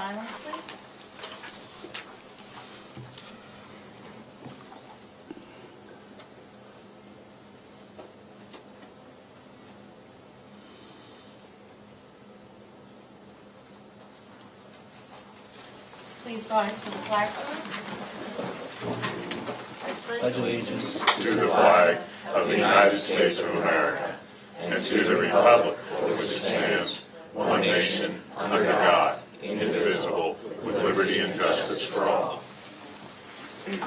silence, please. Please rise for the flag salute. Pledge allegiance to the flag of the United States of America and to the republic for which it stands, one nation, under God, indivisible, with liberty and justice for all. In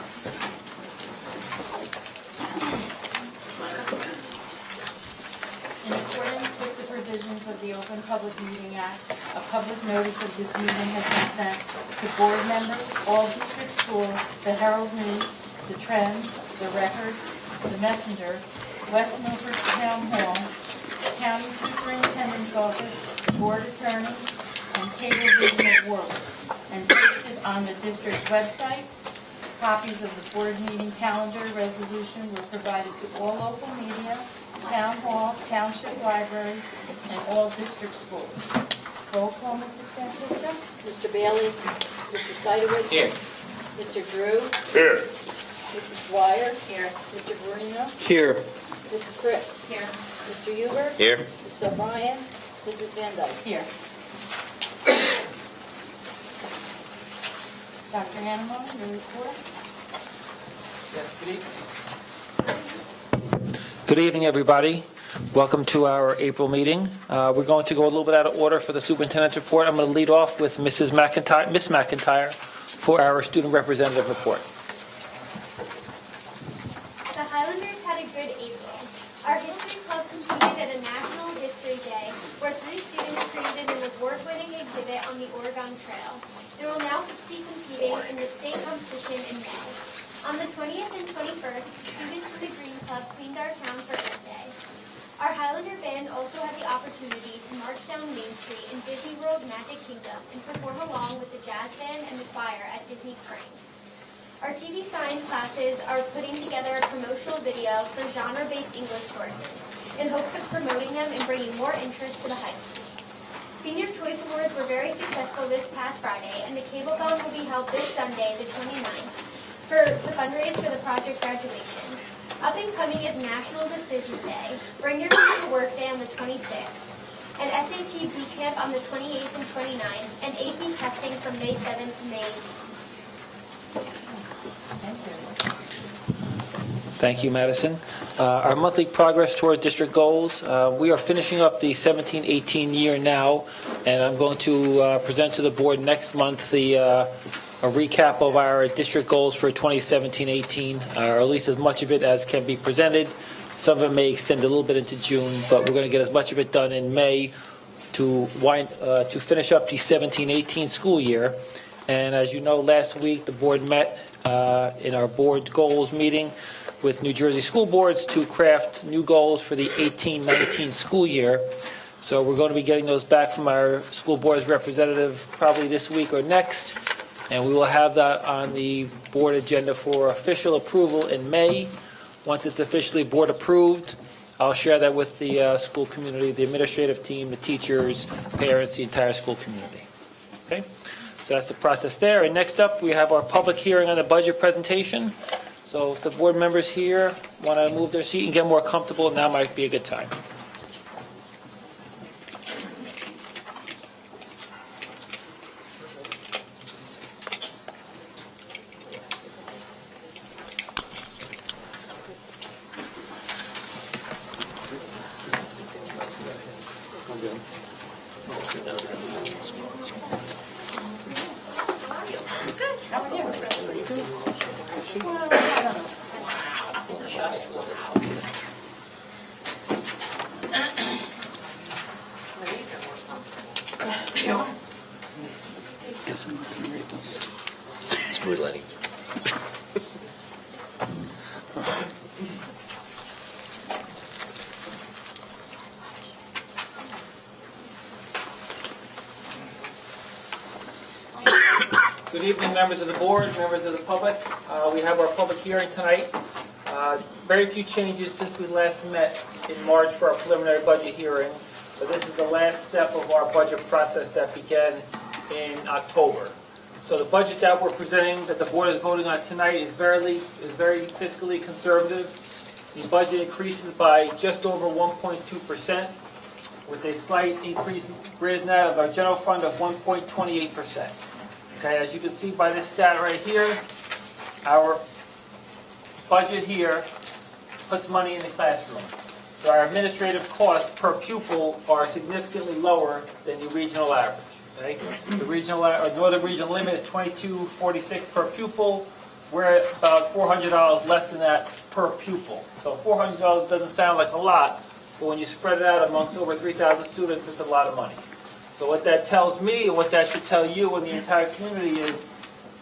accordance with the provisions of the Open Public Meeting Act, a public notice of this meeting has been sent to board members, all district schools, the Herald News, the Trends, the Record, the Messenger, West Milford Town Hall, County Superintendent's Office, Board Attorney, and Cablevision of World, and posted on the district's website. Copies of the board meeting calendar resolution were provided to all local media, Town Hall, Township Library, and all district schools. Roll call, Mrs. Francisco? Mr. Bailey? Mr. Seidowitz? Here. Mr. Drew? Here. Mrs. Dwyer? Here. Mr. Guarino? Here. Mrs. Fritz? Here. Mr. Huber? Here. Mrs. O'Brien? Mrs. Van Dyke? Here. Dr. Animo, your report? Good evening, everybody. Welcome to our April meeting. We're going to go a little bit out of order for the superintendent's report. I'm going to lead off with Miss McIntyre, for our student representative report. The Highlanders had a good April. Our history club competed at a National History Day, where 3 students created an award-winning exhibit on the Oregon Trail. They will now be competing in the state competition in May. On the 20th and 21st, students in the Green Club cleaned our town for Earth Day. Our Highlander band also had the opportunity to march down Main Street in Disney World Magic Kingdom and perform along with the jazz band and the choir at Disney Springs. Our TV science classes are putting together a promotional video for genre-based English courses in hopes of promoting them and bringing more interest to the high school. Senior Choice Awards were very successful this past Friday, and the Cable Bell will be held this Sunday, the 29th, to fundraise for the project graduation. Up and coming is National Decision Day, Bring Your Group to Work Day on the 26th, and SAT Boot Camp on the 28th and 29th, and AP testing from May 7th to May 8th. Thank you, Madison. Our monthly progress toward district goals. We are finishing up the 17-18 year now, and I'm going to present to the board next month a recap of our district goals for 2017-18, or at least as much of it as can be presented. Some of it may extend a little bit into June, but we're going to get as much of it done in May to finish up the 17-18 school year. And as you know, last week the board met in our board goals meeting with New Jersey school boards to craft new goals for the 18-19 school year. So we're going to be getting those back from our school board's representative probably this week or next. And we will have that on the board agenda for official approval in May. Once it's officially board approved, I'll share that with the school community, the administrative team, the teachers, parents, the entire school community. Okay? So that's the process there. And next up, we have our public hearing on the budget presentation. So if the board members here want to move their seat and get more comfortable, now might be a good time. Guess I'm not going to read this. Smooth Lenny. Good evening, members of the board, members of the public. We have our public hearing tonight. Very few changes since we last met in March for our preliminary budget hearing. So this is the last step of our budget process that began in October. So the budget that we're presenting, that the board is voting on tonight, is very fiscally conservative. The budget increases by just over 1.2%, with a slight increase greater than that of our general fund of 1.28%. Okay, as you can see by this stat right here, our budget here puts money in the classroom. So our administrative costs per pupil are significantly lower than the regional average. Okay? The regional, northern regional limit is $22.46 per pupil. We're at about $400 less than that per pupil. So $400 doesn't sound like a lot, but when you spread it out amongst over 3,000 students, it's a lot of money. So what that tells me, and what that should tell you and the entire community, is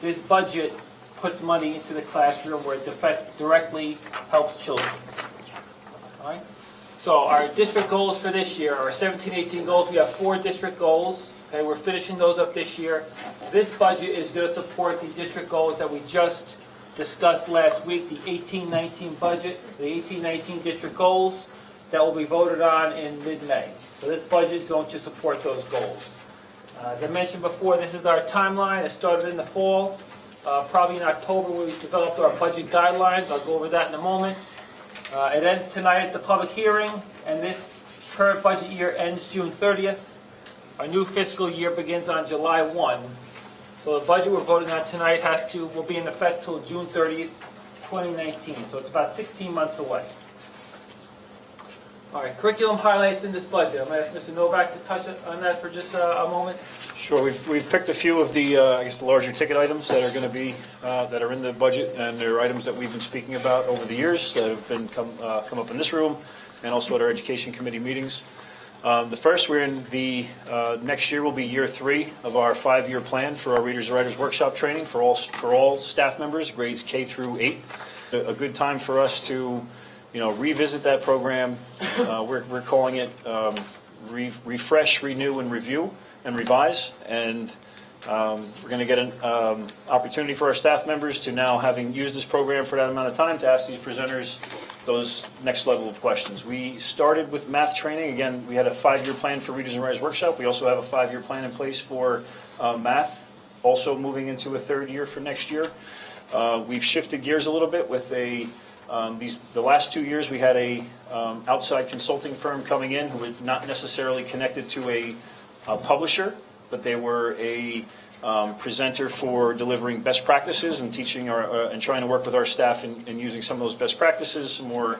this budget puts money into the classroom where it directly helps children. All right? So our district goals for this year, our 17-18 goals, we have 4 district goals. Okay, we're finishing those up this year. This budget is going to support the district goals that we just discussed last week, the 18-19 budget, the 18-19 district goals that will be voted on in mid-May. So this budget is going to support those goals. As I mentioned before, this is our timeline. It started in the fall, probably in October when we developed our budget guidelines. I'll go over that in a moment. It ends tonight at the public hearing, and this current budget year ends June 30th. Our new fiscal year begins on July 1. So the budget we're voting on tonight will be in effect till June 30th, 2019. So it's about 16 months away. All right, curriculum highlights in this budget. I'm going to ask Mr. Novak to touch on that for just a moment. Sure. We've picked a few of the, the larger ticket items that are going to be, that are in the budget, and they're items that we've been speaking about over the years that have been come up in this room and also at our education committee meetings. The first, we're in the, next year will be year 3 of our 5-year plan for our Readers and Writers Workshop training for all staff members, grades K through 8. A good time for us to, revisit that program. We're calling it refresh, renew, and review and revise. And we're going to get an opportunity for our staff members to now, having used this program for that amount of time, to ask these presenters those next level of questions. We started with math training. Again, we had a 5-year plan for Readers and Writers Workshop. We also have a 5-year plan in place for math, also moving into a 3rd year for next year. We've shifted gears a little bit with the last 2 years we had a outside consulting firm coming in who was not necessarily connected to a publisher, but they were a presenter for delivering best practices and teaching and trying to work with our staff in using some of those best practices, some more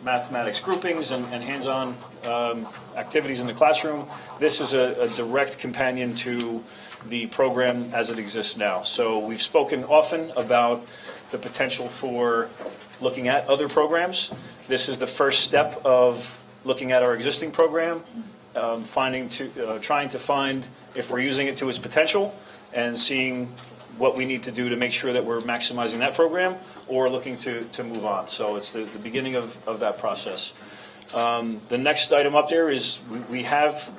mathematics groupings and hands-on activities in the classroom. This is a direct companion to the program as it exists now. So we've spoken often about the potential for looking at other programs. This is the first step of looking at our existing program, trying to find if we're using it to its potential and seeing what we need to do to make sure that we're maximizing that program or looking to move on. So it's the beginning of that process. The next item up there is we have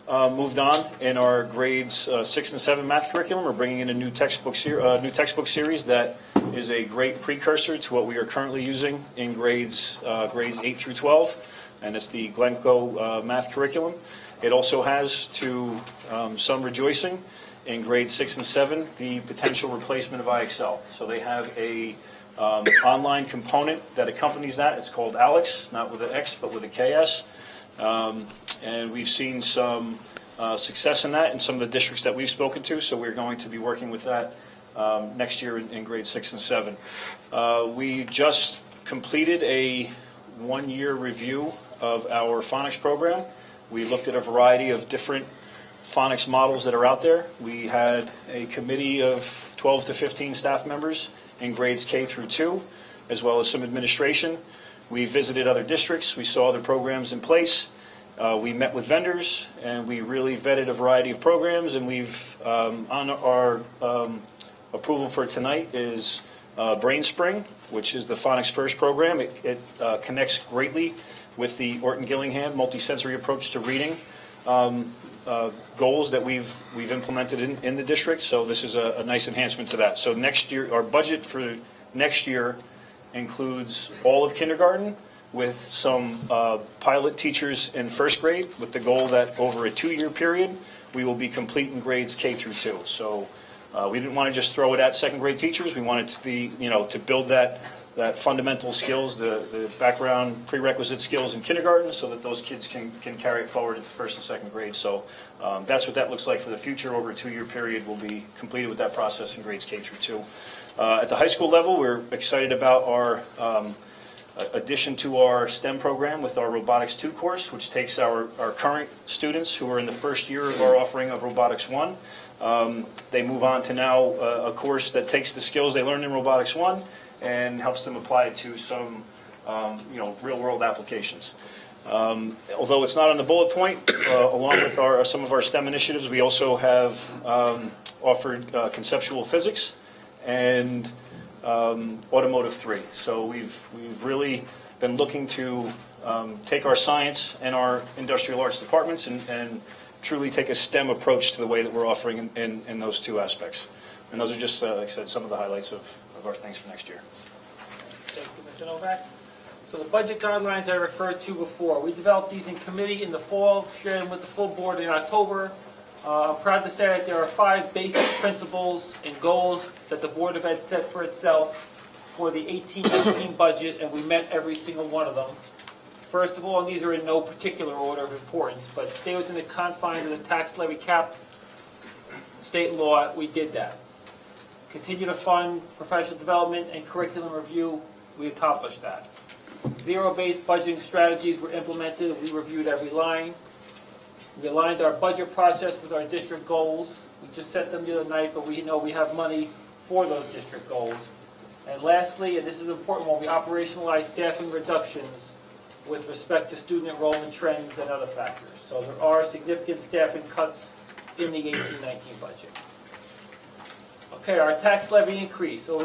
moved on in our grades 6 and 7 math curriculum. We're bringing in a new textbook series that is a great precursor to what we are currently using in grades 8 through 12, and it's the Glencoe math curriculum. It also has, to some rejoicing, in grades 6 and 7, the potential replacement of IXL. So they have a online component that accompanies that. It's called Alex, not with an X, but with a KS. And we've seen some success in that in some of the districts that we've spoken to, so we're going to be working with that next year in grades 6 and 7. We just completed a 1-year review of our phonics program. We looked at a variety of different phonics models that are out there. We had a committee of 12 to 15 staff members in grades K through 2, as well as some administration. We visited other districts. We saw other programs in place. We met with vendors, and we really vetted a variety of programs, and we've, on our approval for tonight is BrainSpring, which is the Phonics First program. It connects greatly with the Orton-Gillingham multisensory approach to reading goals that we've implemented in the district, so this is a nice enhancement to that. So next year, our budget for next year includes all of kindergarten with some pilot teachers in first grade, with the goal that over a 2-year period, we will be complete in grades K through 2. So we didn't want to just throw it at second grade teachers. We wanted to be, to build that fundamental skills, the background prerequisite skills in kindergarten, so that those kids can carry it forward into first and second grade. So that's what that looks like for the future. Over a 2-year period, we'll be completed with that process in grades K through 2. At the high school level, we're excited about our addition to our STEM program with our Robotics 2 course, which takes our current students who are in the first year of our offering of Robotics 1. They move on to now a course that takes the skills they learned in Robotics 1 and helps them apply it to some real-world applications. Although it's not on the bullet point, along with some of our STEM initiatives, we also have offered conceptual physics and automotive 3. So we've really been looking to take our science and our industrial arts departments and truly take a STEM approach to the way that we're offering in those 2 aspects. And those are just, like I said, some of the highlights of our things for next year. Thank you, Mr. Novak. So the budget guidelines I referred to before, we developed these in committee in the fall, shared them with the full board in October. I'm proud to say that there are 5 basic principles and goals that the Board of Ed set for itself for the 18-19 budget, and we met every single one of them. First of all, and these are in no particular order of importance, but stay within the confines of the tax levy cap state law, we did that. Continue to fund professional development and curriculum review, we accomplished that. Zero-based budgeting strategies were implemented, we reviewed every line. We aligned our budget process with our district goals. We just set them the other night, but we know we have money for those district goals. And lastly, and this is important, when we operationalize staffing reductions with respect to student enrollment trends and other factors. So there are significant staffing cuts in the 18-19 budget. Okay, our tax levy increase for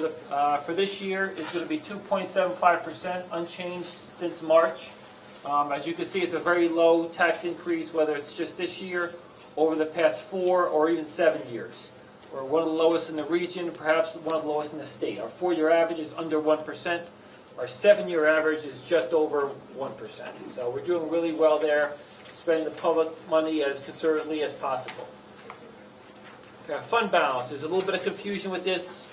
this year is going to be 2.75%, unchanged since March. As you can see, it's a very low tax increase, whether it's just this year, over the past 4 or even 7 years. We're one of the lowest in the region, perhaps one of the lowest in the state. Our 4-year average is under 1%. Our 7-year average is just over 1%. So we're doing really well there, spending the public money as conservatively as possible. Okay, our fund balance. There's a little bit of confusion with this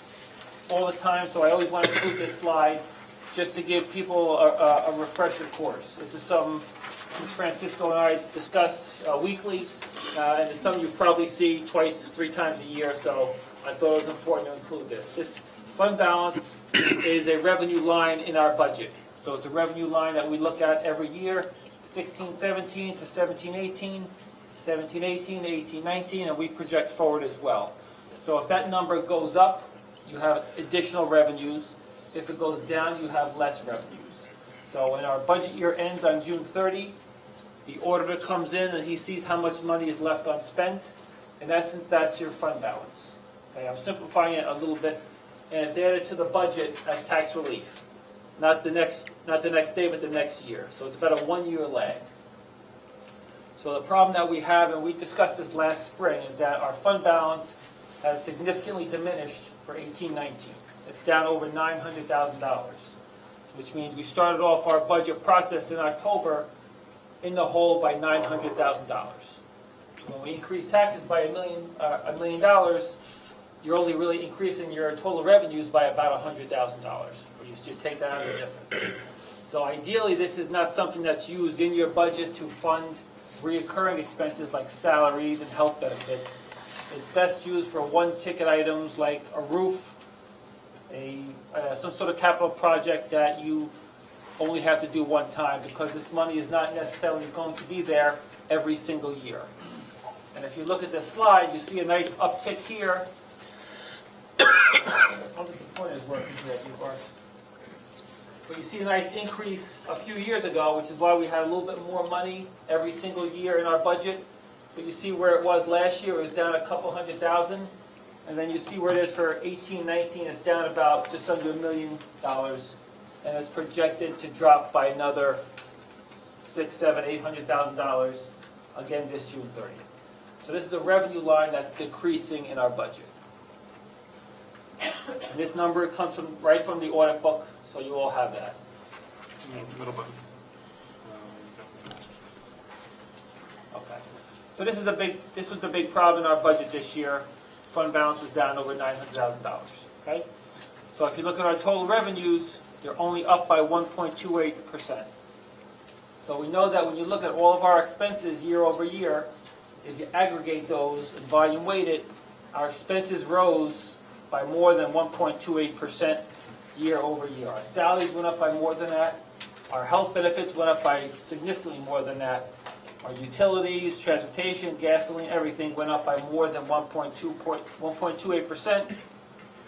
all the time, so I always want to include this slide just to give people a refresher course. This is something Ms. Francisco and I discuss weekly, and it's something you probably see 2-3 times a year, so I thought it was important to include this. This fund balance is a revenue line in our budget. So it's a revenue line that we look at every year, 16-17 to 17-18, 17-18 to 18-19, and we project forward as well. So if that number goes up, you have additional revenues. If it goes down, you have less revenues. So when our budget year ends on June 30, the auditor comes in and he sees how much money is left unspent. In essence, that's your fund balance. Okay, I'm simplifying it a little bit, and it's added to the budget as tax relief. Not the next day, but the next year. So it's about a 1-year lag. So the problem that we have, and we discussed this last spring, is that our fund balance has significantly diminished for 18-19. It's down over $900,000, which means we started off our budget process in October in the hole by $900,000. When we increase taxes by $1 million, you're only really increasing your total revenues by about $100,000. You should take that out of the difference. So ideally, this is not something that's used in your budget to fund reoccurring expenses like salaries and health benefits. It's best used for one-ticket items like a roof, some sort of capital project that you only have to do one time, because this money is not necessarily going to be there every single year. And if you look at this slide, you see a nice uptick here. I don't think the point is working here, but you see a nice increase a few years ago, which is why we had a little bit more money every single year in our budget. But you see where it was last year, it was down a couple $100,000. And then you see where it is for 18-19, it's down about just under $1 million. And it's projected to drop by another $600,000, $700,000, $800,000 again this June 30th. So this is a revenue line that's decreasing in our budget. And this number comes right from the audit book, so you all have that. Okay. So this was the big problem in our budget this year. Fund balance was down over $900,000, okay? So if you look at our total revenues, they're only up by 1.28%. So we know that when you look at all of our expenses year over year, if you aggregate those and volume weight it, our expenses rose by more than 1.28% year over year. Our salaries went up by more than that. Our health benefits went up by significantly more than that. Our utilities, transportation, gasoline, everything went up by more than 1.28%,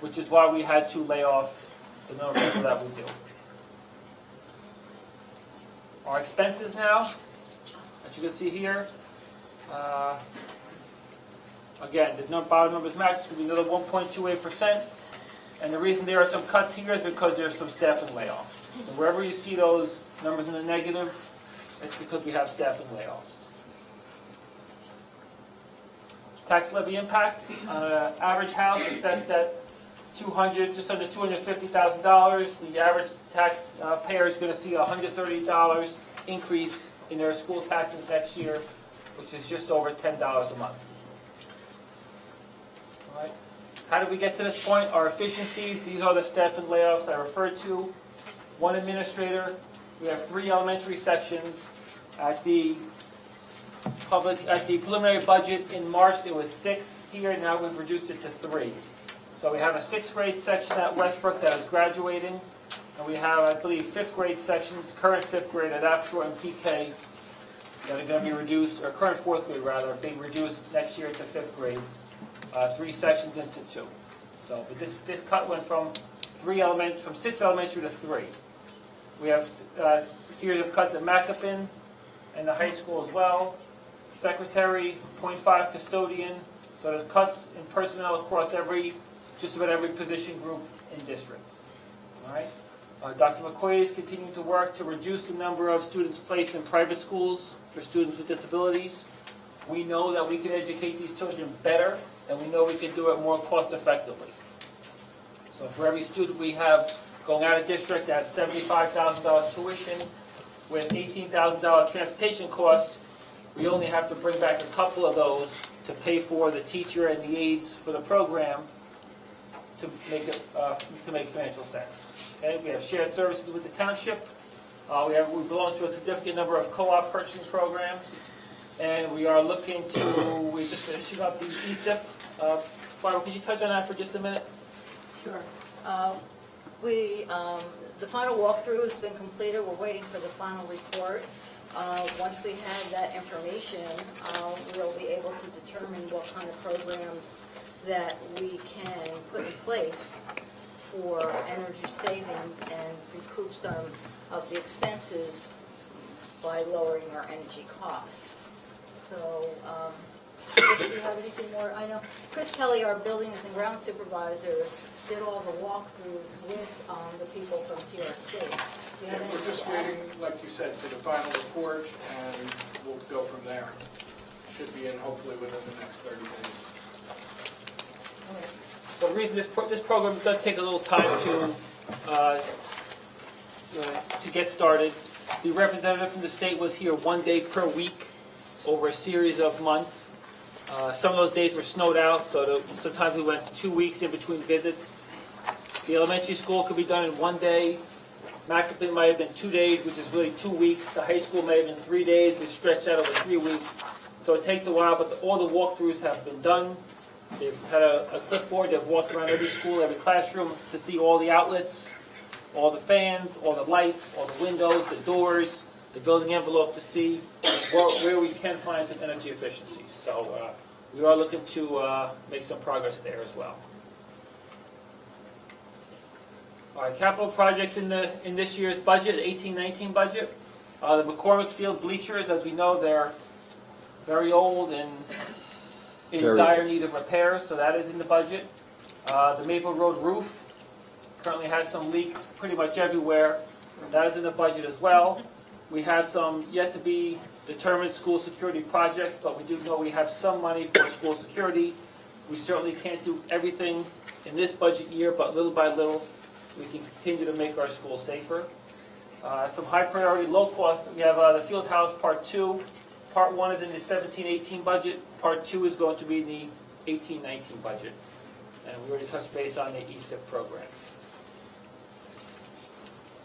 which is why we had to lay off the number of people that we do. Our expenses now, as you can see here, again, the bottom numbers match. It's going to be another 1.28%. And the reason there are some cuts here is because there's some staffing layoffs. So wherever you see those numbers in the negative, it's because we have staffing layoffs. Tax levy impact on an average house assessed at just under $250,000. The average taxpayer is going to see a $130 increase in their school taxes next year, which is just over $10 a month. All right. How did we get to this point? Our efficiencies, these are the staffing layoffs I referred to. One administrator. We have 3 elementary sections. At the preliminary budget in March, there was 6 here. Now we've reduced it to 3. So we have a 6th grade section at Westbrook that is graduating, and we have, I believe, 5th grade sections, current 5th grade at Apshore and PK, that are going to be reduced, or current 4th grade rather, being reduced next year to 5th grade, 3 sections into 2. So, but this cut went from 6 elementary to 3. We have a series of cuts at Macapin and the high school as well. Secretary, 0.5 custodian. So there's cuts in personnel across just about every position group in district. All right. Dr. McQuaid is continuing to work to reduce the number of students placed in private schools for students with disabilities. We know that we can educate these children better, and we know we can do it more cost effectively. So for every student we have going out of district at $75,000 tuition with $18,000 transportation cost, we only have to bring back a couple of those to pay for the teacher and the aides for the program to make financial sense. Okay, we have shared services with the township. We belong to a significant number of co-op purchasing programs, and we are looking to. We're just finishing up the ESIP. Barbara, could you touch on that for just a minute? Sure. The final walkthrough has been completed. We're waiting for the final report. Once we have that information, we'll be able to determine what kind of programs that we can put in place for energy savings and recoup some of the expenses by lowering our energy costs. So, Chris, do you have anything more? I know Chris Kelly, our buildings and ground supervisor, did all the walkthroughs with the people from TRC. Yeah, we're just waiting, like you said, for the final report, and we'll go from there. Should be in hopefully within the next 30 days. So the reason this program does take a little time to get started. The representative from the state was here 1 day per week over a series of months. Some of those days were snowed out, so sometimes we went 2 weeks in between visits. The elementary school could be done in 1 day. Macapin might have been 2 days, which is really 2 weeks. The high school may have been 3 days, which stretched out over 3 weeks. So it takes a while, but all the walkthroughs have been done. They've had a clipboard. They've walked around every school, every classroom to see all the outlets, all the fans, all the lights, all the windows, the doors, the building envelope to see where we can find some energy efficiencies. So we are looking to make some progress there as well. All right, capital projects in this year's budget, 18-19 budget. The McCormick Field bleachers, as we know, they're very old and in dire need of repair, so that is in the budget. The Maple Road roof currently has some leaks pretty much everywhere. That is in the budget as well. We have some yet to be determined school security projects, but we do know we have some money for school security. We certainly can't do everything in this budget year, but little by little, we can continue to make our schools safer. Some high priority, low cost, we have the field house part 2 Part 1 is in the 17-18 budget, Part 2 is going to be in the 18-19 budget. And we already touched base on the ESIP program.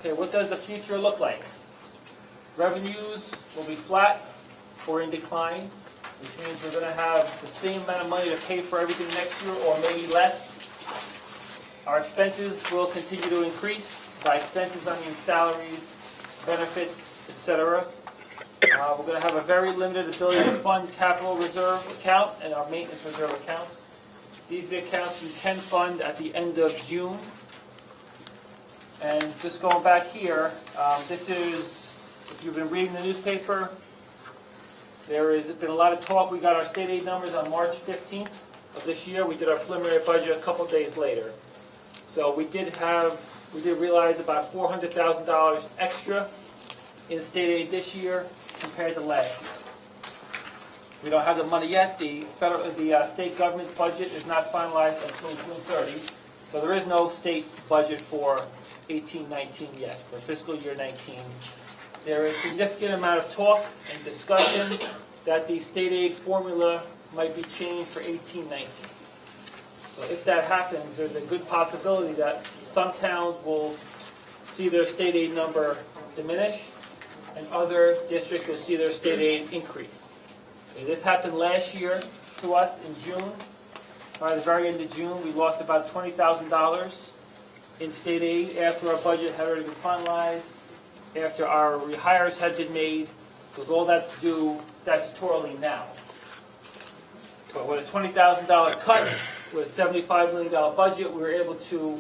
Okay, what does the future look like? Revenues will be flat or in decline, which means we're going to have the same amount of money to pay for everything next year or maybe less. Our expenses will continue to increase. By expenses, I mean salaries, benefits, etc. We're going to have a very limited ability to fund capital reserve account and our maintenance reserve accounts. These are the accounts you can fund at the end of June. And just going back here, this is, if you've been reading the newspaper, there has been a lot of talk. We got our state aid numbers on March 15th of this year. We did our preliminary budget a couple days later. So we did realize about $400,000 extra in state aid this year compared to last year. We don't have the money yet. The state government budget is not finalized until June 30. So there is no state budget for 18-19 yet, for fiscal year 19. There is a significant amount of talk and discussion that the state aid formula might be changed for 18-19. So if that happens, there's a good possibility that some towns will see their state aid number diminish, and other districts will see their state aid increase. Okay, this happened last year to us in June. By the very end of June, we lost about $20,000 in state aid after our budget had already been finalized, after our rehires had been made, because all that's due statutorily now. But with a $20,000 cut, with a $75 million budget, we were able to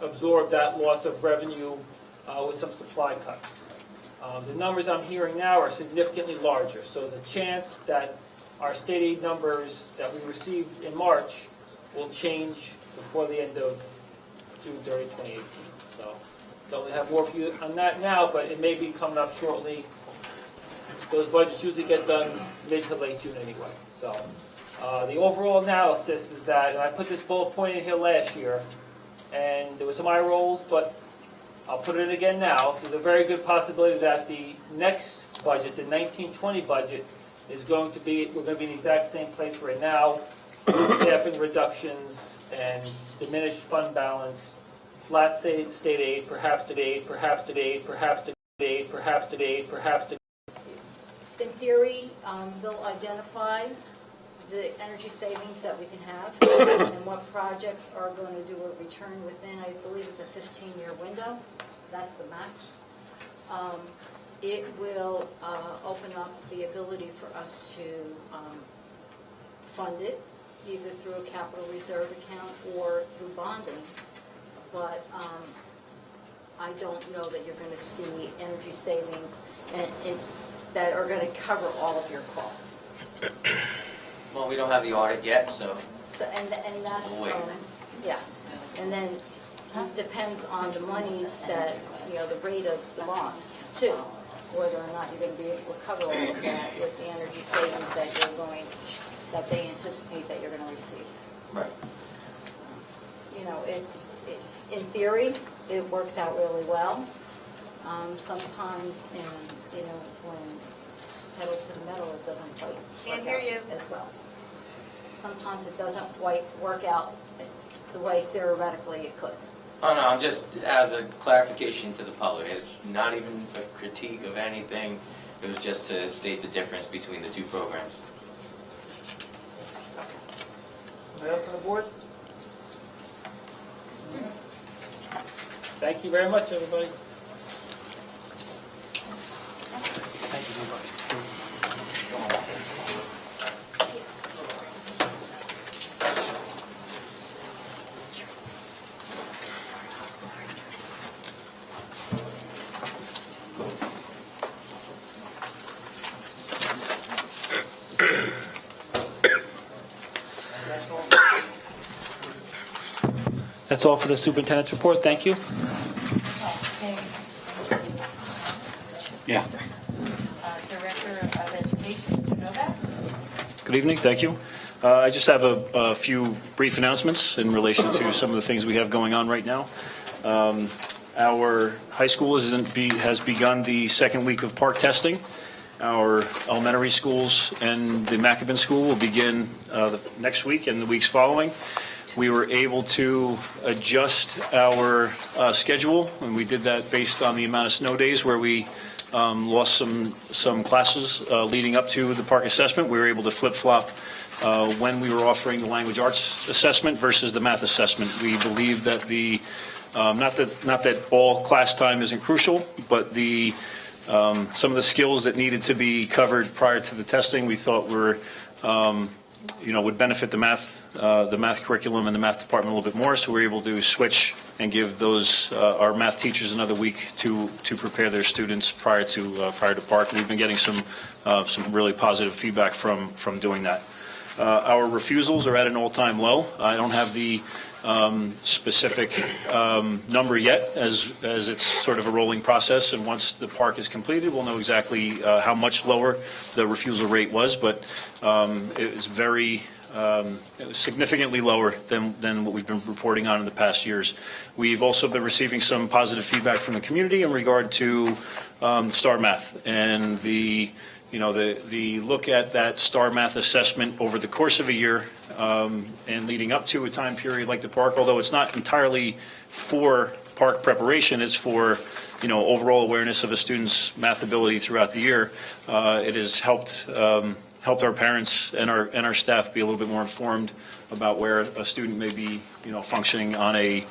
absorb that loss of revenue with some supply cuts. The numbers I'm hearing now are significantly larger, so the chance that our state aid numbers that we received in March will change before the end of June 30, 2018. So don't have more for you on that now, but it may be coming up shortly. Those budgets usually get done mid to late June anyway. So the overall analysis is that, and I put this bullet point in here last year, and there was some eye rolls, but I'll put it in again now. There's a very good possibility that the next budget, the 19-20 budget, is going to be, we're going to be in the exact same place we're in now, staffing reductions and diminished fund balance, flat state aid, perhaps state aid, perhaps state aid, perhaps state aid, perhaps state aid, perhaps state aid. In theory, they'll identify the energy savings that we can have and what projects are going to do a return within, I believe it's a 15-year window. That's the max. It will open up the ability for us to fund it either through a capital reserve account or through bonding. But I don't know that you're going to see energy savings that are going to cover all of your costs. Well, we don't have the audit yet, so So, and that's, We'll wait. yeah, and then it depends on the monies that, the rate of the bond, too, whether or not you're going to be able to cover all of that with the energy savings that they anticipate that you're going to receive. right. In theory, it works out really well. Sometimes when pedal to the metal, it doesn't quite Can't work hear out you. as well. Sometimes it doesn't quite work out the way theoretically it could. Oh, no, I'm just, as a clarification to the public, it's not even a critique of anything. It was just to state the difference between the two programs. Anybody else on the board? Thank you very much, everybody. Thank you very much. That's all for the superintendent's report. Thank you. Yeah. Director of Education, Mr. Novak. Good evening, thank you. I just have a few brief announcements in relation to some of the things we have going on right now. Our high school has begun the second week of park testing, our elementary schools and the Maccabean School will begin next week and the weeks following. We were able to adjust our schedule, and we did that based on the amount of snow days where we lost some classes leading up to the park assessment. We were able to flip-flop when we were offering the language arts assessment versus the math assessment. We believe that not that all class time isn't crucial, but some of the skills that needed to be covered prior to the testing, we thought were, would benefit the math curriculum and the math department a little bit more. So we're able to switch and give our math teachers another week to prepare their students prior to park. We've been getting some really positive feedback from doing that. Our refusals are at an all-time low. I don't have the specific number yet, as it's sort of a rolling process, and once the park is completed, we'll know exactly how much lower the refusal rate was, but it was significantly lower than what we've been reporting on in the past years. We've also been receiving some positive feedback from the community in regard to STAR Math and the look at that STAR Math assessment over the course of a year and leading up to a time period like the park, although it's not entirely for park preparation, it's for overall awareness of a student's math ability throughout the year. It has helped our parents and our staff be a little bit more informed about where a student may be functioning on a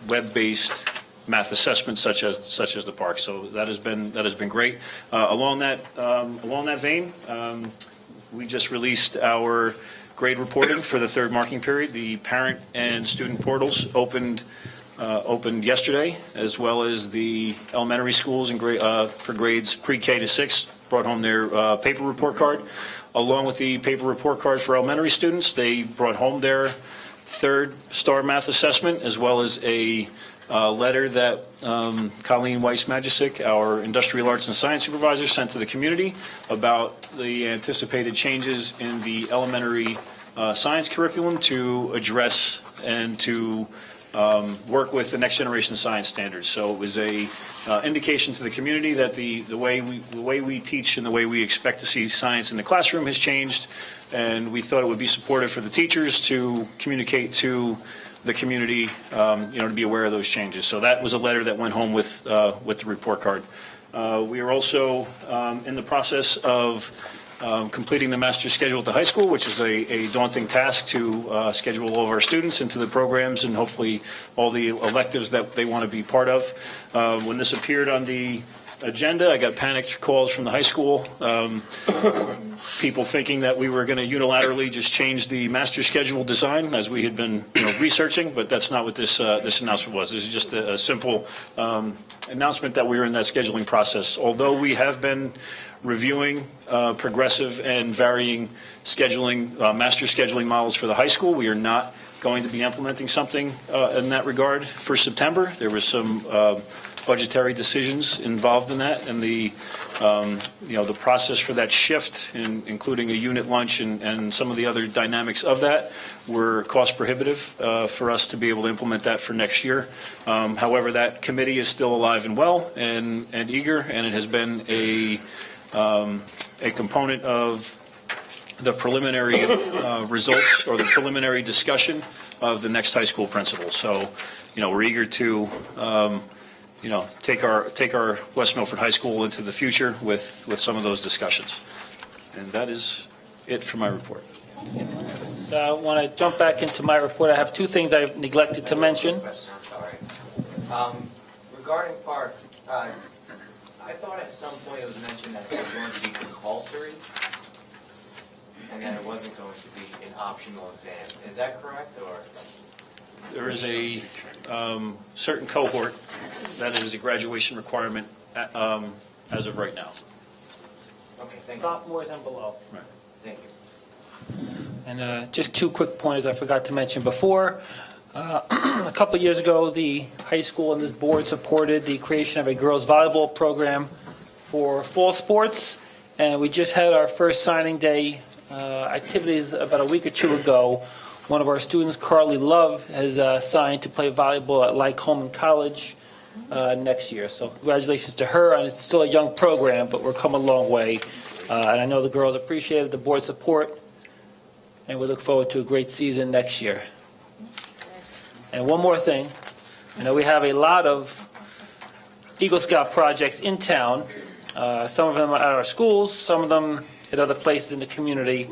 web-based math assessment such as the park. So that has been great. Along that vein, we just released our grade reporting for the third marking period. The parent and student portals opened yesterday, as well as the elementary schools and for grades pre-K to 6 brought home their paper report card. Along with the paper report card for elementary students, they brought home their third STAR Math assessment, as well as a letter that Colleen Weiss-Magicic, our industrial arts and science supervisor, sent to the community about the anticipated changes in the elementary science curriculum to address and to work with the next generation science standards. So it was a indication to the community that the way we teach and the way we expect to see science in the classroom has changed, and we thought it would be supportive for the teachers to communicate to the community, to be aware of those changes. So that was a letter that went home with the report card. We are also in the process of completing the master's schedule at the high school, which is a daunting task to schedule all of our students into the programs and hopefully all the electives that they want to be part of. When this appeared on the agenda, I got panicked calls from the high school, people thinking that we were going to unilaterally just change the master schedule design as we had been researching, but that's not what this announcement was. This is just a simple announcement that we were in that scheduling process. Although we have been reviewing progressive and varying scheduling, master scheduling models for the high school, we are not going to be implementing something in that regard for September. There was some budgetary decisions involved in that, and the process for that shift, including a unit lunch and some of the other dynamics of that, were cost prohibitive for us to be able to implement that for next year. However, that committee is still alive and well and eager, and it has been a component of the preliminary results or the preliminary discussion of the next high school principal. So, we're eager to take our West Milford High School into the future with some of those discussions. And that is it for my report. So I want to jump back into my report. I have two things I've neglected to mention. I'm sorry. Regarding park, I thought at some point it was mentioned that it was going to be compulsory and that it wasn't going to be an optional exam. Is that correct, or? There is a certain cohort that is a graduation requirement as of right now. Okay, thank you. Sophomores and below. Right. Thank you. And just two quick pointers I forgot to mention before. A couple of years ago, the high school and this board supported the creation of a girls volleyball program for fall sports, and we just had our first signing day activities about a week or two ago. One of our students, Carly Love, has signed to play volleyball at Lycoming College. next year. So congratulations to her, and it's still a young program, but we're coming a long way. And I know the girls appreciated the board's support, and we look forward to a great season next year. And one more thing, I know we have a lot of Eagle Scout projects in town, some of them at our schools, some of them at other places in the community.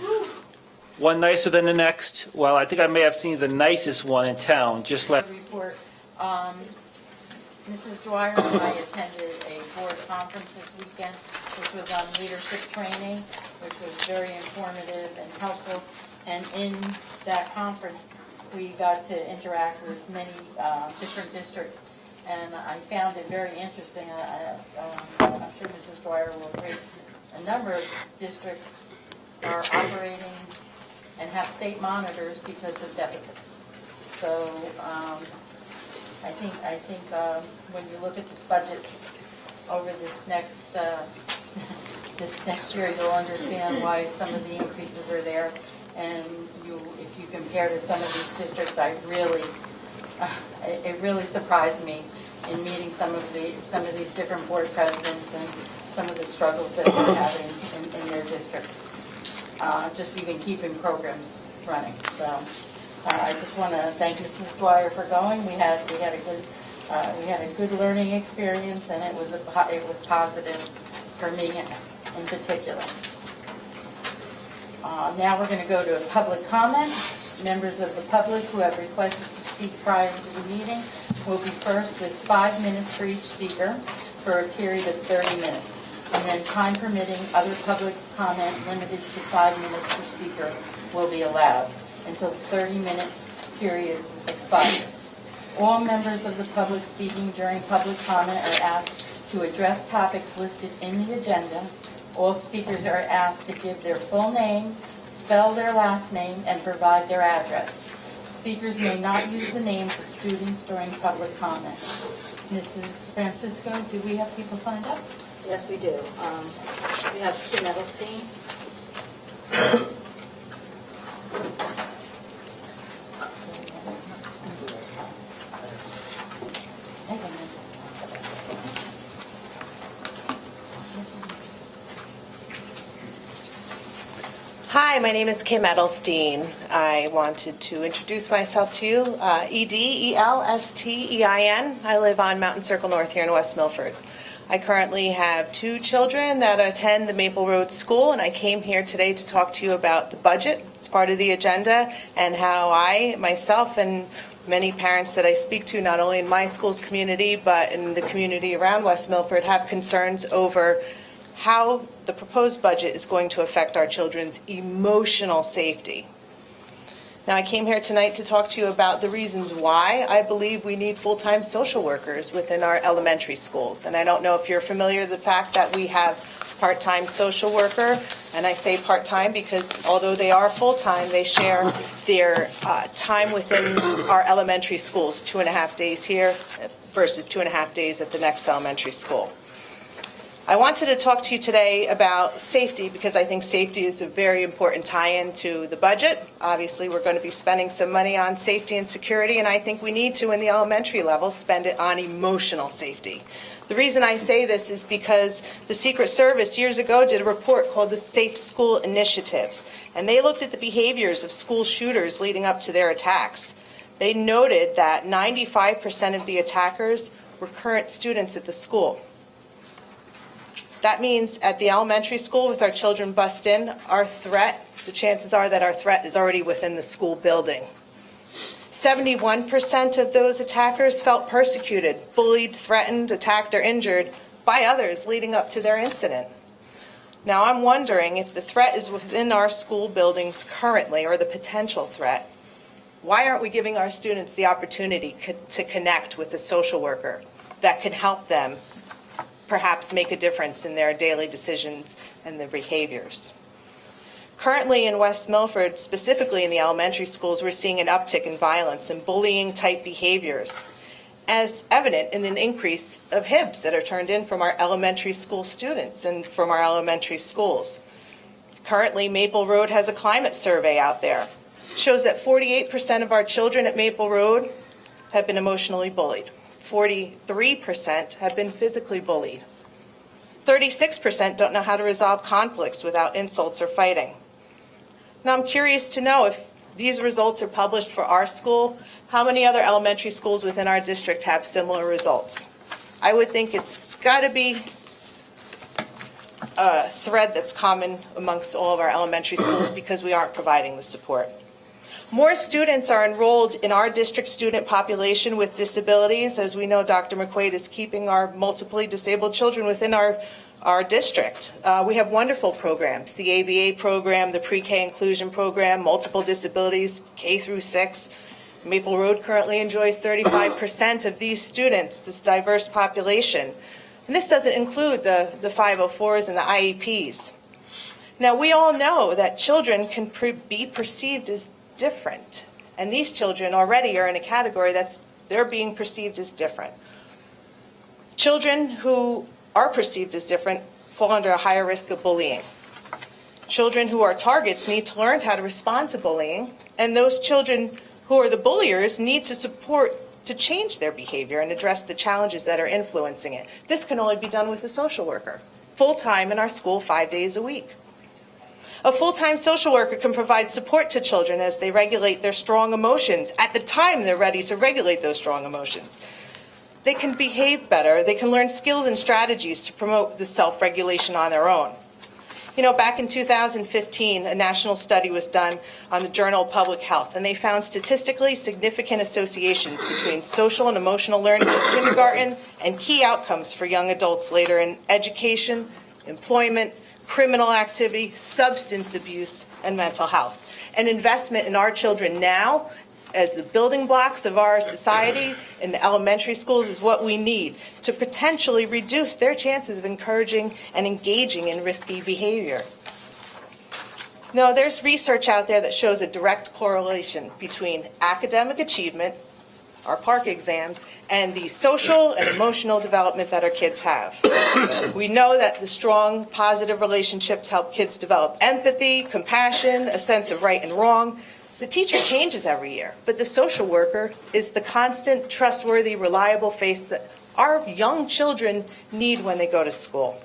One nicer than the next. Well, I think I may have seen the nicest one in town just last. Report. Mrs. Dwyer and I attended a board conference this weekend, which was on leadership training, which was very informative and helpful. And in that conference, we got to interact with many different districts, and I found it very interesting. I'm sure Mrs. Dwyer will agree. A number of districts are operating and have state monitors because of deficits. So I think when you look at this budget over this next year, you'll understand why some of the increases are there. And if you compare to some of these districts, it really surprised me in meeting some of these different board presidents and some of the struggles that they're having in their districts. Just even keeping programs running. So I just want to thank Mrs. Dwyer for going. We had a good learning experience, and it was positive for me in particular. Now we're going to go to a public comment. Members of the public who have requested to speak prior to the meeting will be first with 5 minutes for each speaker for a period of 30 minutes. And then time permitting, other public comment limited to 5 minutes per speaker will be allowed until the 30-minute period expires. All members of the public speaking during public comment are asked to address topics listed in the agenda. All speakers are asked to give their full name, spell their last name, and provide their address. Speakers may not use the names of students during public comment. Mrs. Francisco, do we have people signed up? Yes, we do. We have Kim Edelstein. Hi, my name is Kim Edelstein. I wanted to introduce myself to you. Edelstein. I live on Mountain Circle North here in West Milford. I currently have 2 children that attend the Maple Road School, and I came here today to talk to you about the budget. It's part of the agenda, and how I, myself, and many parents that I speak to, not only in my school's community, but in the community around West Milford, have concerns over how the proposed budget is going to affect our children's emotional safety. Now, I came here tonight to talk to you about the reasons why I believe we need full-time social workers within our elementary schools. And I don't know if you're familiar with the fact that we have part-time social worker, and I say part-time because although they are full-time, they share their time within our elementary schools, 2.5 days here versus 2.5 days at the next elementary school. I wanted to talk to you today about safety because I think safety is a very important tie-in to the budget. Obviously, we're going to be spending some money on safety and security, and I think we need to, in the elementary level, spend it on emotional safety. The reason I say this is because the Secret Service years ago did a report called the Safe School Initiatives, and they looked at the behaviors of school shooters leading up to their attacks. They noted that 95% of the attackers were current students at the school. That means at the elementary school, with our children bussed in, the chances are that our threat is already within the school building. 71% of those attackers felt persecuted, bullied, threatened, attacked, or injured by others leading up to their incident. Now, I'm wondering if the threat is within our school buildings currently, or the potential threat, why aren't we giving our students the opportunity to connect with a social worker that can help them perhaps make a difference in their daily decisions and their behaviors? Currently in West Milford, specifically in the elementary schools, we're seeing an uptick in violence and bullying-type behaviors, as evident in an increase of HIBs that are turned in from our elementary school students and from our elementary schools. Currently, Maple Road has a climate survey out there. It shows that 48% of our children at Maple Road have been emotionally bullied. 43% have been physically bullied. 36% don't know how to resolve conflicts without insults or fighting. Now, I'm curious to know if these results are published for our school, how many other elementary schools within our district have similar results? I would think it's got to be a thread that's common amongst all of our elementary schools because we aren't providing the support. More students are enrolled in our district student population with disabilities. As we know, Dr. McQuaid is keeping our multiply disabled children within our district. We have wonderful programs, the ABA program, the pre-K inclusion program, multiple disabilities, K through 6. Maple Road currently enjoys 35% of these students, this diverse population. And this doesn't include the 504s and the IEPs. Now, we all know that children can be perceived as different. And these children already are in a category they're being perceived as different. Children who are perceived as different fall under a higher risk of bullying. Children who are targets need to learn how to respond to bullying, and those children who are the bulliers need to support to change their behavior and address the challenges that are influencing it. This can only be done with a social worker, full-time in our school 5 days a week. A full-time social worker can provide support to children as they regulate their strong emotions at the time they're ready to regulate those strong emotions. They can behave better. They can learn skills and strategies to promote the self-regulation on their own. You know, back in 2015, a national study was done on the Journal of Public Health, and they found statistically significant associations between social and emotional learning in kindergarten and key outcomes for young adults later in education, employment, criminal activity, substance abuse, and mental health. An investment in our children now as the building blocks of our society in the elementary schools is what we need to potentially reduce their chances of encouraging and engaging in risky behavior. Now, there's research out there that shows a direct correlation between academic achievement, our PARCC exams, and the social and emotional development that our kids have. We know that the strong, positive relationships help kids develop empathy, compassion, a sense of right and wrong. The teacher changes every year, but the social worker is the constant, trustworthy, reliable face that our young children need when they go to school.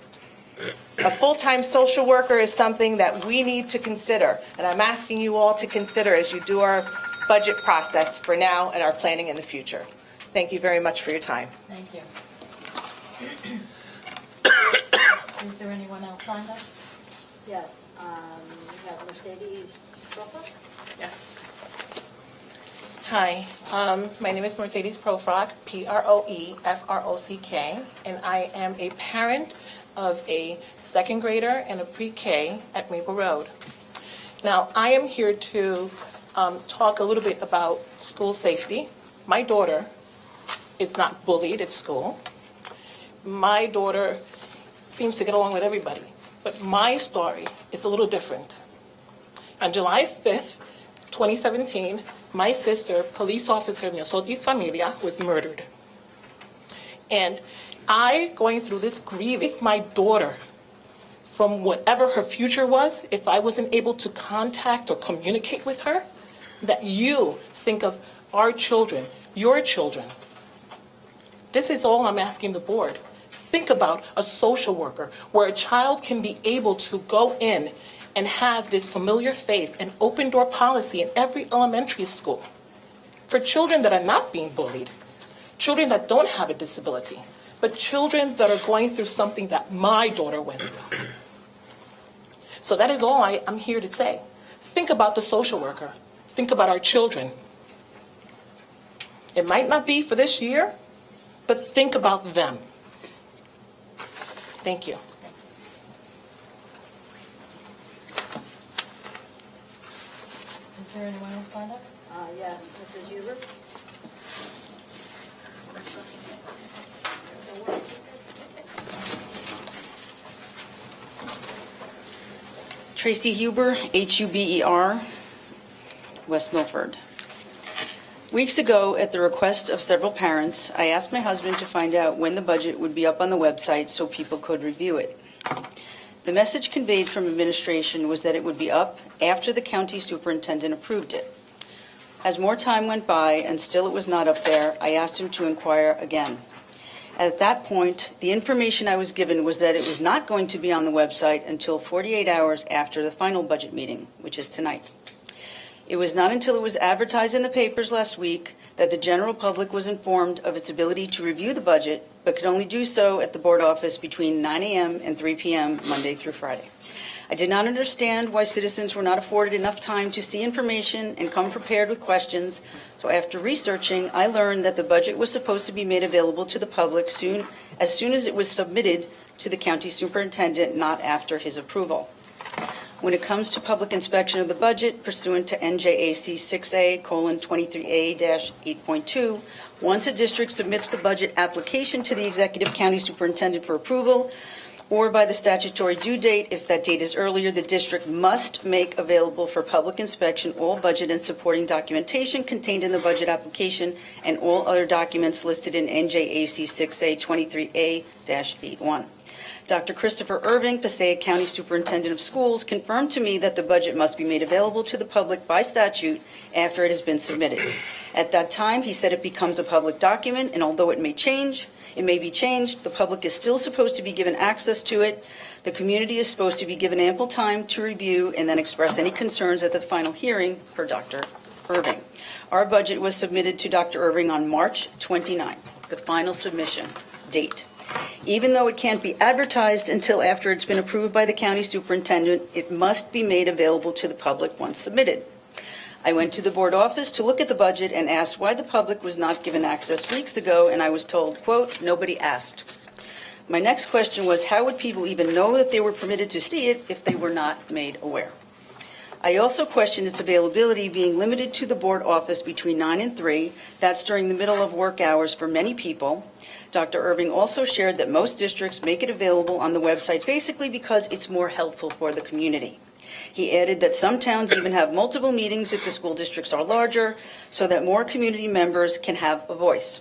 A full-time social worker is something that we need to consider, and I'm asking you all to consider as you do our budget process for now and our planning in the future. Thank you very much for your time. Thank you. Is there anyone else signed up? Yes, we have Mercedes Crawford. Yes. Hi, my name is Mercedes Profrock, Proefrock, and I am a parent of a second grader and a pre-K at Maple Road. Now, I am here to talk a little bit about school safety. My daughter is not bullied at school. My daughter seems to get along with everybody, but my story is a little different. On July 5th, 2017, my sister, police officer Miosotis Familia, was murdered. And I, going through this grief, if my daughter, from whatever her future was, if I wasn't able to contact or communicate with her, that you think of our children, your children. This is all I'm asking the board. Think about a social worker where a child can be able to go in and have this familiar face and open door policy in every elementary school for children that are not being bullied, children that don't have a disability, but children that are going through something that my daughter went through. So that is all I'm here to say. Think about the social worker. Think about our children. It might not be for this year, but think about them. Thank you. Is there anyone else signed up? Yes, Mrs. Huber. Tracy Huber, Huber, West Milford. Weeks ago, at the request of several parents, I asked my husband to find out when the budget would be up on the website so people could review it. The message conveyed from administration was that it would be up after the county superintendent approved it. As more time went by and still it was not up there, I asked him to inquire again. At that point, the information I was given was that it was not going to be on the website until 48 hours after the final budget meeting, which is tonight. It was not until it was advertised in the papers last week that the general public was informed of its ability to review the budget, but could only do so at the board office between 9 a.m. and 3 p.m. Monday through Friday. I did not understand why citizens were not afforded enough time to see information and come prepared with questions, so after researching, I learned that the budget was supposed to be made available to the public as soon as it was submitted to the county superintendent, not after his approval. When it comes to public inspection of the budget pursuant to NJAC 6A:23A-8.2, once a district submits the budget application to the executive county superintendent for approval, or by the statutory due date, if that date is earlier, the district must make available for public inspection all budget and supporting documentation contained in the budget application and all other documents listed in NJAC 6A:23A-8.1. Dr. Christopher Irving, Passaic County Superintendent of Schools, confirmed to me that the budget must be made available to the public by statute after it has been submitted. At that time, he said it becomes a public document, and although it may be changed, the public is still supposed to be given access to it. The community is supposed to be given ample time to review and then express any concerns at the final hearing, per Dr. Irving. Our budget was submitted to Dr. Irving on March 29th, the final submission date. Even though it can't be advertised until after it's been approved by the county superintendent, it must be made available to the public once submitted. I went to the board office to look at the budget and asked why the public was not given access weeks ago, and I was told, quote, "Nobody asked." My next question was, how would people even know that they were permitted to see it if they were not made aware? I also questioned its availability being limited to the board office between 9 and 3. That's during the middle of work hours for many people. Dr. Irving also shared that most districts make it available on the website basically because it's more helpful for the community. He added that some towns even have multiple meetings if the school districts are larger, so that more community members can have a voice.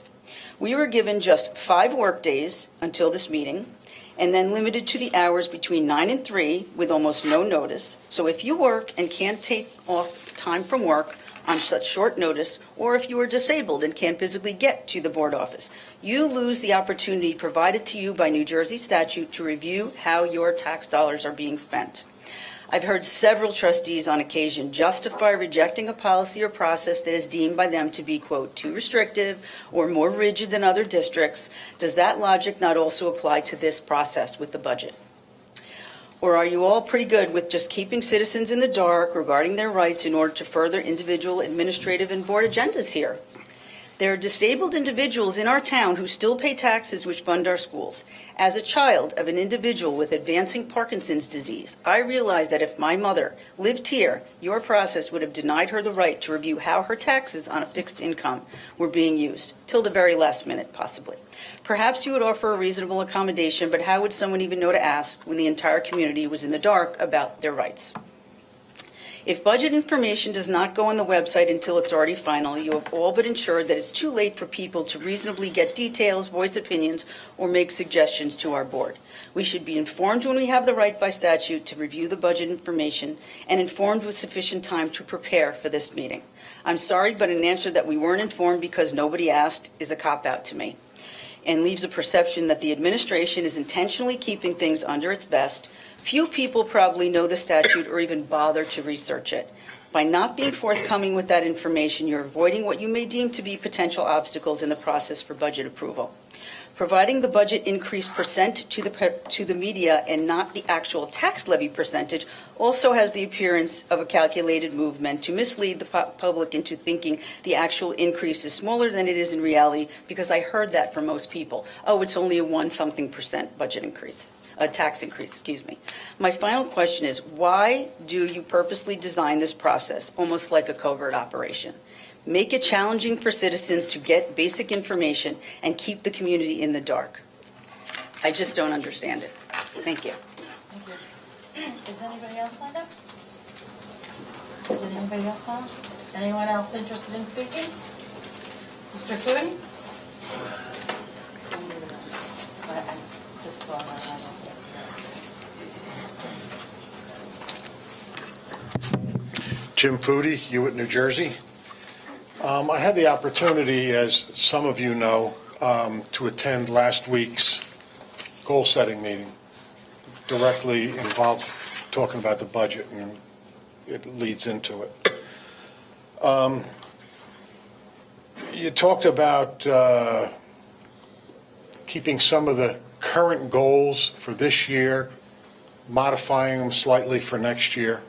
We were given just 5 work days until this meeting, and then limited to the hours between 9 and 3 with almost no notice. So if you work and can't take off time from work on such short notice, or if you are disabled and can't physically get to the board office, you lose the opportunity provided to you by New Jersey statute to review how your tax dollars are being spent. I've heard several trustees on occasion justify rejecting a policy or process that is deemed by them to be, quote, too restrictive or more rigid than other districts. Does that logic not also apply to this process with the budget? Or are you all pretty good with just keeping citizens in the dark regarding their rights in order to further individual administrative and board agendas here? There are disabled individuals in our town who still pay taxes which fund our schools. As a child of an individual with advancing Parkinson's disease, I realized that if my mother lived here, your process would have denied her the right to review how her taxes on a fixed income were being used, till the very last minute, possibly. Perhaps you would offer a reasonable accommodation, but how would someone even know to ask when the entire community was in the dark about their rights? If budget information does not go on the website until it's already final, you have all but ensured that it's too late for people to reasonably get details, voice opinions, or make suggestions to our board. We should be informed when we have the right by statute to review the budget information and informed with sufficient time to prepare for this meeting. I'm sorry, but an answer that we weren't informed because nobody asked is a cop-out to me and leaves a perception that the administration is intentionally keeping things under its vest. Few people probably know the statute or even bother to research it. By not being forthcoming with that information, you're avoiding what you may deem to be potential obstacles in the process for budget approval. Providing the budget increase percent to the media and not the actual tax levy percentage also has the appearance of a calculated move meant to mislead the public into thinking the actual increase is smaller than it is in reality, because I heard that from most people. Oh, it's only a 1-something% budget increase. A tax increase, excuse me. My final question is, why do you purposely design this process almost like a covert operation? Make it challenging for citizens to get basic information and keep the community in the dark. I just don't understand it. Thank you. Thank you. Is anybody else lined up? Is anybody else on? Anyone else interested in speaking? Mr. Foodie? Just saw that. Jim Foodie, Hewitt, New Jersey. I had the opportunity, as some of you know, to attend last week's goal-setting meeting, directly involved talking about the budget, and it leads into it. You talked about keeping some of the current goals for this year, modifying them slightly for next year,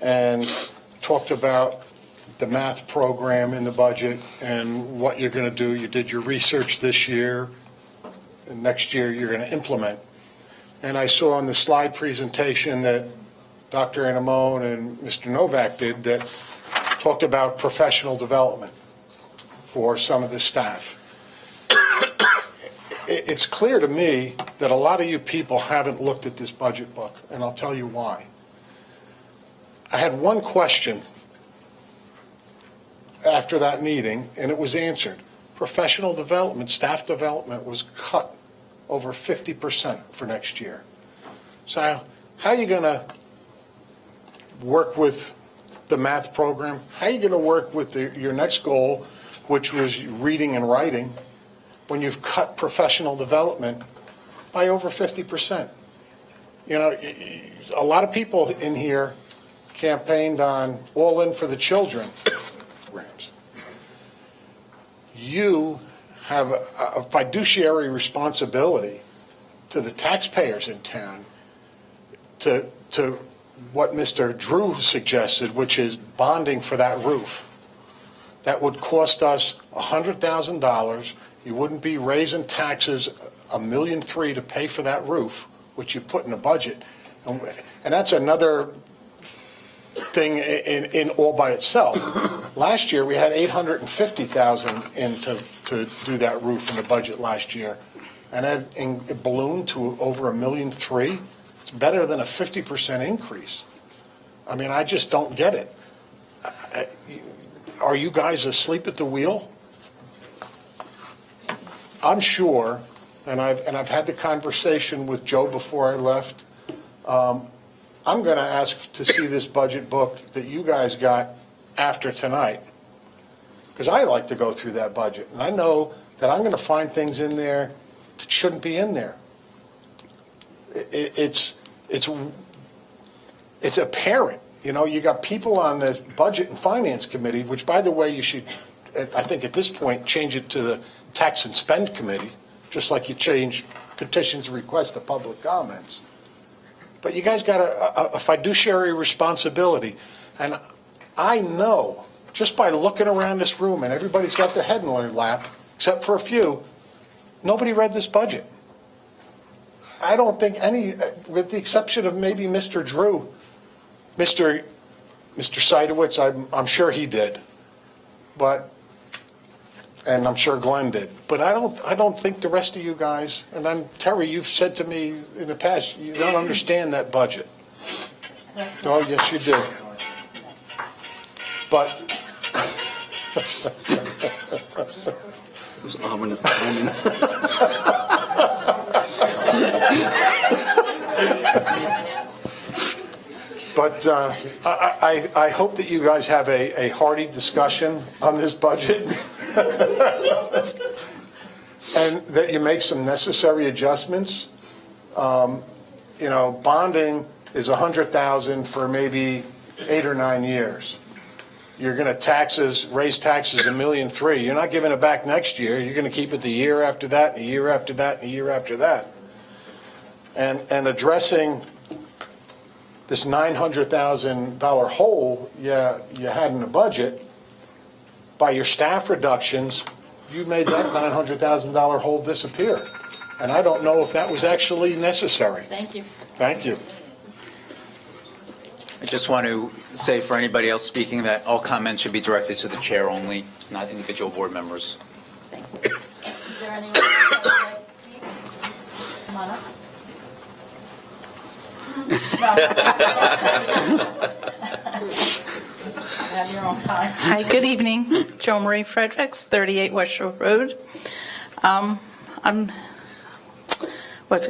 and talked about the math program in the budget and what you're going to do. You did your research this year, and next year you're going to implement. And I saw on the slide presentation that Dr. Anamone and Mr. Novak did that talked about professional development for some of the staff. It's clear to me that a lot of you people haven't looked at this budget book, and I'll tell you why. I had one question after that meeting, and it was answered. Professional development, staff development was cut over 50% for next year. So how are you going to work with the math program? How are you going to work with your next goal, which was reading and writing, when you've cut professional development by over 50%? You know, a lot of people in here campaigned on All In for the Children programs. You have a fiduciary responsibility to the taxpayers in town to what Mr. Drew suggested, which is bonding for that roof. That would cost us $100,000. You wouldn't be raising taxes $1.3 million to pay for that roof, which you put in the budget. And that's another thing in all by itself. Last year, we had $850,000 in to do that roof in the budget last year. And it ballooned to over $1.3 million. It's better than a 50% increase. I mean, I just don't get it. Are you guys asleep at the wheel? I'm sure, and I've had the conversation with Joe before I left. I'm going to ask to see this budget book that you guys got after tonight, because I like to go through that budget, and I know that I'm going to find things in there that shouldn't be in there. It's apparent. You know, you got people on the Budget and Finance Committee, which, by the way, you should, I think at this point, change it to the Tax and Spend Committee, just like you change petitions, requests to public comments. But you guys got a fiduciary responsibility. And I know, just by looking around this room, and everybody's got their head in their lap, except for a few, nobody read this budget. I don't think any, with the exception of maybe Mr. Drew, Mr. Seidowitz, I'm sure he did. And I'm sure Glenn did. But I don't think the rest of you guys, and Terry, you've said to me in the past, you don't understand that budget. Oh, yes, you do. But it was ominous timing. But I hope that you guys have a hearty discussion on this budget. And that you make some necessary adjustments. You know, bonding is $100,000 for maybe 8 or 9 years. You're going to raise taxes $1.3 million. You're not giving it back next year. You're going to keep it the year after that, and the year after that, and the year after that. And addressing this $900,000 hole you had in the budget, by your staff reductions, you made that $900,000 hole disappear. And I don't know if that was actually necessary. Thank you. Thank you. I just want to say for anybody else speaking that all comments should be directed to the chair only, not individual board members. Thank you. Is there anyone else that would like to speak? Come on up. You have your own time. Hi, good evening. Jo Marie Fredericks, 38 West Shore Road. I'm the bus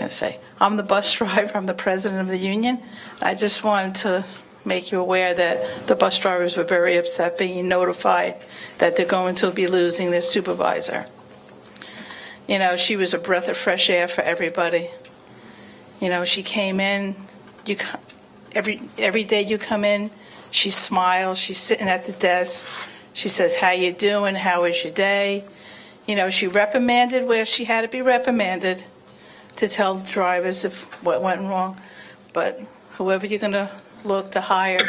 driver. I'm the president of the union. I just wanted to make you aware that the bus drivers were very upset being notified that they're going to be losing their supervisor. You know, she was a breath of fresh air for everybody. You know, she came in, every day you come in, she smiles, she's sitting at the desk, she says, "How you doing? How was your day?" You know, she reprimanded where she had to be reprimanded to tell the drivers if what went wrong. But whoever you're going to look to hire,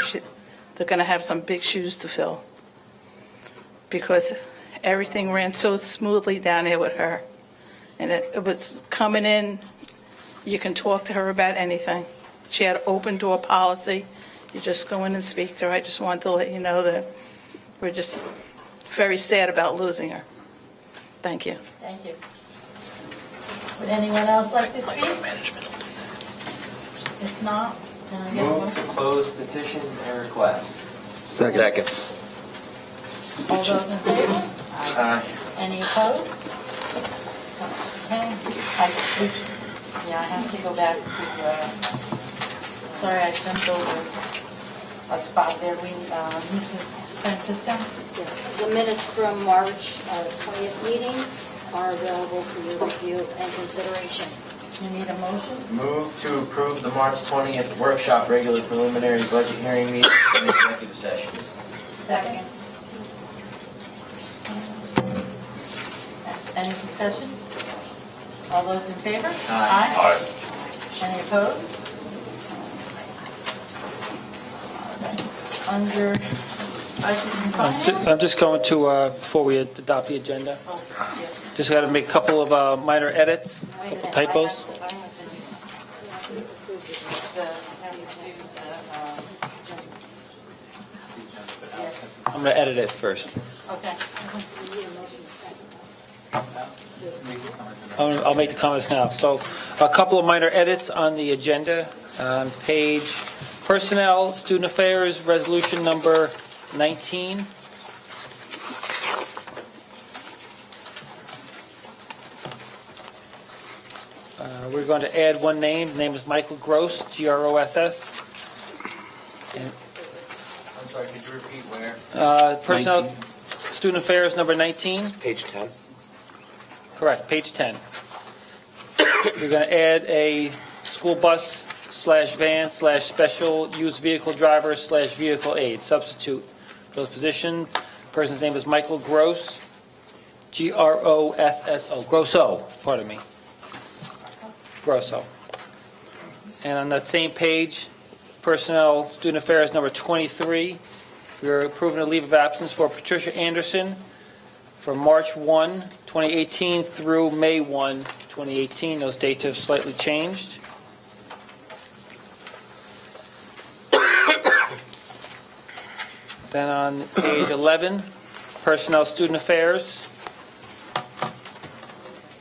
they're going to have some big shoes to fill, because everything ran so smoothly down here with her. And it was coming in, you can talk to her about anything. She had an open door policy. You just go in and speak to her. I just wanted to let you know that we're just very sad about losing her. Thank you. Thank you. Would anyone else like to speak? If not, can I get a Move motion? to close petitions and requests. Second. All those in favor? Aye. Any opposed? Okay. I have to go back to, sorry, I jumped over a spot there. Mrs. Francisco? The minutes from March 20th meeting are available for your review and consideration. You need a motion? Move to approve the March 20th workshop regular preliminary budget hearing meeting and executive session. Second. Any discussion? All those in favor? Aye. Any opposed? Under budget and finance? I'm just going to, before we adopt the agenda, Oh, yeah. just got to make a couple of minor edits, Wait a couple minute, typos. I have I'm going to edit it first. Okay. I'll make the comments now. So a couple of minor edits on the agenda. On page Personnel, Student Affairs, Resolution Number 19. We're going to add one name. The name is Michael Gross, Gross. And I'm sorry, could you repeat where? Personnel, 19. Student Affairs, number 19. Page 10. Correct, page 10. We're going to add a school bus / van / special used vehicle driver / vehicle aid, substitute for the position. Person's name is Michael Gross, Grosso, Grosso, pardon me. Grosso. And on that same page, Personnel, Student Affairs, number 23, we're approving a leave of absence for Patricia Anderson from March 1, 2018 through May 1, 2018. Those dates have slightly changed. Then on page 11, Personnel, Student Affairs,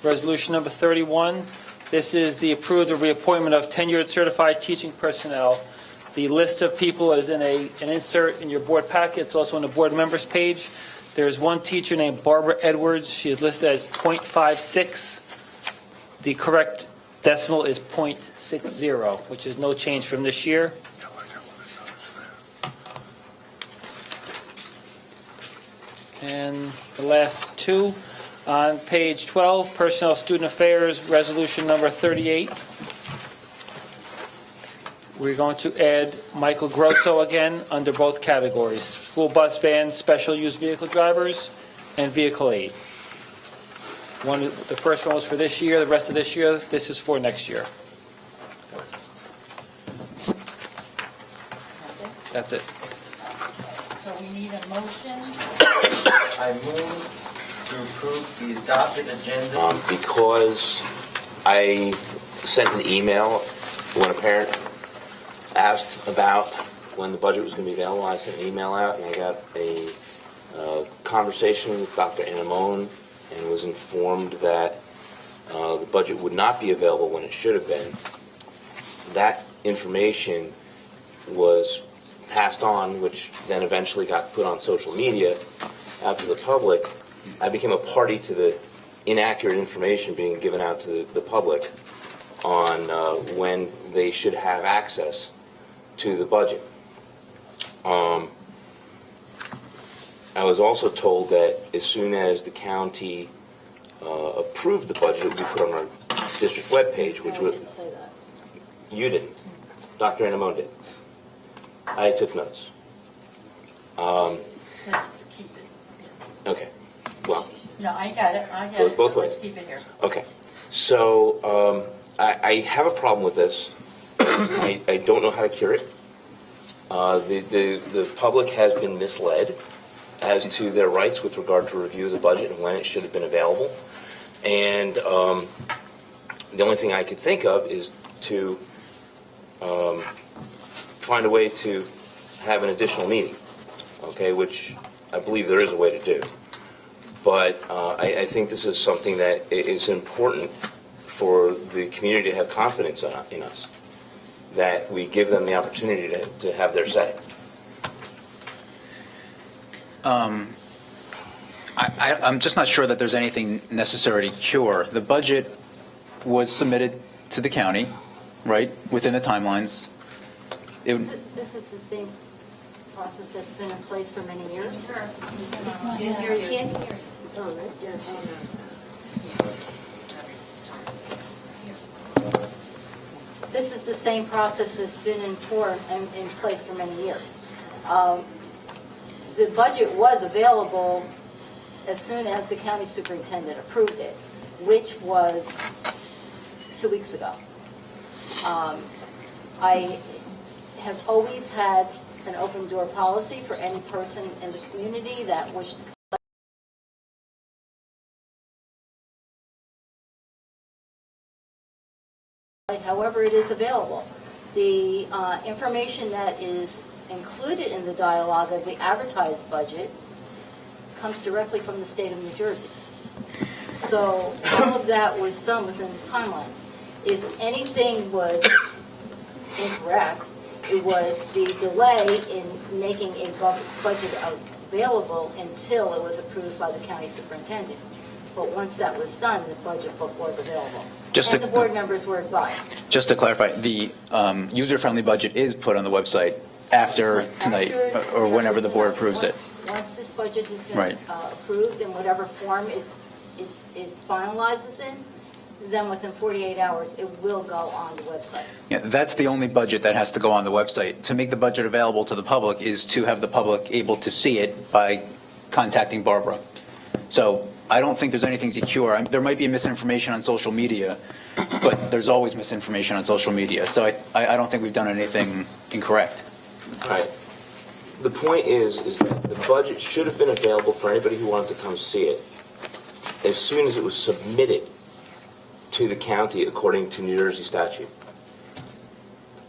Resolution number 31. This is the approved reappointment of tenured certified teaching personnel. The list of people is in an insert in your board packet. It's also on the board members page. There's one teacher named Barbara Edwards. She is listed as .56. The correct decimal is .60, which is no change from this year. And the last two, on page 12, Personnel Student Affairs, Resolution number 38. We're going to add Michael Grosso again under both categories: school bus, van, special use vehicle drivers, and vehicle aid. The first one was for this year, the rest of this year, this is for next year. That's it. So we need a motion. I move to approve the adopted agenda. Because I sent an email when a parent asked about when the budget was going to be available. I sent an email out, and I got a conversation with Dr. Anamone and was informed that the budget would not be available when it should have been. That information was passed on, which then eventually got put on social media out to the public. I became a party to the inaccurate information being given out to the public on when they should have access to the budget. I was also told that as soon as the county approved the budget, it would be put on our district webpage, which No, we would, didn't say that. you didn't. Dr. Anamone did. I took notes. Let's keep it. Okay, well, No, I got it, I got Goes it. both Let's ways. keep it here. okay. So I have a problem with this. I don't know how to cure it. The public has been misled as to their rights with regard to review of the budget and when it should have been available. And the only thing I could think of is to find a way to have an additional meeting, okay, which I believe there is a way to do. But I think this is something that is important for the community to have confidence in us, that we give them the opportunity to have their say. I'm just not sure that there's anything necessary to cure. The budget was submitted to the county, right, within the timelines. This is the same process that's been in place for many years. Can't hear you. This is the same process that's been in place for many years. The budget was available as soon as the county superintendent approved it, which was 2 weeks ago. I have always had an open door policy for any person in the community that wished to however it is available. The information that is included in the dialogue of the advertised budget comes directly from the state of New Jersey. So all of that was done within the timelines. If anything was incorrect, it was the delay in making a budget available until it was approved by the county superintendent. But once that was done, the budget book was available. And the board members were advised. Just to clarify, the user-friendly budget is put on the website after tonight, or whenever the board approves it. Once this budget has been Right. approved in whatever form it finalizes in, then within 48 hours, it will go on the website. Yeah, that's the only budget that has to go on the website. To make the budget available to the public is to have the public able to see it by contacting Barbara. So I don't think there's anything to cure. There might be misinformation on social media, but there's always misinformation on social media. So I don't think we've done anything incorrect. All right. The point is that the budget should have been available for anybody who wanted to come see it as soon as it was submitted to the county according to New Jersey statute.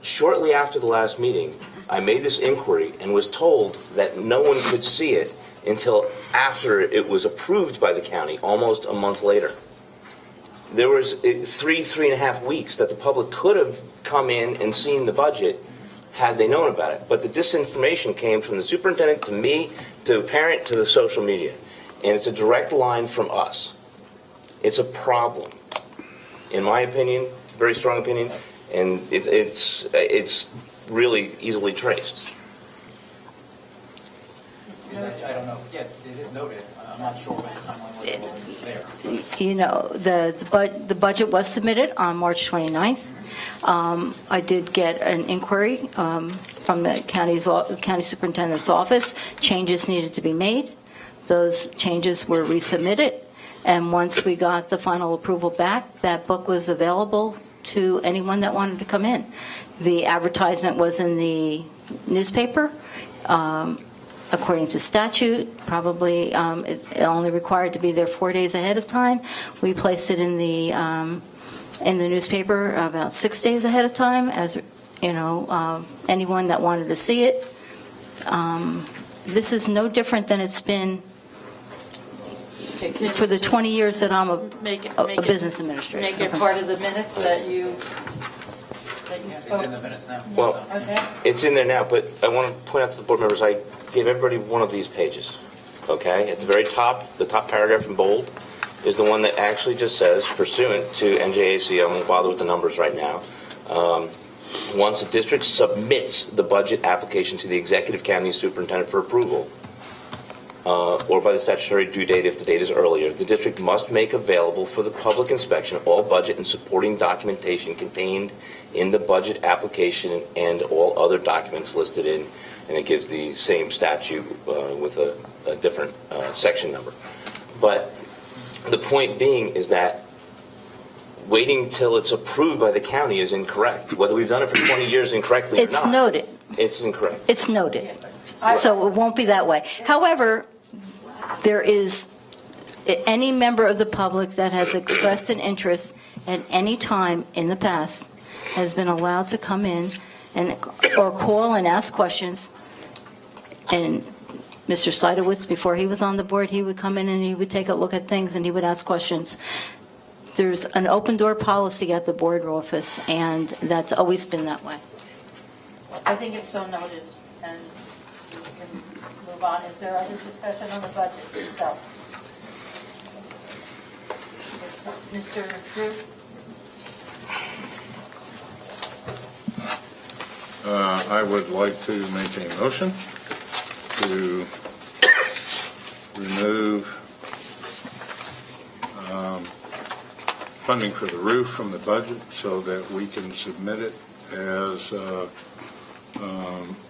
Shortly after the last meeting, I made this inquiry and was told that no one could see it until after it was approved by the county, almost a month later. There was 3.5 weeks that the public could have come in and seen the budget had they known about it. But the disinformation came from the superintendent to me, to a parent, to the social media. And it's a direct line from us. It's a problem, in my opinion, very strong opinion, and it's really easily traced. I don't know. Yes, it is noted. I'm not sure what the timeline was there. You know, the budget was submitted on March 29th. I did get an inquiry from the county superintendent's office. Changes needed to be made. Those changes were resubmitted. And once we got the final approval back, that book was available to anyone that wanted to come in. The advertisement was in the newspaper. According to statute, probably it's only required to be there 4 days ahead of time. We placed it in the newspaper about 6 days ahead of time, as you know, anyone that wanted to see it. This is no different than it's been for the 20 years that I'm a business administrator. Make it part of the minutes that you spoke. It's in the minutes now. Well, Okay. it's in there now, but I want to point out to the board members, I gave everybody one of these pages, okay? At the very top, the top paragraph in bold is the one that actually just says, pursuant to NJAC, I won't bother with the numbers right now, once a district submits the budget application to the executive county superintendent for approval, or by the statutory due date if the date is earlier, the district must make available for the public inspection all budget and supporting documentation contained in the budget application and all other documents listed in, and it gives the same statute with a different section number. But the point being is that waiting till it's approved by the county is incorrect. Whether we've done it for 20 years incorrectly or not. It's noted. It's incorrect. It's noted. So it won't be that way. However, there is any member of the public that has expressed an interest at any time in the past has been allowed to come in and or call and ask questions. And Mr. Seidowitz, before he was on the board, he would come in and he would take a look at things and he would ask questions. There's an open door policy at the board office, and that's always been that way. I think it's so noted, and we can move on. Is there other discussion on the budget itself? Mr. Drew? I would like to make a motion to remove funding for the roof from the budget so that we can submit it as to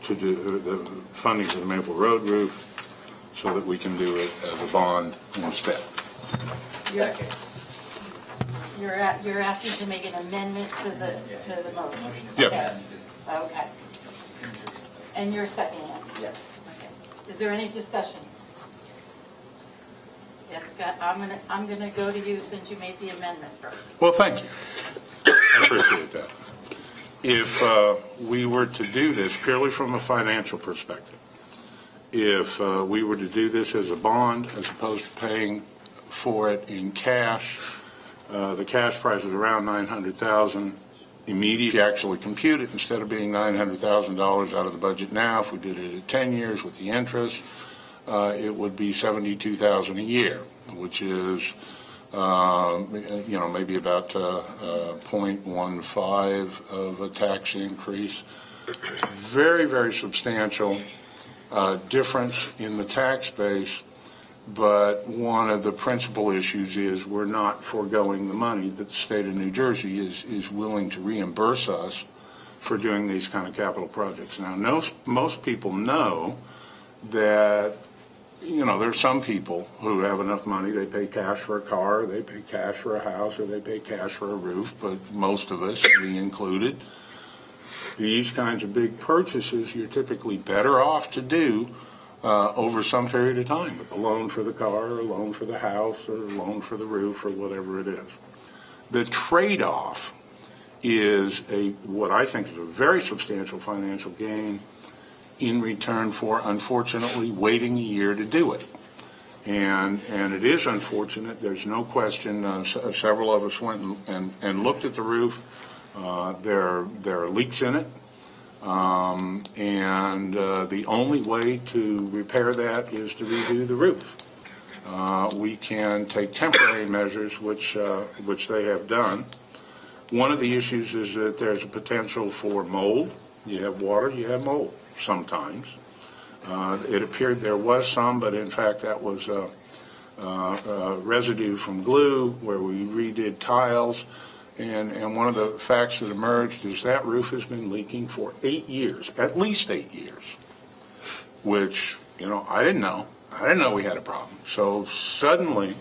do the funding for the Maple Road roof so that we can do it as a bond instead. You're asking to make an amendment to the motion? Yep. Okay. And you're seconding it? Yes. Okay. Is there any discussion? Yes, Scott, I'm gonna go to you since you made the amendment first. Well, thank you. I appreciate that. If we were to do this purely from a financial perspective, if we were to do this as a bond as opposed to paying for it in cash, the cash price is around $900,000. Immediately actually compute it, instead of being $900,000 out of the budget now, if we did it at 10 years with the interest, it would be $72,000 a year, which is maybe about 0.15 of a tax increase. Very, very substantial difference in the tax base, but one of the principal issues is we're not foregoing the money that the state of New Jersey is willing to reimburse us for doing these kind of capital projects. Now, most people know that there's some people who have enough money, they pay cash for a car, they pay cash for a house, or they pay cash for a roof, but most of us, me included, these kinds of big purchases, you're typically better off to do over some period of time, with a loan for the car, or a loan for the house, or a loan for the roof, or whatever it is. The trade-off is what I think is a very substantial financial gain in return for, unfortunately, waiting a year to do it. And it is unfortunate, there's no question. Several of us went and looked at the roof. There are leaks in it. And the only way to repair that is to redo the roof. We can take temporary measures, which they have done. One of the issues is that there's a potential for mold. You have water, you have mold sometimes. It appeared there was some, but in fact that was residue from glue where we redid tiles. And one of the facts that emerged is that roof has been leaking for 8 years, at least 8 years, which, I didn't know. I didn't know we had a problem. So suddenly,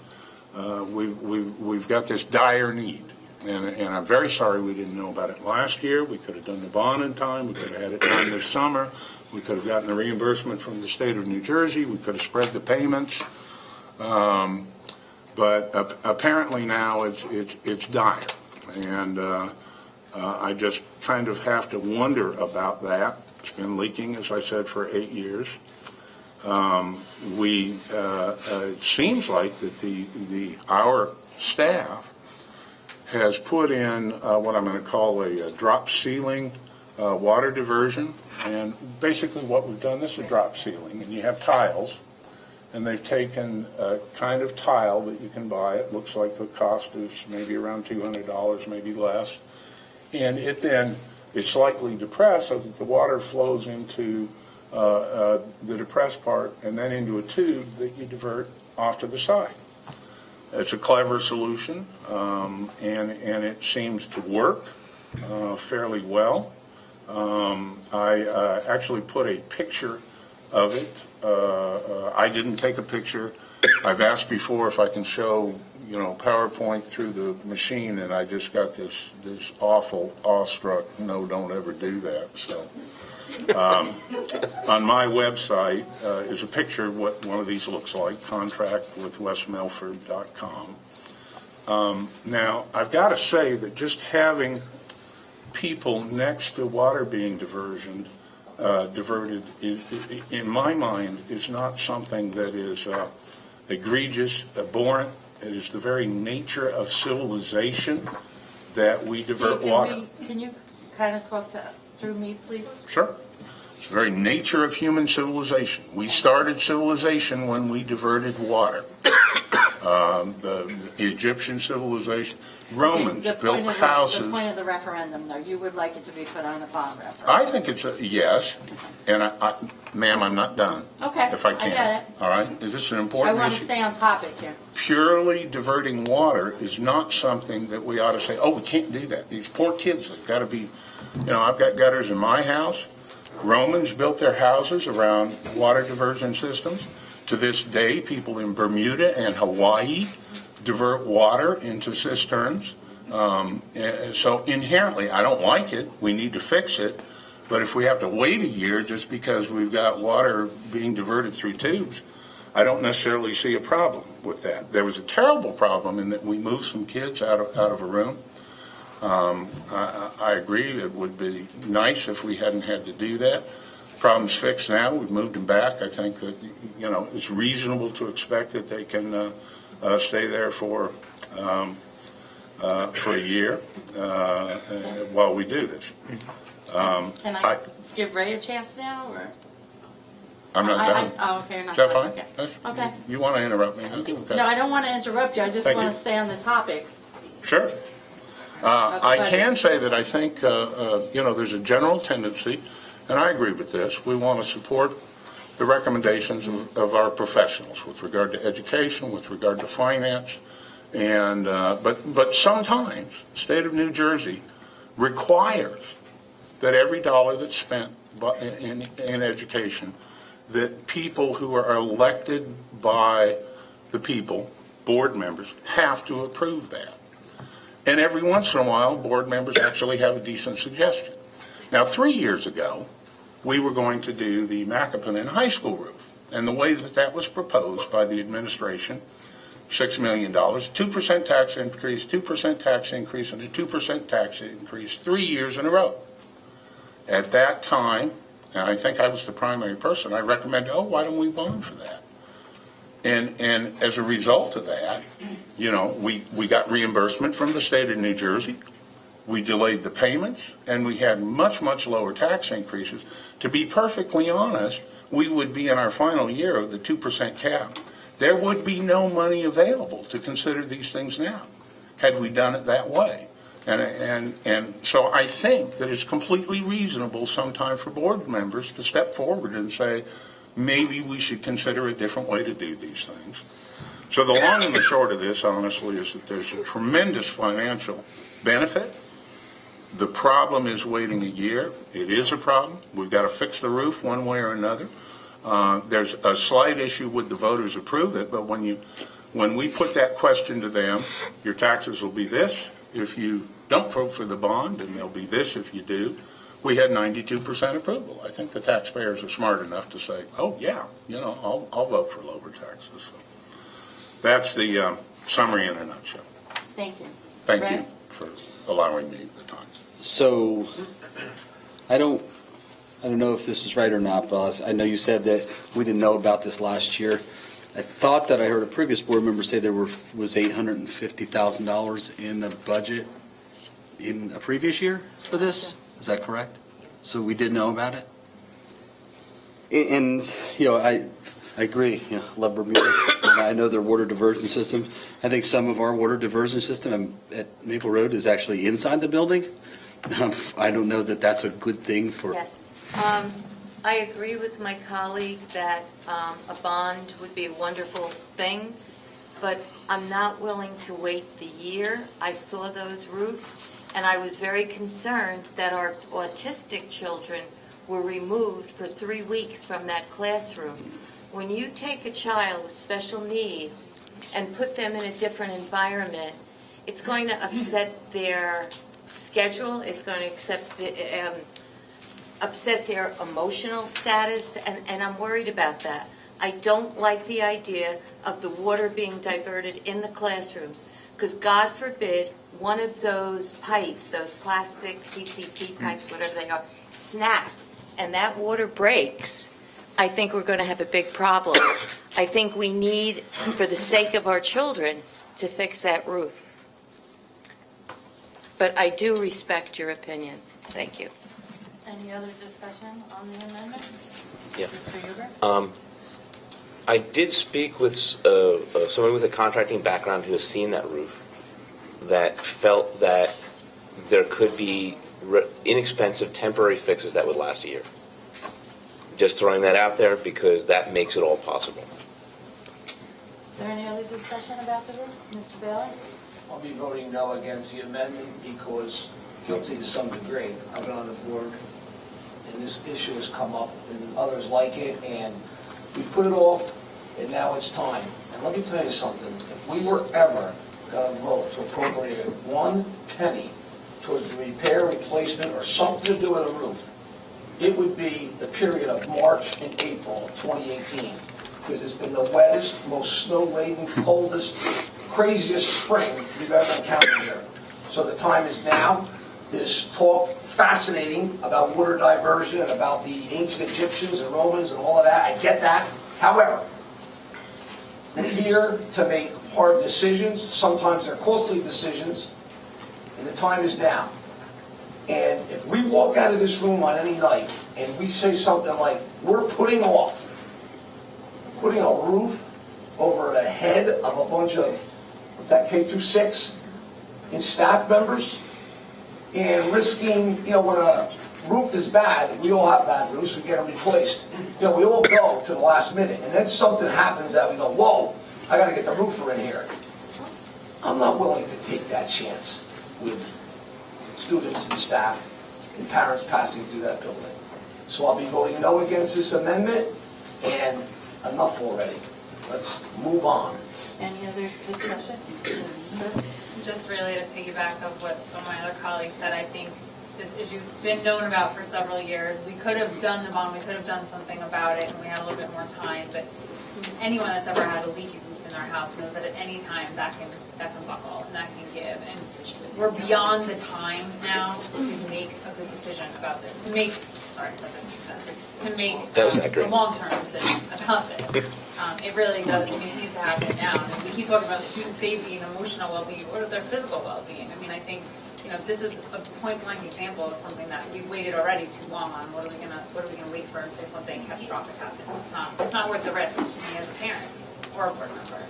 we've got this dire need. And I'm very sorry we didn't know about it last year. We could have done the bond in time. We could have had it done this summer. We could have gotten the reimbursement from the state of New Jersey. We could have spread the payments. But apparently now it's dire. And I just kind of have to wonder about that. It's been leaking, as I said, for 8 years. It seems like that our staff has put in what I'm going to call a drop ceiling water diversion. And basically what we've done, this is a drop ceiling, and you have tiles. And they've taken a kind of tile that you can buy. It looks like the cost is maybe around $200, maybe less. And it then is slightly depressed so that the water flows into the depressed part and then into a tube that you divert off to the side. It's a clever solution, and it seems to work fairly well. I actually put a picture of it. I didn't take a picture. I've asked before if I can show, PowerPoint through the machine, and I just got this awful awestruck, no, don't ever do that. So on my website is a picture of what one of these looks like, contractwithwestmilford.com. Now, I've got to say that just having people next to water being diverted is, in my mind, is not something that is egregious, abhorrent. It is the very nature of civilization that we divert water. Can you kind of talk through me, please? Sure. It's the very nature of human civilization. We started civilization when we diverted water. The Egyptian civilization, Romans built houses. The point of the referendum, though, you would like it to be put on the bond referendum? I think it's a yes, and ma'am, I'm not done. Okay, If I can. I get it. All right? Is this an I important issue? want to stay on topic here. Purely diverting water is not something that we ought to say, oh, we can't do that. These poor kids, they've got to be, I've got gutters in my house. Romans built their houses around water diversion systems. To this day, people in Bermuda and Hawaii divert water into cisterns. So inherently, I don't like it. We need to fix it. But if we have to wait a year just because we've got water being diverted through tubes, I don't necessarily see a problem with that. There was a terrible problem in that we moved some kids out of a room. I agree it would be nice if we hadn't had to do that. Problem's fixed now. We've moved them back. I think that, it's reasonable to expect that they can stay there for a year while we do this. Can I give Ray a chance now, or? I'm not done. Oh, okay, you're not Is that done. fine? Okay. You want to interrupt me? That's okay. No, I don't want to interrupt you. I just Thank want you. to stay on the topic. Sure. I can say that I think, there's a general tendency, and I agree with this, we want to support the recommendations of our professionals with regard to education, with regard to finance, and but sometimes the state of New Jersey requires that every dollar that's spent in education, that people who are elected by the people, board members, have to approve that. And every once in a while, board members actually have a decent suggestion. Now, 3 years ago, we were going to do the Macoupin High School roof. And the way that was proposed by the administration, $6 million, 2% tax increase, 2% tax increase, and a 2% tax increase 3 years in a row. At that time, and I think I was the primary person, I recommended, why don't we bond for that? And as a result of that, we got reimbursement from the state of New Jersey. We delayed the payments, and we had much, much lower tax increases. To be perfectly honest, we would be in our final year of the 2% cap. There would be no money available to consider these things now, had we done it that way. And so I think that it's completely reasonable sometime for board members to step forward and say, maybe we should consider a different way to do these things. So the long and the short of this, honestly, is that there's a tremendous financial benefit. The problem is waiting a year. It is a problem. We've got to fix the roof one way or another. There's a slight issue with the voters approve it, but when we put that question to them, your taxes will be this if you don't vote for the bond, and they'll be this if you do. We had 92% approval. I think the taxpayers are smart enough to say, oh yeah, I'll vote for lower taxes. So that's the summary in a nutshell. Thank you. Thank Ray? you for allowing me the time. So, I don't know if this is right or not, but I know you said that we didn't know about this last year. I thought that I heard a previous board member say there was $850,000 in the budget in a previous year for this. Is that correct? So we did know about it? And, I agree. Love Bermuda. And I know their water diversion system. I think some of our water diversion system at Maple Road is actually inside the building. I don't know that that's a good thing for. Yes. I agree with my colleague that a bond would be a wonderful thing, but I'm not willing to wait the year. I saw those roofs, and I was very concerned that our autistic children were removed for 3 weeks from that classroom. When you take a child with special needs and put them in a different environment, it's going to upset their schedule, it's going to upset their emotional status, and I'm worried about that. I don't like the idea of the water being diverted in the classrooms, because God forbid one of those pipes, those plastic PCP pipes, whatever they are, snap, and that water breaks. I think we're going to have a big problem. I think we need, for the sake of our children, to fix that roof. But I do respect your opinion. Thank you. Any other discussion on the amendment? Yeah. Mr. Huber? I did speak with someone with a contracting background who has seen that roof that felt that there could be inexpensive temporary fixes that would last a year. Just throwing that out there because that makes it all possible. Is there any other discussion about the roof? Mr. Bailey? I'll be voting no against the amendment because, guilty to some degree, I've been on the board and this issue has come up and others like it, and we put it off and now it's time. And let me tell you something, if we were ever going to vote to appropriate 1 penny towards the repair, replacement, or something to do with a roof, it would be the period of March and April of 2018, because it's been the wettest, most snow-laden, coldest, craziest spring we've ever encountered here. So the time is now. This talk, fascinating, about water diversion and about the ancient Egyptians and Romans and all of that, I get that. However, we're here to make hard decisions. Sometimes they're costly decisions, and the time is now. And if we walk out of this room on any night and we say something like, we're putting a roof over the head of a bunch of, what's that, K through 6, and staff members, and risking, when a roof is bad, we all have bad roofs, we get them replaced. We all go to the last minute, and then something happens that we go, whoa, I got to get the roofer in here. I'm not willing to take that chance with students and staff and parents passing through that building. So I'll be voting no against this amendment, and enough already. Let's move on. Any other discussion? Just really to piggyback of what some of my other colleagues said, I think this issue's been known about for several years. We could have done the bond, we could have done something about it, and we had a little bit more time, but anyone that's ever had a leaky roof in their house knows that at any time that can buckle and that can give. And we're beyond the time now to make a good decision about this, to make a long-term decision about this. It really does. It needs to happen now. And we keep talking about student safety and emotional well-being. What are their physical well-being? This is a point-blank example of something that we've waited already too long on. What are we gonna wait for until something catastrophic happens? It's not worth the risk to me as a parent or a board member.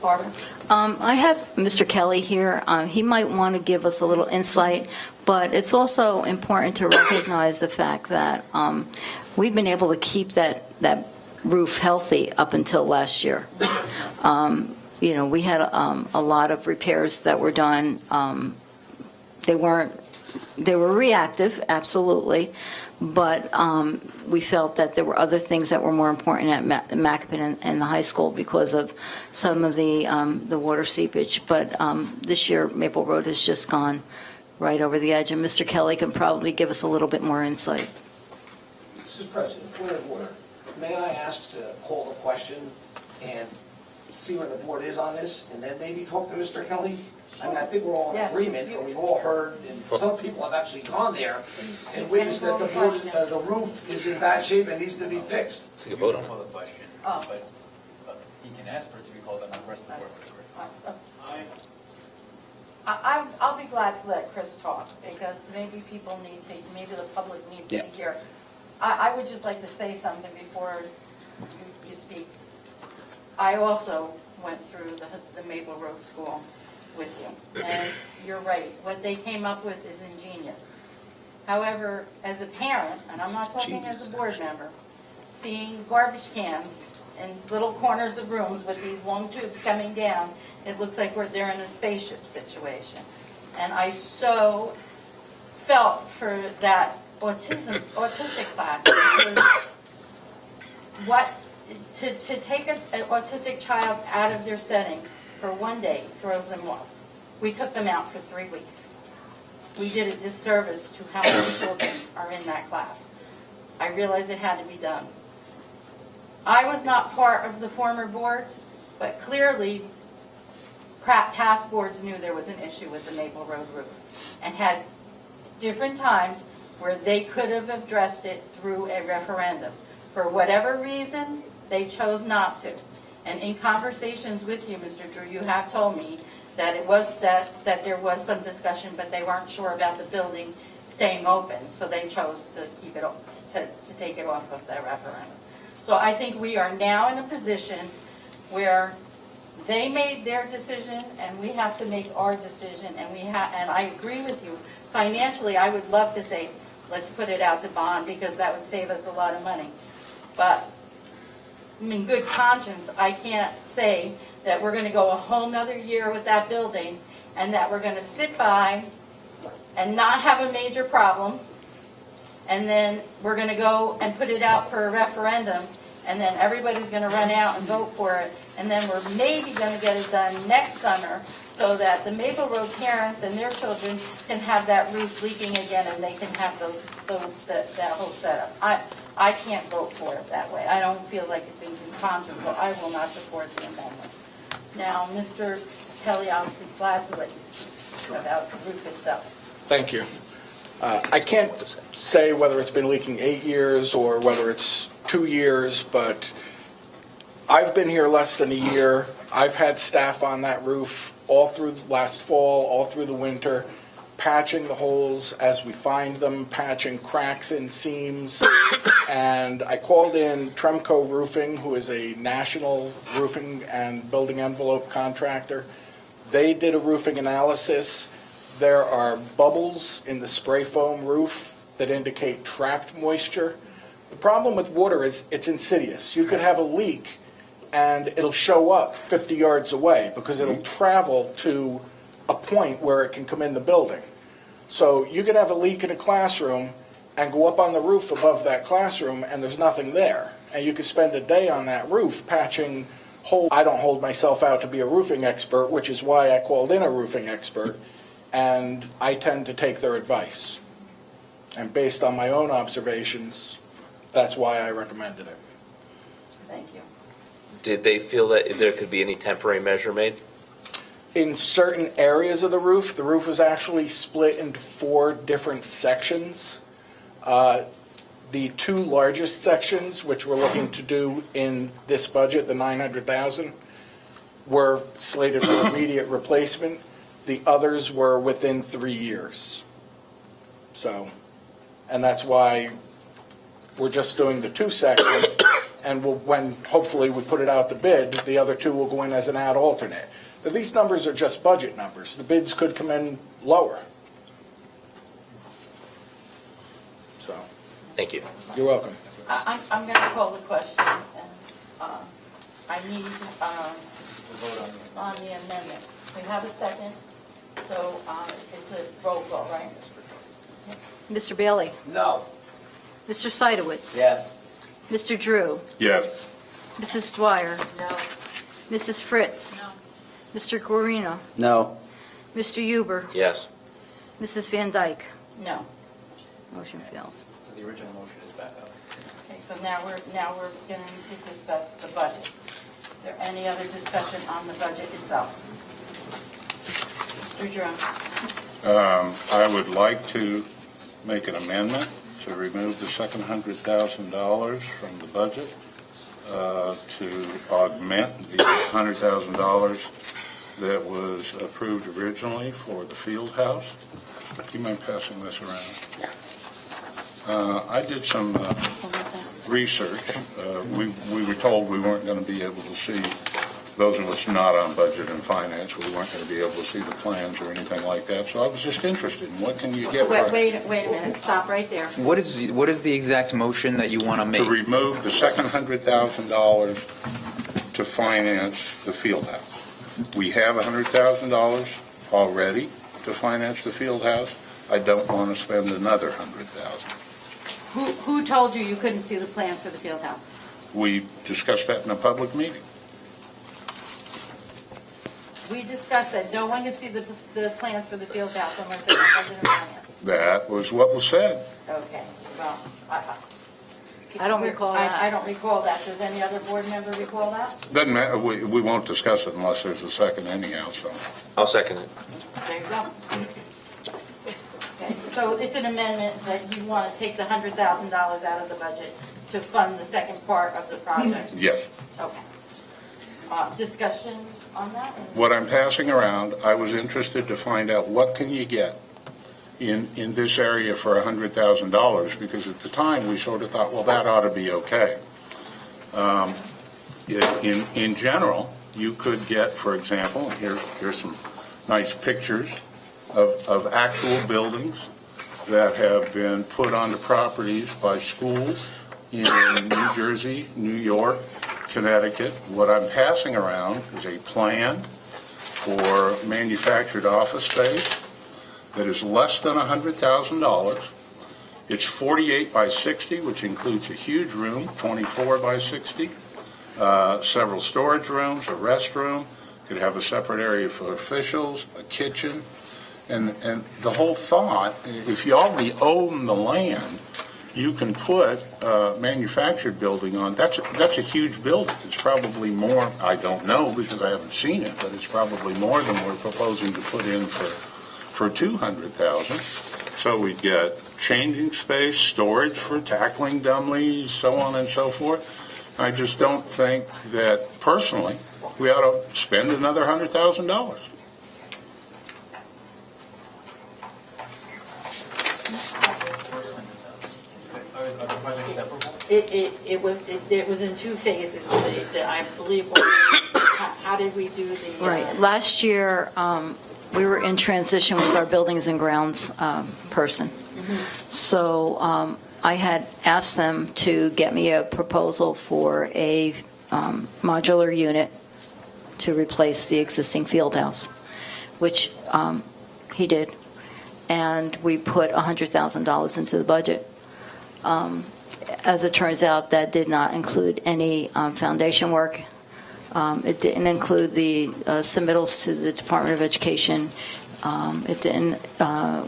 Barbara? I have Mr. Kelly here. He might want to give us a little insight, but it's also important to recognize the fact that we've been able to keep that roof healthy up until last year. We had a lot of repairs that were done. They were reactive, absolutely, but we felt that there were other things that were more important at Macoupin and the high school because of some of the water seepage. But this year, Maple Road has just gone right over the edge, and Mr. Kelly can probably give us a little bit more insight. Mr. President, point of order. May I ask to call the question and see where the board is on this, and then maybe talk to Mr. Kelly? I think we're all in agreement, and we've all heard, and some people have actually gone there and witnessed that the roof is in bad shape and needs to be fixed. Take a vote on it. Call the question, but he can ask for it to be called on the rest of the board. I'll be glad to let Chris talk, because maybe the public needs to hear. I would just like to say something before you speak. I also went through the Maple Road School with you. And you're right, what they came up with is ingenious. However, as a parent, and I'm not talking as a board member, seeing garbage cans in little corners of rooms with these long tubes coming down, it looks like they're in a spaceship situation. And I so felt for that autistic class, because to take an autistic child out of their setting for one day throws them off. We took them out for 3 weeks. We did a disservice to how many children are in that class. I realized it had to be done. I was not part of the former boards, but clearly past boards knew there was an issue with the Maple Road roof and had different times where they could have addressed it through a referendum. For whatever reason, they chose not to. And in conversations with you, Mr. Drew, you have told me that it was that there was some discussion, but they weren't sure about the building staying open, so they chose to keep it to take it off of their referendum. So I think we are now in a position where they made their decision and we have to make our decision, and and I agree with you. Financially, I would love to say, let's put it out to bond, because that would save us a lot of money. But in good conscience, I can't say that we're going to go a whole nother year with that building and that we're going to sit by and not have a major problem, and then we're going to go and put it out for a referendum, and then everybody's going to run out and vote for it, and then we're maybe going to get it done next summer so that the Maple Road parents and their children can have that roof leaking again and they can have that whole setup. I can't vote for it that way. I don't feel like it's in good conscience, so I will not support the amendment. Now, Mr. Kelly, I'll be glad to let you speak about the roof itself. Thank you. I can't say whether it's been leaking 8 years or whether it's 2 years, but I've been here less than a year. I've had staff on that roof all through last fall, all through the winter, patching the holes as we find them, patching cracks in seams. And I called in Tremco Roofing, who is a national roofing and building envelope contractor. They did a roofing analysis. There are bubbles in the spray foam roof that indicate trapped moisture. The problem with water is it's insidious. You could have a leak and it'll show up 50 yards away because it'll travel to a point where it can come in the building. So you could have a leak in a classroom and go up on the roof above that classroom and there's nothing there. And you could spend a day on that roof patching holes. I don't hold myself out to be a roofing expert, which is why I called in a roofing expert, and I tend to take their advice. And based on my own observations, that's why I recommended it. Thank you. Did they feel that there could be any temporary measure made? In certain areas of the roof was actually split into 4 different sections. The 2 largest sections, which we're looking to do in this budget, the $900,000, were slated for immediate replacement. The others were within 3 years. So, and that's why we're just doing the 2 sections, and when hopefully we put it out to bid, the other 2 will go in as an ad alternate. But these numbers are just budget numbers. The bids could come in lower. So. Thank you. You're welcome. I'm going to call the question, and I need on the amendment. We have a second, so it's a roll call, right? Mr. Bailey? No. Mr. Seidowitz? Yes. Mr. Drew? Yes. Mrs. Dwyer? No. Mrs. Fritz? No. Mr. Guarino? No. Mr. Huber? Yes. Mrs. Van Dyke? No. Motion fails. So the original motion is back up. Okay, so now we're going to need to discuss the budget. Is there any other discussion on the budget itself? Mr. Drew? I would like to make an amendment to remove the second $100,000 from the budget to augment the $100,000 that was approved originally for the field house. Do you mind passing this around? I did some research. We were told we weren't going to be able to see those of us not on budget and finance, we weren't going to be able to see the plans or anything like that. So I was just interested in what can you get for Wait a minute, stop right there. What is the exact motion that you want to make? to remove the second $100,000 to finance the field house. We have $100,000 already to finance the field house. I don't want to spend another $100,000. Who told you couldn't see the plans for the field house? We discussed that in a public meeting. We discussed that no one could see the plans for the field house unless they were budget and finance. That was what was said. Okay, well, I don't recall that. I don't recall that. Does any other board member recall that? Doesn't matter, we won't discuss it unless there's a second anyhow, so. I'll second it. There you go. Okay, so it's an amendment that you want to take the $100,000 out of the budget to fund the second part of the project? Yes. Okay. Discussion on that? What I'm passing around, I was interested to find out what can you get in this area for $100,000, because at the time, we sort of thought, well, that ought to be okay. In general, you could get, for example, here's some nice pictures of actual buildings that have been put onto properties by schools in New Jersey, New York, Connecticut. What I'm passing around is a plan for manufactured office space that is less than $100,000. It's 48 by 60, which includes a huge room, 24 by 60, several storage rooms, a restroom, could have a separate area for officials, a kitchen, and the whole thought, if you already own the land, you can put a manufactured building on. That's a huge building. It's probably more, I don't know because I haven't seen it, but it's probably more than we're proposing to put in for $200,000. So we'd get changing space, storage for tackling dummies, so on and so forth. I just don't think that, personally, we ought to spend another $100,000. It was in two phases. I believe. How did we do the? Right. Last year, we were in transition with our buildings and grounds person. So I had asked them to get me a proposal for a modular unit to replace the existing field house, which he did. And we put $100,000 into the budget. As it turns out, that did not include any foundation work. It didn't include the submittals to the Department of Education. It didn't,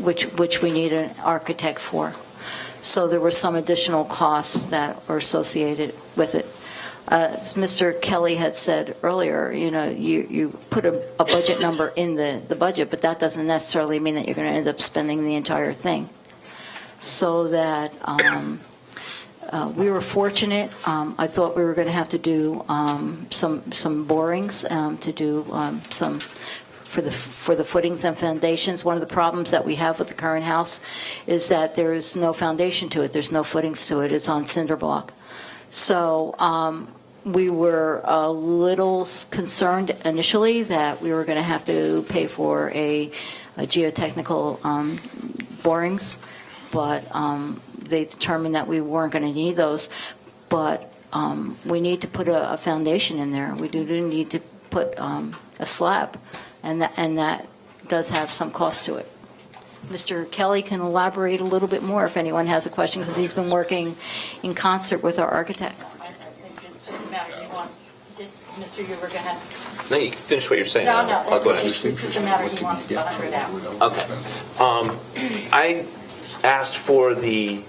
which we need an architect for. So there were some additional costs that were associated with it. As Mr. Kelly had said earlier, you put a budget number in the budget, but that doesn't necessarily mean that you're going to end up spending the entire thing. So that we were fortunate. I thought we were going to have to do some borings to do some for the footings and foundations. One of the problems that we have with the current house is that there is no foundation to it. There's no footings to it. It's on cinder block. So we were a little concerned initially that we were going to have to pay for a geotechnical borings, but they determined that we weren't going to need those. But we need to put a foundation in there. We do need to put a slab, and that does have some cost to it. Mr. Kelly can elaborate a little bit more if anyone has a question, because he's been working in concert with our architect. I think it's just a matter you want. Mr. Huber, go ahead. No, you can finish what you're saying. No, I'll go ahead. it's just a matter he wants the 100 out. Okay. I asked for the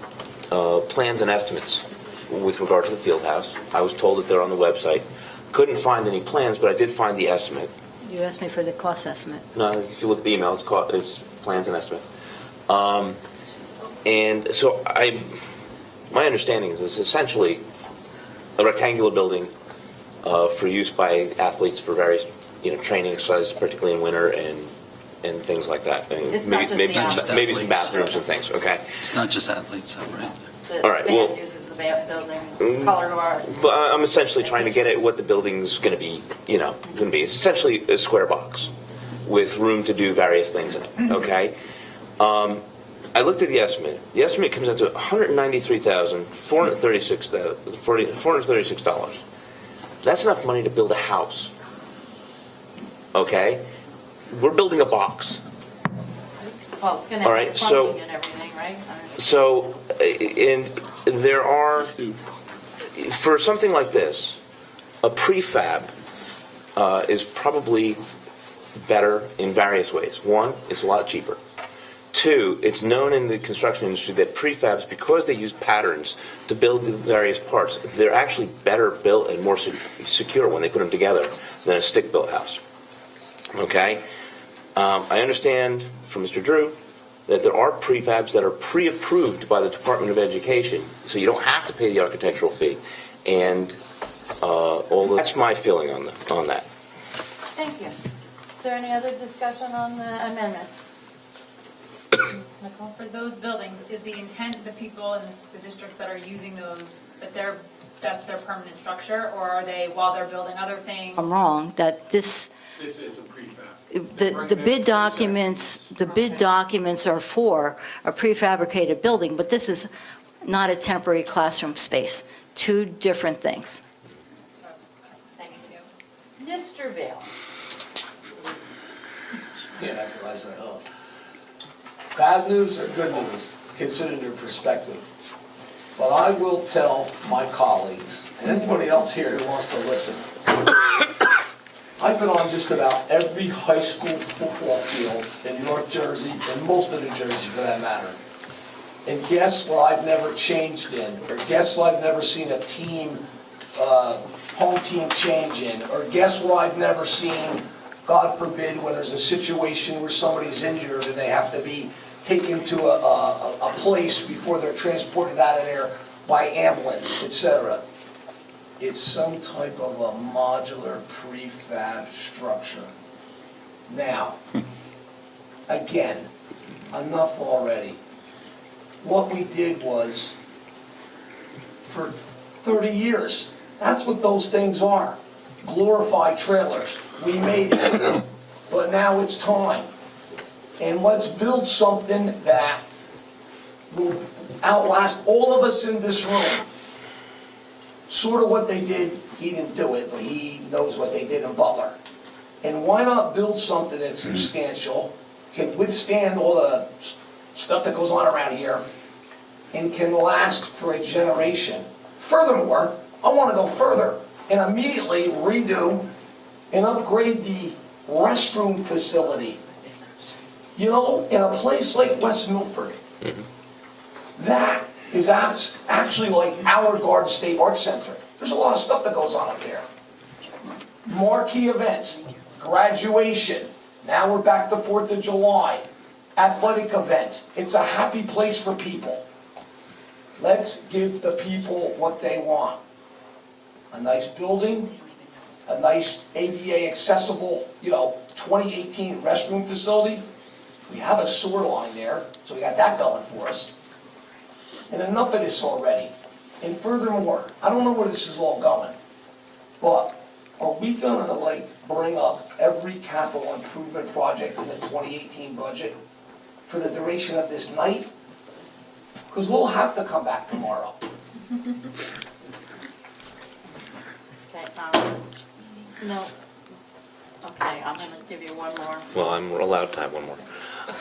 plans and estimates with regard to the field house. I was told that they're on the website. Couldn't find any plans, but I did find the estimate. You asked me for the cost estimate. No, if you look at the email, it's plans and estimate. And so my understanding is it's essentially a rectangular building for use by athletes for various training exercises, particularly in winter and things like that. It's maybe not just some athletes. bathrooms and things. Okay. It's not just athletes, though, right? All right. Well, building color guard. But I'm essentially trying to get at what the building's going to be, It's essentially a square box with room to do various things in it, okay? I looked at the estimate. The estimate comes out to $193,436. That's enough money to build a house, okay? We're building a box. Well, it's going to All have right, plumbing and everything, right? So, and there are, for something like this, a prefab is probably better in various ways. One, it's a lot cheaper. Two, it's known in the construction industry that prefabs, because they use patterns to build the various parts, they're actually better built and more secure when they put them together than a stick-built house. Okay? I understand from Mr. Drew that there are prefabs that are pre-approved by the Department of Education, so you don't have to pay the architectural fee. And that's my feeling on that. Thank you. Is there any other discussion on the amendments? Nicole, for those buildings, is the intent of the people in the districts that are using those, that's their permanent structure, or are they, while they're building other things? I'm wrong, that this, This is a prefab. the bid documents are for a prefabricated building, but this is not a temporary classroom space. Two different things. Thank you. Mr. Vail. Yeah, that's what I said. Oh. Bad news or good news, consider their perspective. But I will tell my colleagues, and anybody else here who wants to listen, I've been on just about every high school football field in North Jersey, and most of New Jersey for that matter. And guess what I've never changed in, or guess what I've never seen a team, home team change in, or guess what I've never seen, God forbid, when there's a situation where somebody's injured and they have to be taken to a place before they're transported out of there by ambulance, etc. It's some type of a modular prefab structure. Now, again, enough already. What we did was, for 30 years, that's what those things are. Glorified trailers. We made it, but now it's time. And let's build something that will outlast all of us in this room. Sort of what they did, he didn't do it, but he knows what they did in Butler. And why not build something that's substantial, can withstand all the stuff that goes on around here, and can last for a generation. Furthermore, I want to go further and immediately redo and upgrade the restroom facility. You know, in a place like West Milford, that is actually like our Garden State Art Center. There's a lot of stuff that goes on up there. Marquee events, graduation, now we're back to 4th of July, athletic events. It's a happy place for people. Let's give the people what they want. A nice building, a nice ADA accessible, 2018 restroom facility. We have a sewer line there, so we got that going for us. And enough of this already. And furthermore, I don't know where this is all going, but are we gonna bring up every capital improvement project in the 2018 budget for the duration of this night? Because we'll have to come back tomorrow. Okay, no. Okay, I'm going to give you one more. Well, I'm allowed to have one more.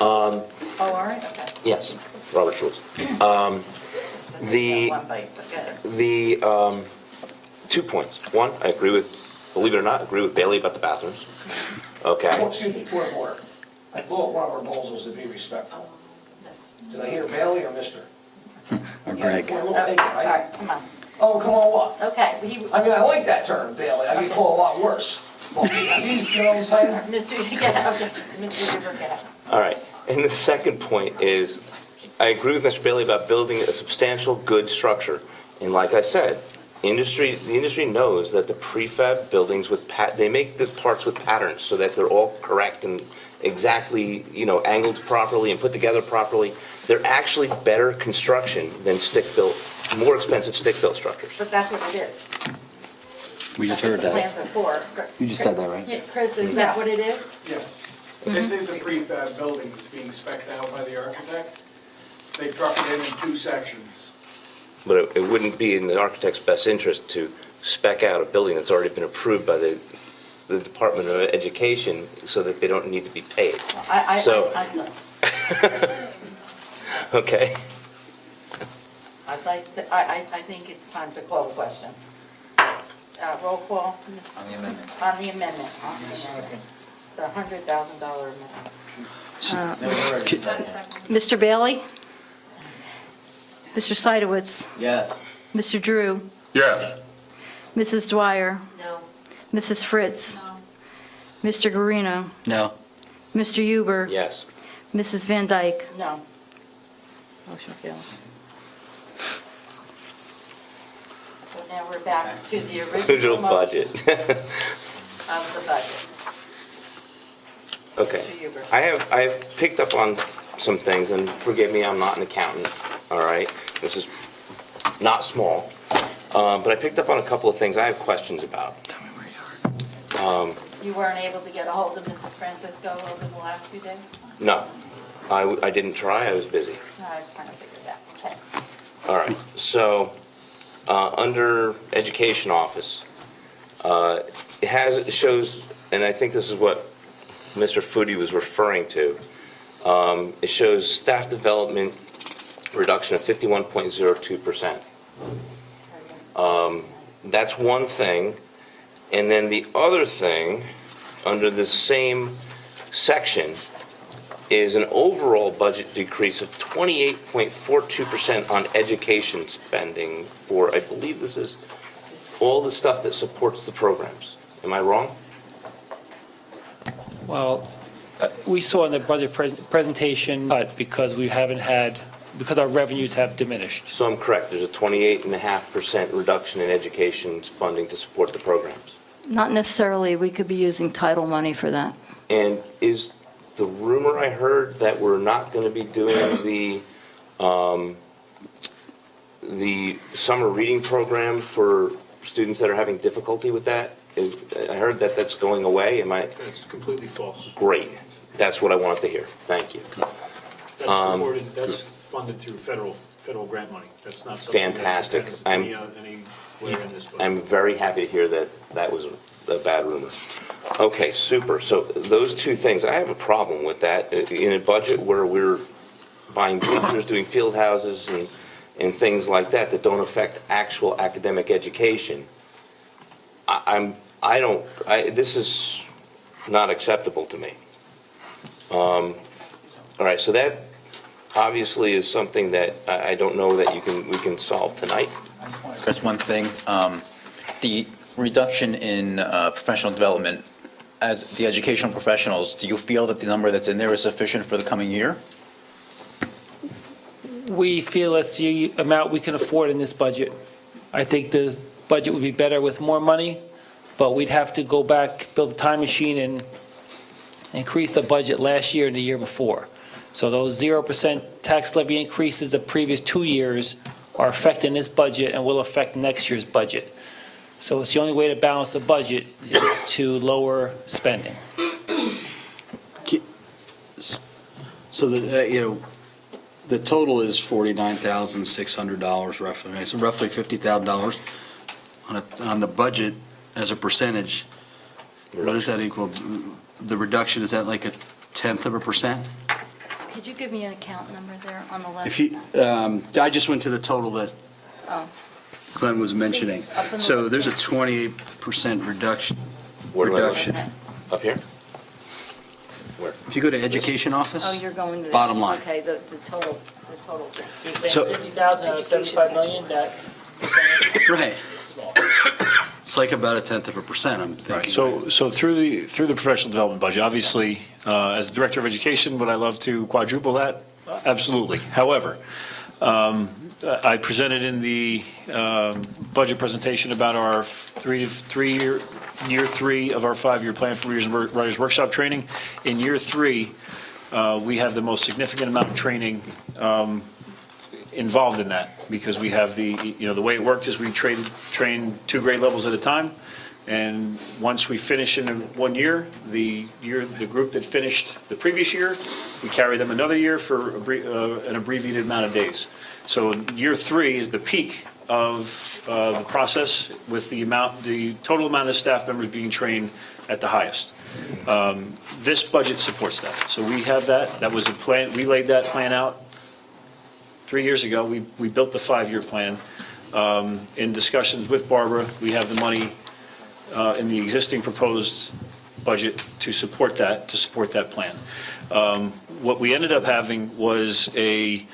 Oh, all right, okay. Yes, Robert's rules. One bite, but get it. The 2 points. One, I agree with, believe it or not, agree with Bailey about the bathrooms. Okay. Oh, excuse me, point of order. I blew up one of our proposals to be respectful. Did I hear Bailey or Mister? Greg. We'll take it, All right? right, come on. Oh, come on, what? Okay. I mean, I like that term, Bailey. I get called a lot worse. Well, you know what I'm saying? Mr. Get out. Mr. Huber, get out. All right. And the second point is, I agree with Mr. Bailey about building a substantial, good structure. And like I said, the industry knows that the prefab buildings they make the parts with patterns so that they're all correct and exactly, angled properly and put together properly. They're actually better construction than stick-built more expensive stick-built structures. But that's what it is. We just That's heard what the that. plans are for. You just said that, right? Yeah, Chris, is that what it is? Yes. This is a prefab building that's being spec'd out by the architect. They truck it in 2 sections. But it wouldn't be in the architect's best interest to spec out a building that's already been approved by the Department of Education so that they don't need to be paid. So- Okay. I think it's time to call the question. Roll call On the amendment. on the amendment. The $100,000 amendment. Mr. Bailey? Mr. Seidowitz? Yes. Mr. Drew? Yes. Mrs. Dwyer? No. Mrs. Fritz? Mr. Guarino? No. Mr. Huber? Yes. Mrs. Van Dyke? No. Motion fails. So now we're back to the Original original motion budget. of the budget. Okay. Mr. Huber. I have picked up on some things, and forgive me, I'm not an accountant, all right? This is not small. But I picked up on a couple of things I have questions about. Tell me where you are. You weren't able to get a hold of Mrs. Francisco over the last few days? No, I didn't try, I was busy. No, I kind of figured that. Okay. All right, so, under Education Office, it shows, and I think this is what Mr. Foodie was referring to, it shows staff development reduction of 51.02%. That's one thing. And then the other thing, under the same section, is an overall budget decrease of 28.42% on education spending for, I believe this is all the stuff that supports the programs. Am I wrong? Well, we saw in the budget presentation, but because our revenues have diminished. So I'm correct, there's a 28.5% reduction in education funding to support the programs. Not necessarily. We could be using title money for that. And is the rumor I heard that we're not going to be doing the summer reading program for students that are having difficulty with that? I heard that that's going away. Am I? That's completely false. Great. That's what I wanted to hear. Thank you. That's funded through federal grant money. That's not something Fantastic. that depends anywhere in this budget. I'm very happy to hear that that was a bad rumor. Okay, super. So those two things, I have a problem with that. In a budget where we're buying bleachers, doing field houses, and things like that that don't affect actual academic education, this is not acceptable to me. All right, so that obviously is something that I don't know that we can solve tonight. That's one thing. The reduction in professional development, as the educational professionals, do you feel that the number that's in there is sufficient for the coming year? We feel it's the amount we can afford in this budget. I think the budget would be better with more money, but we'd have to go back, build a time machine, and increase the budget last year and the year before. So those 0% tax levy increases the previous 2 years are affecting this budget and will affect next year's budget. So it's the only way to balance the budget is to lower spending. So the total is $49,600 roughly, right? So roughly $50,000 on the budget as a percentage. What does that equal? The reduction, is that like 0.1%? Could you give me an account number there on the left? If you, I just went to the total that Oh, Glenn was mentioning. Up in the So left there's a hand. 28% reduction. Where do I look? Reduction. Up here? Where? If you go to education office. oh, you're going to the... Bottom line. Okay, the total thing. So you're saying 50,000 out of 75 million, that Right. It's like about 0.1%, I'm thinking. So through the professional development budget, obviously, as Director of Education, would I love to quadruple that? Absolutely. However, I presented in the budget presentation about our year three of our 5-year plan for Readers and Writers Workshop training. In year 3, we have the most significant amount of training involved in that because we have the way it worked is we train 2 grade levels at a time. And once we finish in 1 year, the group that finished the previous year, we carry them another year for an abbreviated amount of days. So year 3 is the peak of the process with the total amount of staff members being trained at the highest. This budget supports that. So we have that. That was a plan. We laid that plan out 3 years ago. We built the 5-year plan. In discussions with Barbara, we have the money in the existing proposed budget to support that plan. What we ended up having was a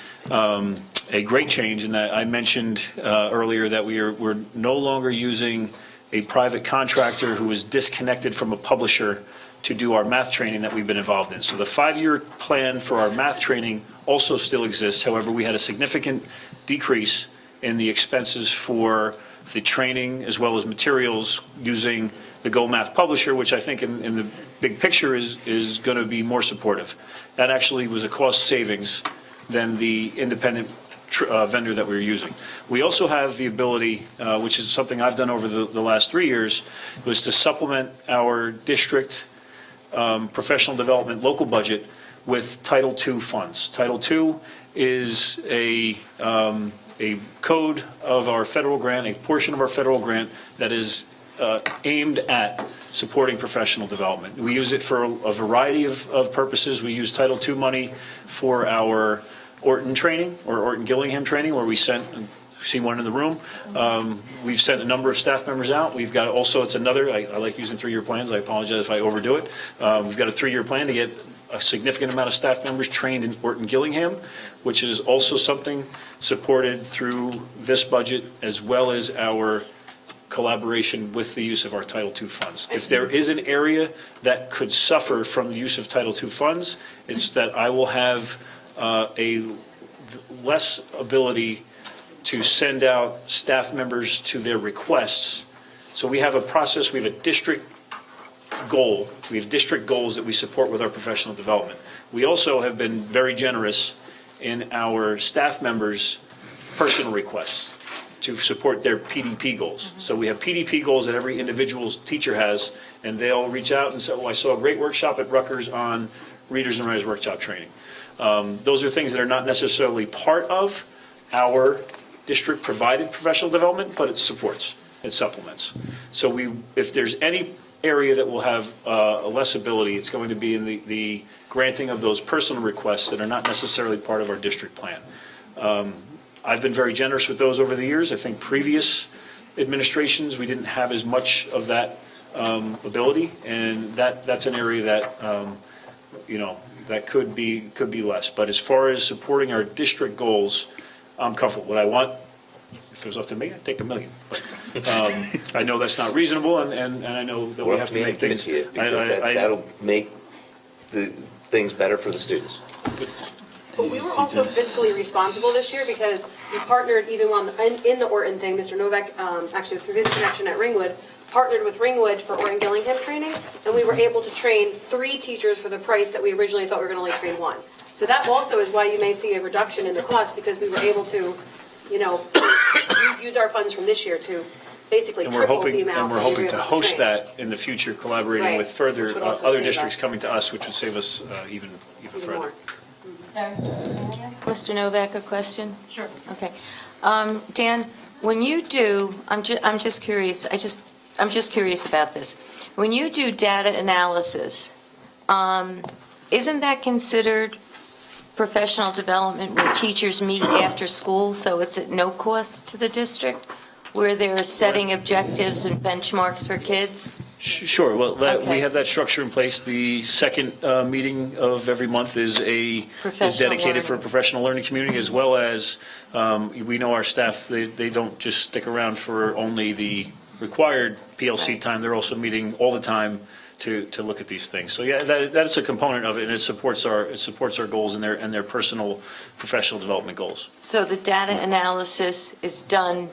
great change, and I mentioned earlier that we're no longer using a private contractor who is disconnected from a publisher to do our math training that we've been involved in. So the 5-year plan for our math training also still exists. However, we had a significant decrease in the expenses for the training as well as materials using the Go Math publisher, which I think in the big picture is going to be more supportive. That actually was a cost savings than the independent vendor that we were using. We also have the ability, which is something I've done over the last 3 years, was to supplement our district professional development local budget with Title II funds. Title II is a code of our federal grant, a portion of our federal grant that is aimed at supporting professional development. We use it for a variety of purposes. We use Title II money for our Orton training or Orton Gillingham training, where we see one in the room. We've sent a number of staff members out. We've got also, it's another, I like using 3-year plans. I apologize if I overdo it. We've got a 3-year plan to get a significant amount of staff members trained in Orton Gillingham, which is also something supported through this budget, as well as our collaboration with the use of our Title II funds. If there is an area that could suffer from the use of Title II funds, it's that I will have a less ability to send out staff members to their requests. So we have a process, we have a district goal, we have district goals that we support with our professional development. We also have been very generous in our staff members' personal requests to support their PDP goals. So we have PDP goals that every individual's teacher has, and they'll reach out and say, oh, I saw a great workshop at Rutgers on Readers and Writers Workshop training. Those are things that are not necessarily part of our district-provided professional development, but it supports, it supplements. So if there's any area that will have a less ability, it's going to be in the granting of those personal requests that are not necessarily part of our district plan. I've been very generous with those over the years. I think previous administrations, we didn't have as much of that ability, and that's an area that, that could be less. But as far as supporting our district goals, I'm comfortable. What I want, if it was up to me, I'd take $1 million. But I know that's not reasonable, and I know that we have to make things. That'll make the things better for the students. But we were also fiscally responsible this year because we partnered even in the Orton thing. Mr. Novak, actually through his connection at Ringwood, partnered with Ringwood for Orton Gillingham training, and we were able to train 3 teachers for the price that we originally thought we were going to only train 1. So that also is why you may see a reduction in the cost, because we were able to, use our funds from this year to basically triple the amount. And we're hoping to host that in the future, collaborating Right. with further Which would also other save districts us. coming to us, which would save us even further. more. Mr. Novak, a question? Sure. Okay. Dan, when you do, I'm just curious, I'm just curious about this. When you do data analysis, isn't that considered professional development where teachers meet after school, so it's at no cost to the district, where they're setting objectives and benchmarks for kids? Sure. Well, we Okay. have that structure in place. The second meeting of every month is Professional dedicated for a learning. professional learning community, as well as we know our staff, they don't just stick around for only the required PLC time. They're also meeting all the time to look at these things. So yeah, that's a component of it, and it supports our goals and their personal professional development goals. So the data analysis is done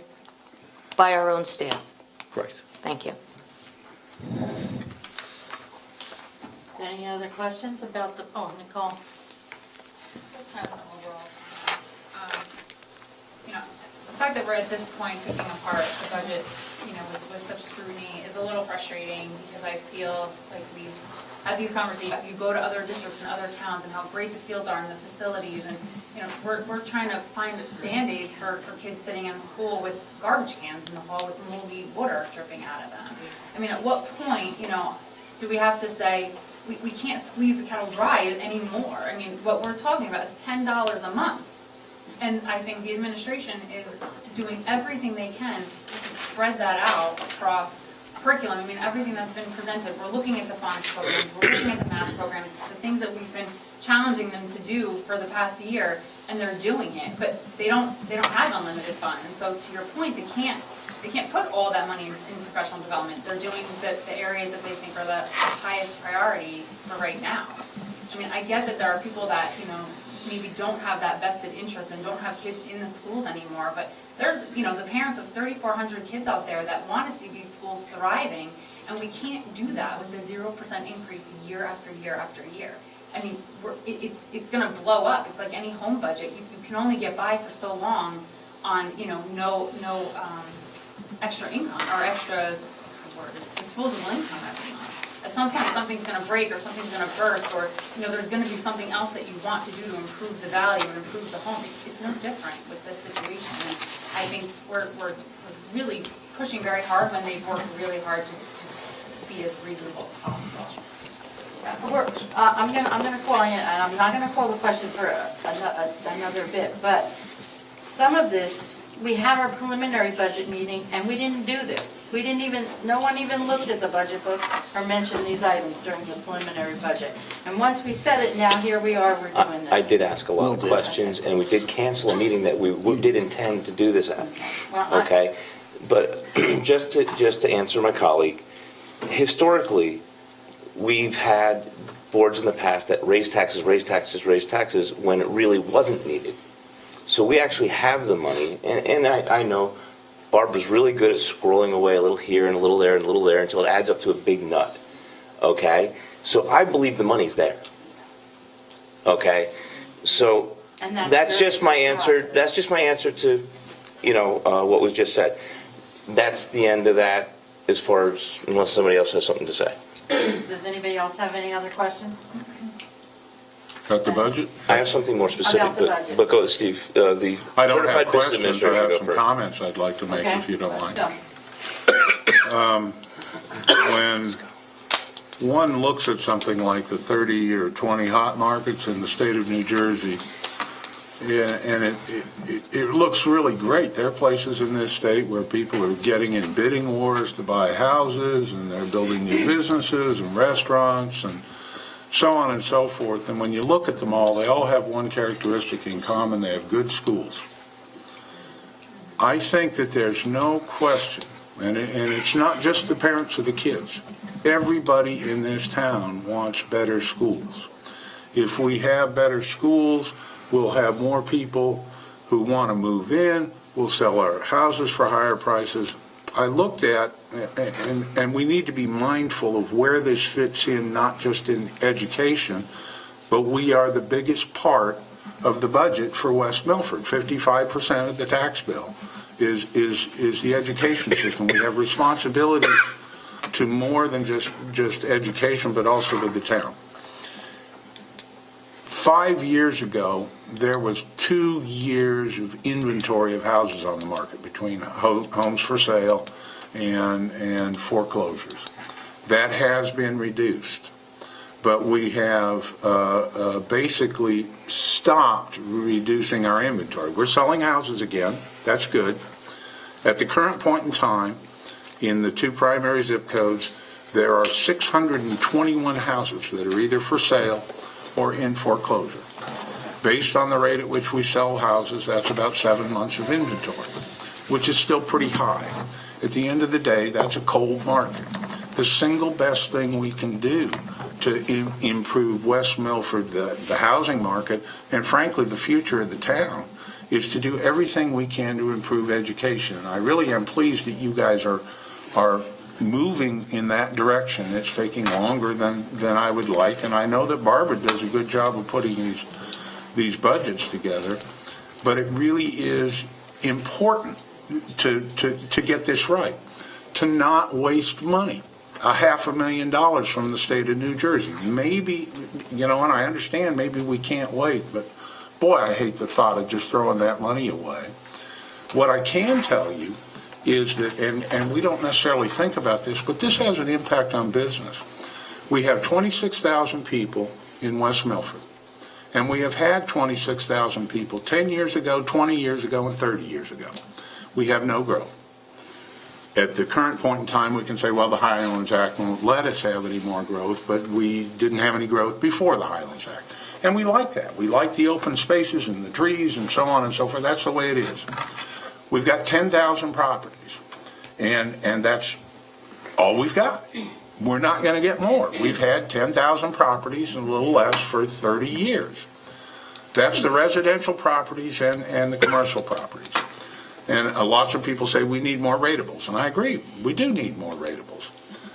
by our own staff? Correct. Thank you. Any other questions about Nicole? the fact that we're at this point picking apart the budget, with such scrutiny is a little frustrating because I feel like we've had these conversations. You go to other districts and other towns and how great the fields are and the facilities, and we're trying to find Band-Aids for kids sitting in school with garbage cans in the hall with moldy water dripping out of them. I mean, at what point, do we have to say, we can't squeeze the kettle dry anymore? I mean, what we're talking about is $10 a month. And I think the administration is doing everything they can to spread that out across curriculum. I mean, everything that's been presented, we're looking at the phonics programs, we're looking at the math programs, the things that we've been challenging them to do for the past year, and they're doing it, but they don't have unlimited funds. So to your point, they can't put all that money in professional development. They're doing the areas that they think are the highest priority for right now. I mean, I get that there are people that, maybe don't have that vested interest and don't have kids in the schools anymore, but there's, the parents of 3,400 kids out there that want to see these schools thriving, and we can't do that with the 0% increase year after year after year. I mean, it's going to blow up. It's like any home budget. You can only get by for so long on, no extra income or extra disposable income every month. At some point, something's going to break or something's going to burst, or there's going to be something else that you want to do to improve the value and improve the home. It's no different with this situation. And I think we're really pushing very hard when they've worked really hard to be as reasonable as possible. I'm gonna call in, and I'm not gonna call the question for another bit, but some of this, we had our preliminary budget meeting, and we didn't do this. No one even looked at the budget book or mentioned these items during the preliminary budget. And once we said it, now here we are, we're doing this. I did ask a lot of questions, and we did cancel a meeting that we did intend to do this at. Okay? But just to answer my colleague, historically, we've had boards in the past that raise taxes when it really wasn't needed. So we actually have the money, and I know Barbara's really good at scrolling away a little here and a little there and a little there until it adds up to a big nut. Okay? So I believe the money's there. Okay? So that's just my answer. That's just my answer to, what was just said. That's the end of that, as far as, unless somebody else has something to say. Does anybody else have any other questions? About the budget? I have something more specific, About the budget. but go, Steve. The I don't certified have business questions, I administration have go some first. comments I'd like to make, if you don't mind. Go. When one looks at something like the 30 or 20 hot markets in the state of New Jersey, and it looks really great. There are places in this state where people are getting in bidding wars to buy houses, and they're building new businesses and restaurants and so on and so forth. And when you look at them all, they all have one characteristic in common: they have good schools. I think that there's no question, and it's not just the parents of the kids. Everybody in this town wants better schools. If we have better schools, we'll have more people who want to move in. We'll sell our houses for higher prices. I looked at, and we need to be mindful of where this fits in, not just in education, but we are the biggest part of the budget for West Milford. 55% of the tax bill is the education system. We have responsibility to more than just education, but also to the town. 5 years ago, there was 2 years of inventory of houses on the market between homes for sale and foreclosures. That has been reduced, but we have basically stopped reducing our inventory. We're selling houses again. That's good. At the current point in time, in the 2 primary zip codes, there are 621 houses that are either for sale or in foreclosure. Based on the rate at which we sell houses, that's about 7 months of inventory, which is still pretty high. At the end of the day, that's a cold market. The single best thing we can do to improve West Milford, the housing market, and frankly the future of the town, is to do everything we can to improve education. And I really am pleased that you guys are moving in that direction. It's taking longer than I would like, and I know that Barbara does a good job of putting these budgets together, but it really is important to get this right, to not waste money. $500,000 from the state of New Jersey. Maybe, and I understand maybe we can't wait, but boy, I hate the thought of just throwing that money away. What I can tell you is that, and we don't necessarily think about this, but this has an impact on business. We have 26,000 people in West Milford, and we have had 26,000 people 10 years ago, 20 years ago, and 30 years ago. We have no growth. At the current point in time, we can say, well, the Highlands Act won't let us have any more growth, but we didn't have any growth before the Highlands Act. And we like that. We like the open spaces and the trees and so on and so forth. That's the way it is. We've got 10,000 properties, and that's all we've got. We're not going to get more. We've had 10,000 properties and a little less for 30 years. That's the residential properties and the commercial properties. And lots of people say we need more ratables, and I agree, we do need more ratables.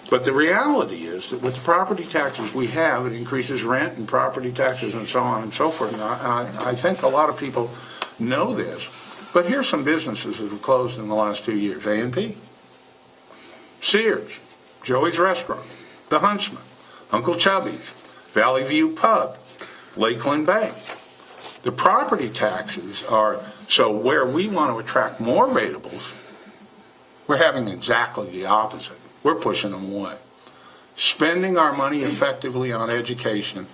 But the reality is that with the property taxes we have, it increases rent and property taxes and so on and so forth. And I think a lot of people know this, but here's some businesses that have closed in the last 2 years. A&P, Sears, Joey's Restaurant, The Huntsman, Uncle Chubby's, Valley View Pub, Lakeland Bank. The property taxes are, so where we want to attract more ratables, we're having exactly the opposite. We're pushing them away. Spending our money effectively on education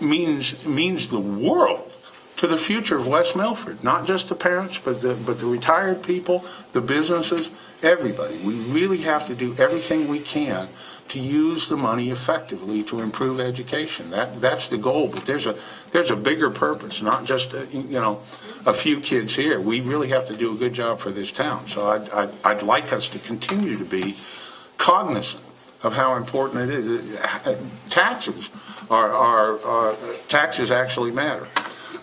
means the world to the future of West Milford. Not just the parents, but the retired people, the businesses, everybody. We really have to do everything we can to use the money effectively to improve education. That's the goal. But there's a bigger purpose, not just a few kids here. We really have to do a good job for this town. So I'd like us to continue to be cognizant of how important it is. Taxes taxes actually matter.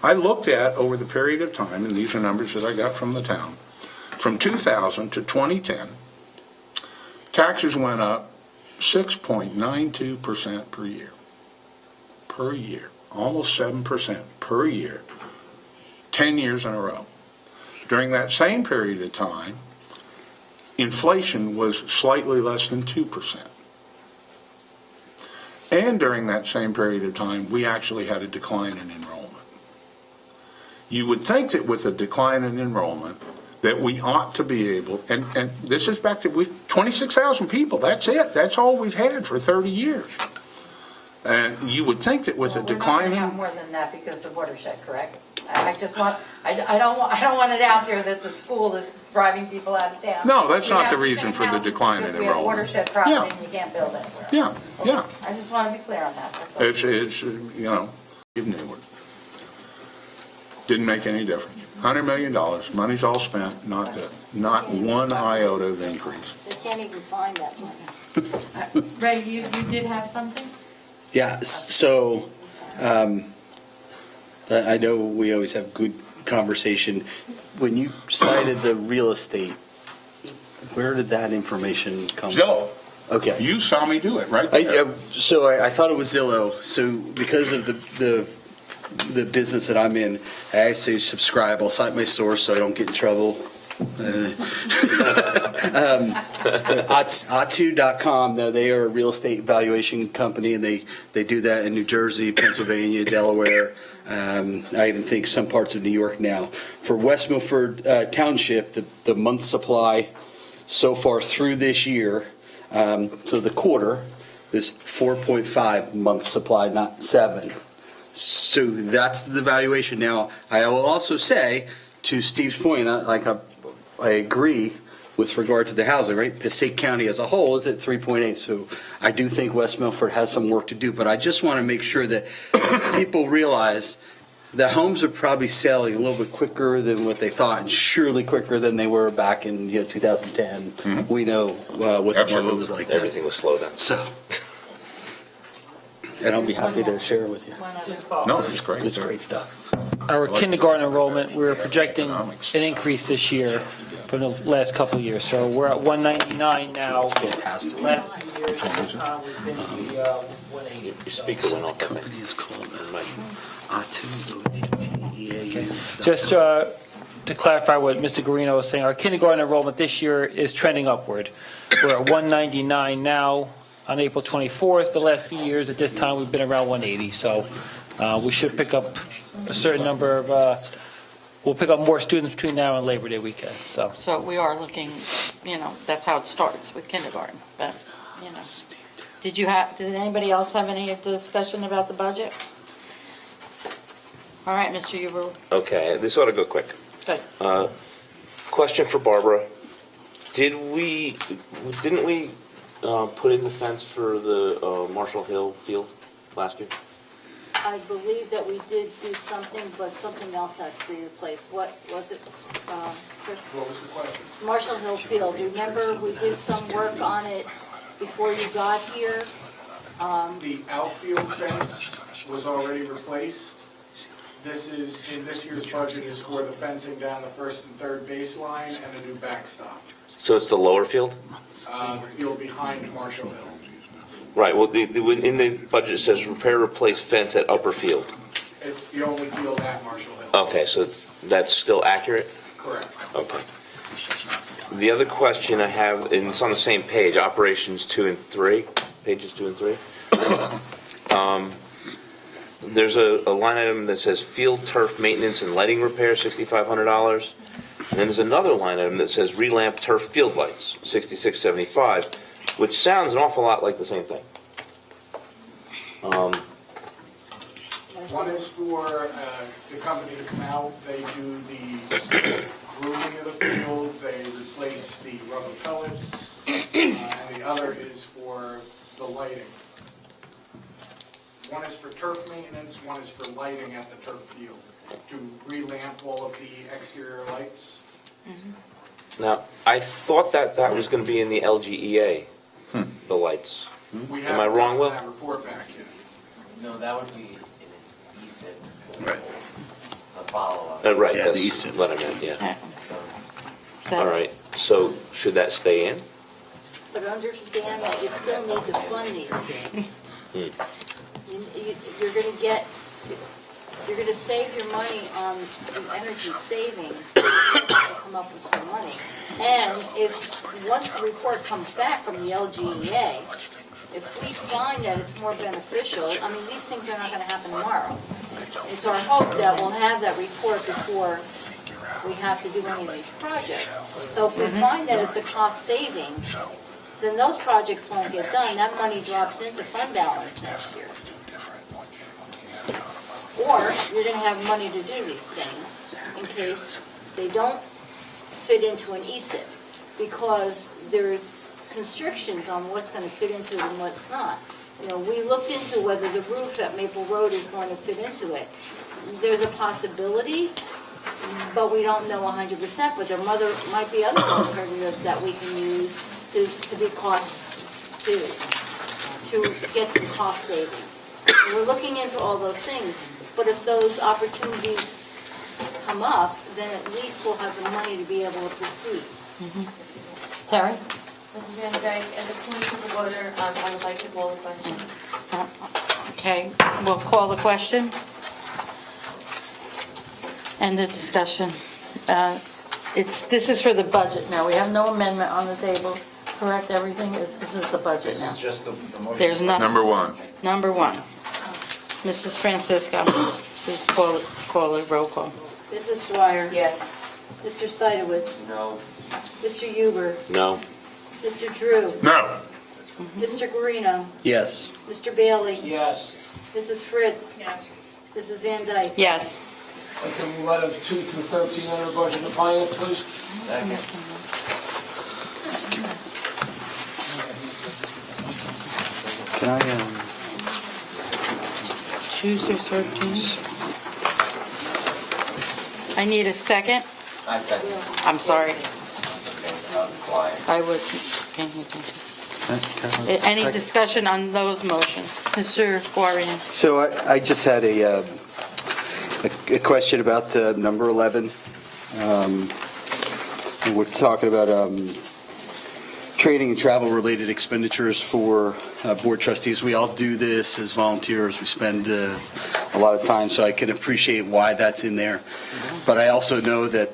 I looked at over the period of time, and these are numbers that I got from the town, from 2000 to 2010, taxes went up 6.92% per year. Per year. Almost 7% per year. 10 years in a row. During that same period of time, inflation was slightly less than 2%. And during that same period of time, we actually had a decline in enrollment. You would think that with a decline in enrollment, that we ought to be able, and this is back to 26,000 people, that's it. That's all we've had for 30 years. And you would think that with a decline We're not going to have more than that because of watershed, correct? I don't want it out there that the school is driving people out of town. No, that's not the reason for the decline in We have enrollment. watershed property and you can't build anywhere. Yeah. I just want to be clear on that. That's all. It's Newark. Didn't make any difference. $100 million, money's all spent, not one iota of increase. They can't even find that money. Ray, you did have something? Yeah, so I know we always have good conversation. When you cited the real estate, where did that information come from? Zillow. Okay. You saw me do it, right there. I thought it was Zillow. So because of the business that I'm in, I actually subscribe. I'll cite my source so I don't get in trouble. Atu.com, they are a real estate valuation company, and they do that in New Jersey, Pennsylvania, Delaware. I even think some parts of New York now. For West Milford Township, the month supply so far through this year, so the quarter is 4.5 month supply, not 7. So that's the valuation. Now, I will also say, to Steve's point, I agree with regard to the housing, right? Passaic County as a whole is at 3.8. So I do think West Milford has some work to do, but I just want to make sure that people realize that homes are probably selling a little bit quicker than what they thought, and surely quicker than they were back in 2010. Mm-hmm. We know what the market was like. Everything was slow then. So. And I'll be happy to share it with you. No, it's great. It's great stuff. Our kindergarten enrollment, we're projecting an increase this year from the last couple of years. So we're at 199 now. That's fantastic. Last few years, we've been in the 180. Your speaker went off. Company is called Atu. Just to clarify what Mr. Guarino was saying, our kindergarten enrollment this year is trending upward. We're at 199 now on April 24th. The last few years at this time, we've been around 180. So we should pick up a certain number of, we'll pick up more students between now and Labor Day weekend. So we are looking, that's how it starts with kindergarten, but, Did anybody else have any discussion about the budget? All right, Mr. Huber. Okay, this ought to go quick. Good. Question for Barbara. Didn't we put in the fence for the Marshall Hill field last year? I believe that we did do something, but something else has to be replaced. What was it, Chris? What was the question? Marshall Hill Field. Remember, we did some work on it before you got here? The outfield fence was already replaced. This is, in this year's budget, is for the fencing down the first and third baseline and a new backstop. So it's the lower field? The field behind Marshall Hill. Right, well, in the budget it says repair, replace fence at upper field. It's the only field at Marshall Hill. Okay, so that's still accurate? Correct. Okay. The other question I have, and it's on the same page, operations 2 and 3, pages 2 and 3. There's a line item that says field turf maintenance and lighting repair, $6,500. And then there's another line item that says relamp turf field lights, $66.75, which sounds an awful lot like the same thing. One is for the company to come out. They do the grooming of the field. They replace the rubber pellets. And the other is for the lighting. One is for turf maintenance, one is for lighting at the turf field, to relamp all of the exterior lights. Now, I thought that was going to be in the LGEA, the lights. We Am I wrong, Will? that report back yet. No, that would be an ESIP. Right. A follow-up. Right, Yeah, that's the ESIP. what I meant, yeah. All right, so should that stay in? But understand that you still need to fund these things. You're going to save your money on the energy savings, but you have to come up with some money. And once the report comes back from the LGEA, if we find that it's more beneficial, these things are not going to happen tomorrow. It's our hope that we'll have that report before we have to do any of these projects. So if we find that it's a cost saving, then those projects won't get done. That money drops into fund balance next year. Or you're going to have money to do these things in case they don't fit into an ESIP, because there's constrictions on what's going to fit into it and what's not. We looked into whether the roof at Maple Road is going to fit into it. There's a possibility, but we don't know 100%, but there might be other alternatives that we can use to be to get some cost savings. And we're looking into all those things, but if those opportunities come up, then at least we'll have the money to be able to proceed. Terry? Mrs. Van Dyke, as a point of order, I would like to call the question. Okay, we'll call the question. End of discussion. This is for the budget now. We have no amendment on the table, correct? This is the budget This now. is just the motion. There's nothing. Number one. Number one. Mrs. Francisco, please call a roll call. Mrs. Dwyer? Yes. Mr. Seidowitz? No. Mr. Huber? No. Mr. Drew? No. Mr. Guarino? Yes. Mr. Bailey? Yes. Mrs. Fritz? Yes. Mrs. Van Dyke? Yes. I'd like to move items 2 through 13 under budget and finance, please. Can I, 2 through 13. I need a second. I second. I'm sorry. Quiet. I wasn't paying attention. Any discussion on those motions? Mr. Guarian? So I just had a question about number 11. And we're talking about training and travel-related expenditures for board trustees. We all do this as volunteers. We spend a lot of time, so I can appreciate why that's in there. But I also know that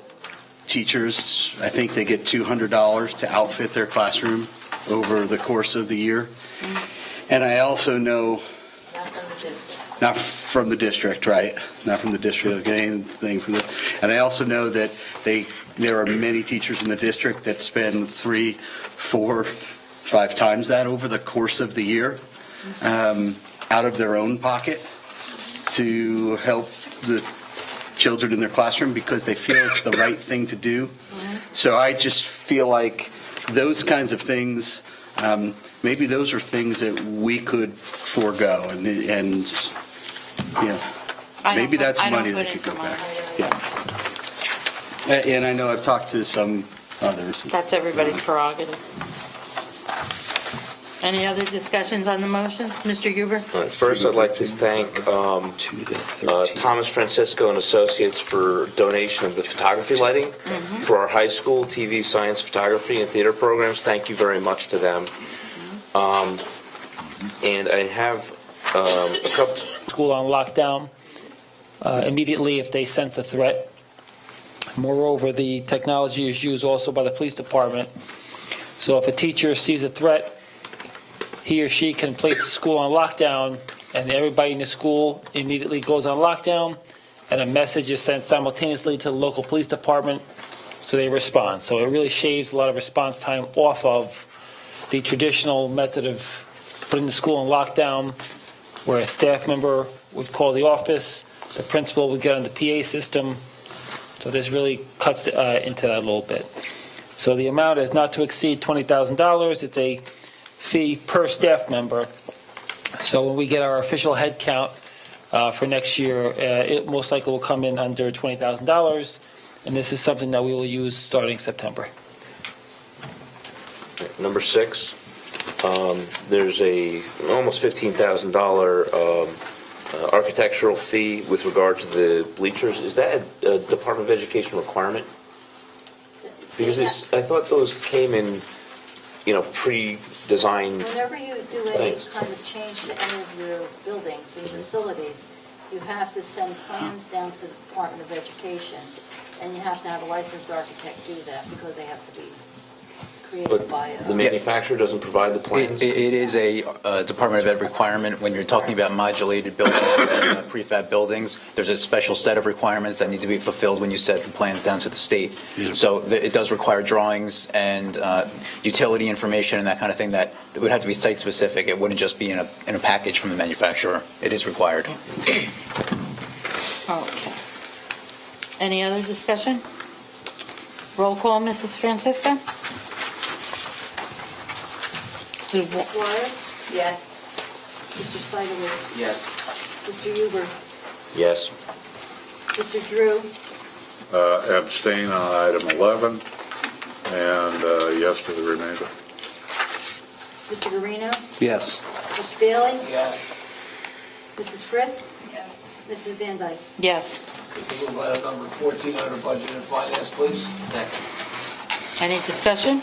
teachers, I think they get $200 to outfit their classroom over the course of the year. And I also know, not from the district, right? Not from the district, get anything from the, and I also know that there are many teachers in the district that spend 3, 4, 5 times that over the course of the year, out of their own pocket to help the children in their classroom because they feel it's the right thing to do. So I just feel like those kinds of things, maybe those are things that we could forego, and maybe that's money that could go back. Yeah. And I know I've talked to some others. That's everybody's prerogative. Any other discussions on the motions? Mr. Huber? All right, first, I'd like to thank Thomas Francisco and Associates for donation of the photography lighting for our high school TV, science, photography, and theater programs. Thank you very much to them. And I have a couple. School on lockdown immediately if they sense a threat. Moreover, the technology is used also by the police department. So if a teacher sees a threat, he or she can place the school on lockdown, and everybody in the school immediately goes on lockdown, and a message is sent simultaneously to the local police department, so they respond. So it really shaves a lot of response time off of the traditional method of putting the school on lockdown, where a staff member would call the office, the principal would get on the PA system. So this really cuts into that a little bit. So the amount is not to exceed $20,000. It's a fee per staff member. So when we get our official head count for next year, it most likely will come in under $20,000, and this is something that we will use starting September. Number 6, there's a almost $15,000 architectural fee with regard to the bleachers. Is that a Department of Education requirement? Because I thought those came in, pre-designed. Whenever you do any kind of change to any of your buildings and facilities, you have to send plans down to the Department of Education, and you have to have a licensed architect do that because they have to be created by The manufacturer doesn't provide the plans? It is a Department of Ed requirement. When you're talking about modulated buildings and prefab buildings, there's a special set of requirements that need to be fulfilled when you set the plans down to the state. So it does require drawings and utility information and that kind of thing that it would have to be site-specific. It wouldn't just be in a package from the manufacturer. It is required. Okay. Any other discussion? Roll call, Mrs. Francisco? Dwyer? Yes. Mr. Seidowitz? Yes. Mr. Huber? Yes. Mr. Drew? Abstain on item 11, and yes to the remainder. Mr. Guarino? Yes. Mr. Bailey? Yes. Mrs. Fritz? Yes. Mrs. Van Dyke? Yes. Move item number 14 under budget and finance, please. Second. Any discussion?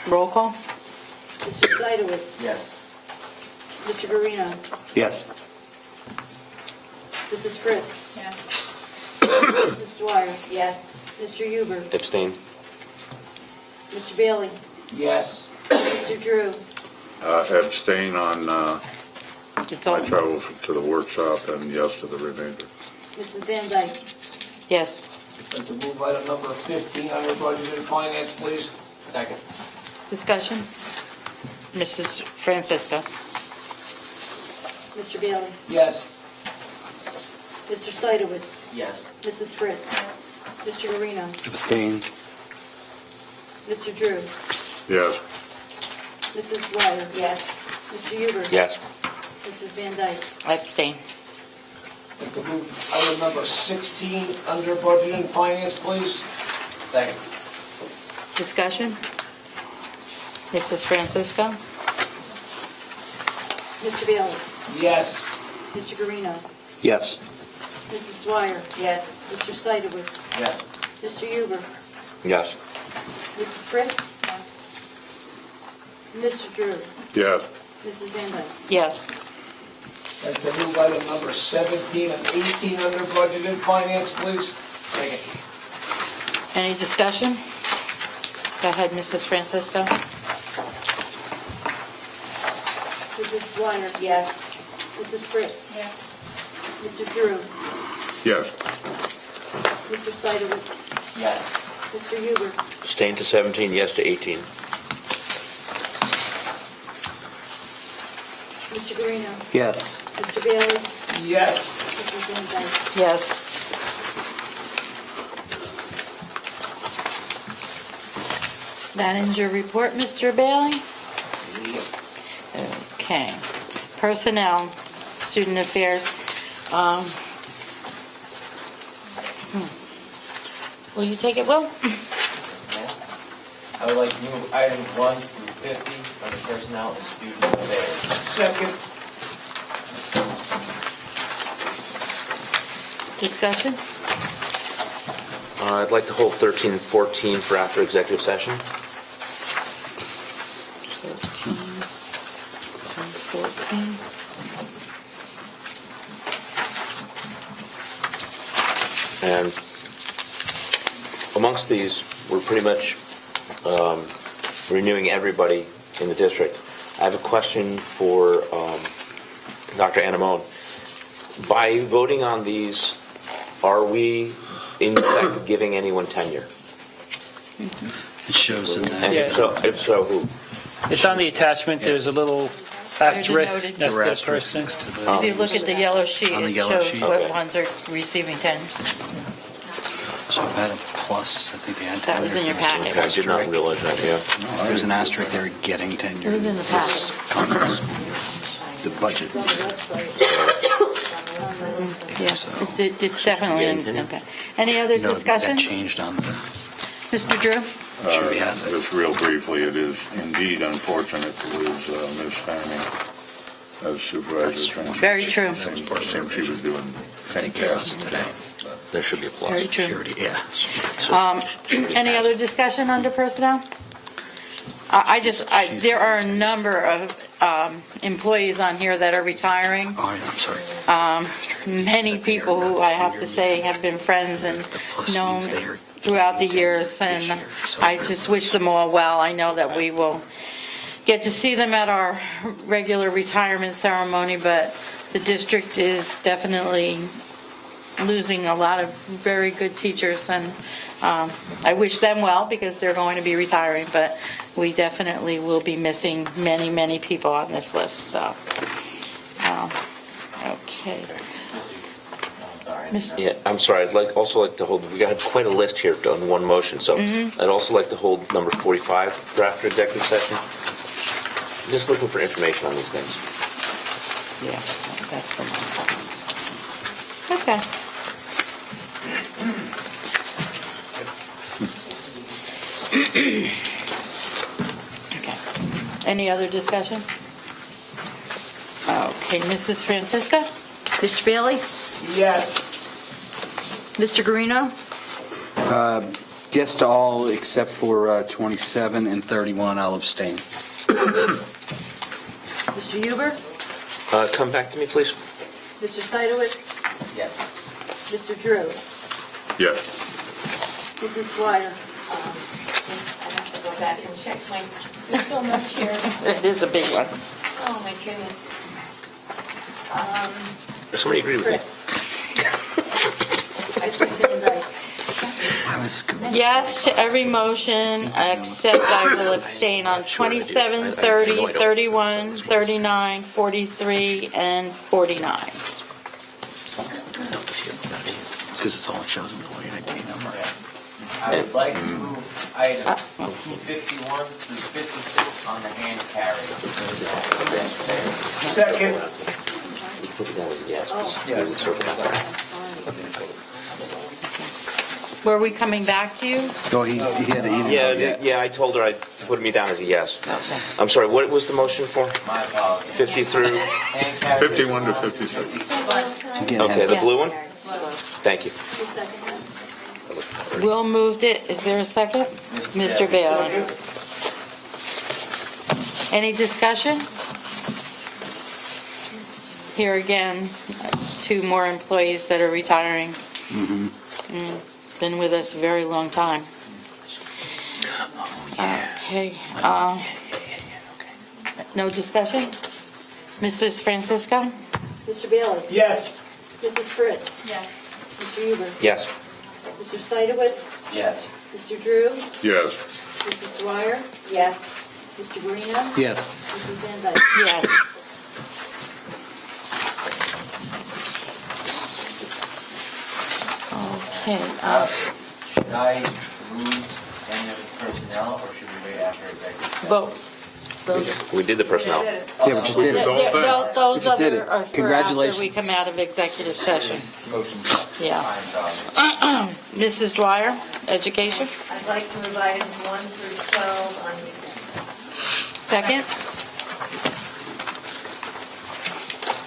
Roll call? Mr. Seidowitz? Yes. Mr. Guarino? Yes. Mrs. Fritz? Yes. Mrs. Dwyer? Yes. Mr. Huber? Abstain. Mr. Bailey? Yes. Mr. Drew? Abstain on my travel to the workshop, and yes to the remainder. Mrs. Van Dyke? Yes. Like to move item number 15 under budget and finance, please. Second. Discussion? Mrs. Francisco? Mr. Bailey? Yes. Mr. Seidowitz? Yes. Mrs. Fritz? Mr. Guarino? Abstain. Mr. Drew? Yes. Mrs. Dwyer? Yes. Mr. Huber? Yes. Mrs. Van Dyke? I abstain. Like to move item number 16 under budget and finance, please. Second. Discussion? Mrs. Francisco? Mr. Bailey? Yes. Mr. Guarino? Yes. Mrs. Dwyer? Yes. Mr. Seidowitz? Yes. Mr. Huber? Yes. Mrs. Fritz? Mr. Drew? Yes. Mrs. Van Dyke? Yes. Like to move item number 17 and 18 under budget and finance, please. Any discussion? Go ahead, Mrs. Francisco. Mrs. Dwyer? Yes. Mrs. Fritz? Yes. Mr. Drew? Yes. Mr. Seidowitz? Yes. Mr. Huber? Abstain to 17, yes to 18. Mr. Guarino? Yes. Mr. Bailey? Yes. Mrs. Novak? Yes. That ends your report, Mr. Bailey? Okay. Personnel, student affairs. Will you take it, Will? I would like to move items 1 through 50 under personnel and student affairs. Second. Discussion? I'd like to hold 13 and 14 for after executive session. 13 and 14. And amongst these, we're pretty much renewing everybody in the district. I have a question for Dr. Anamone. By voting on these, are we in fact giving anyone tenure? It shows in And that. if so, who? It's on the attachment, there's a little asterisk There's next a to the asterisk person. next to If you look at the yellow sheet, On the it yellow shows sheet. what Okay. ones are receiving 10. So I've had a plus, I think the antenna. That was in your packet. Okay, I did not realize that, yeah. If there's an asterisk there, getting tenure. It was in the This Congress, the budget. Yeah, So- it's definitely in. Any other No, discussion? that changed on the, Mr. Drew? sure he has it. Just real briefly, it is indeed unfortunate to lose Ms. Fanning as supervisor. That's of transportation. Very true. She was doing They gave us fantastic. today. There should be a plus. Very true. Surety, yeah. Any other discussion under personnel? There are a number of employees on here that are retiring. Oh, yeah, I'm sorry. Many people who I have to say have been friends and known throughout the years, and I just wish them all well. I know that we will get to see them at our regular retirement ceremony, but the district is definitely losing a lot of very good teachers, and I wish them well because they're going to be retiring, but we definitely will be missing many, many people on this list, so. Okay. Yeah, I'm sorry, also like to hold, we got quite a list here on one motion, so I'd also like to hold number 45 for after executive session. Just looking for information on these things. Yeah, that's the one. Okay. Okay. Any other discussion? Okay, Mrs. Francisco? Mr. Bailey? Yes. Mr. Guarino? Yes to all except for 27 and 31, I'll abstain. Mr. Huber? Come back to me, please. Mr. Seidowitz? Yes. Mr. Drew? Yes. Mrs. Dwyer? I have to go back and check my, there's so much here. It is a big one. Oh, my goodness. Does somebody agree with me? Fritz? Mrs. Van Dyke? I was good. Yes to every motion, except I will abstain on 27, 30, 31, 39, 43, and 49. Because it's all it shows employee ID number. I would like to move items 51 through 56 on the hand carry. Second. Put it down as a yes. Were we coming back to you? No, he didn't vote yet. Yeah, I told her I'd put me down as a yes. I'm sorry, what was the motion for? My apologies. 50 through? Hand carry. 51 to 56. Again, Okay, the Yes. blue one? Thank you. Will moved it. Is there a second? Mr. Bailey. Any discussion? Here again, 2 more employees that are retiring. been with us a very long time. Okay. No discussion? Mrs. Francisco? Mr. Bailey? Yes. Mrs. Fritz? Yes. Mr. Huber? Yes. Mr. Seidowitz? Yes. Mr. Drew? Yes. Mrs. Dwyer? Yes. Mr. Guarino? Yes. Mrs. Van Dyke? Yes. Okay, Should I move any of the personnel, or should we wait after executive? both. We did the personnel. Yeah, we just did it. Those We just did other it. are for after Congratulations. we come out of executive session. Motion. Yeah. Fine, Mrs. Dwyer, education? I'd like to move items 1 through 12 on the Second?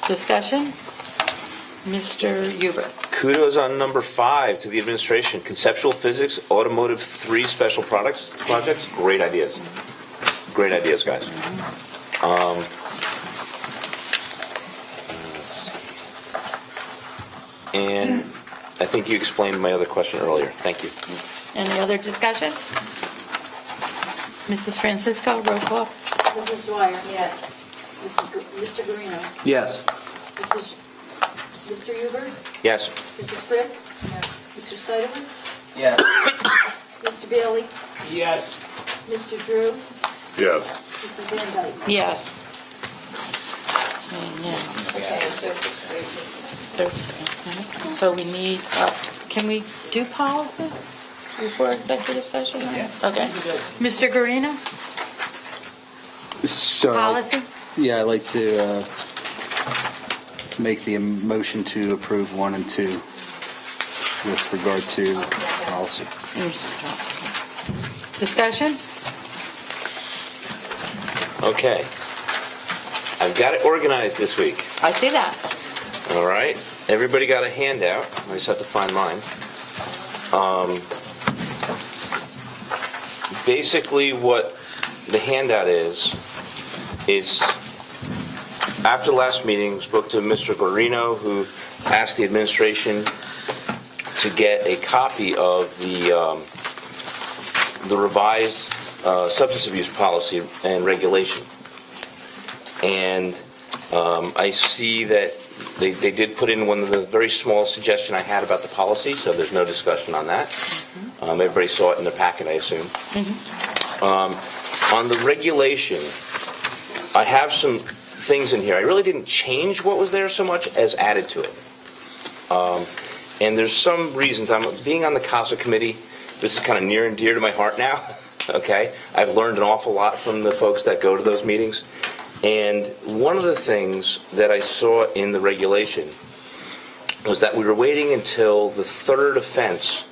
Discussion? Mr. Huber? Kudos on number 5 to the administration. Conceptual physics, automotive 3 special projects. Great ideas. Great ideas, guys. And I think you explained my other question earlier. Thank you. Any other discussion? Mrs. Francisco, roll call? Mrs. Dwyer? Yes. Mr. Guarino? Yes. Mr. Huber? Yes. Mrs. Fritz? Mr. Seidowitz? Yes. Mr. Bailey? Yes. Mr. Drew? Yes. Mrs. Van Dyke? Yes. So we need, can we do policy before executive session? Yeah. Okay. Mr. Guarino, So, policy? yeah, I'd like to make the motion to approve 1 and 2 with regard to policy. Discussion? Okay. I've got it organized this week. I see that. All right. Everybody got a handout. I just have to find mine. Basically, what the handout is after last meeting, spoke to Mr. Guarino, who asked the administration to get a copy of the revised substance abuse policy and regulation. And I see that they did put in one of the very small suggestion I had about the policy, so there's no discussion on that. Everybody saw it in the packet, I assume. On the regulation, I have some things in here. I really didn't change what was there so much as added to it. And there's some reasons. I'm being on the CASA committee. This is kind of near and dear to my heart now. Okay, I've learned an awful lot from the folks that go to those meetings. And one of the things that I saw in the regulation was that we were waiting until the third offense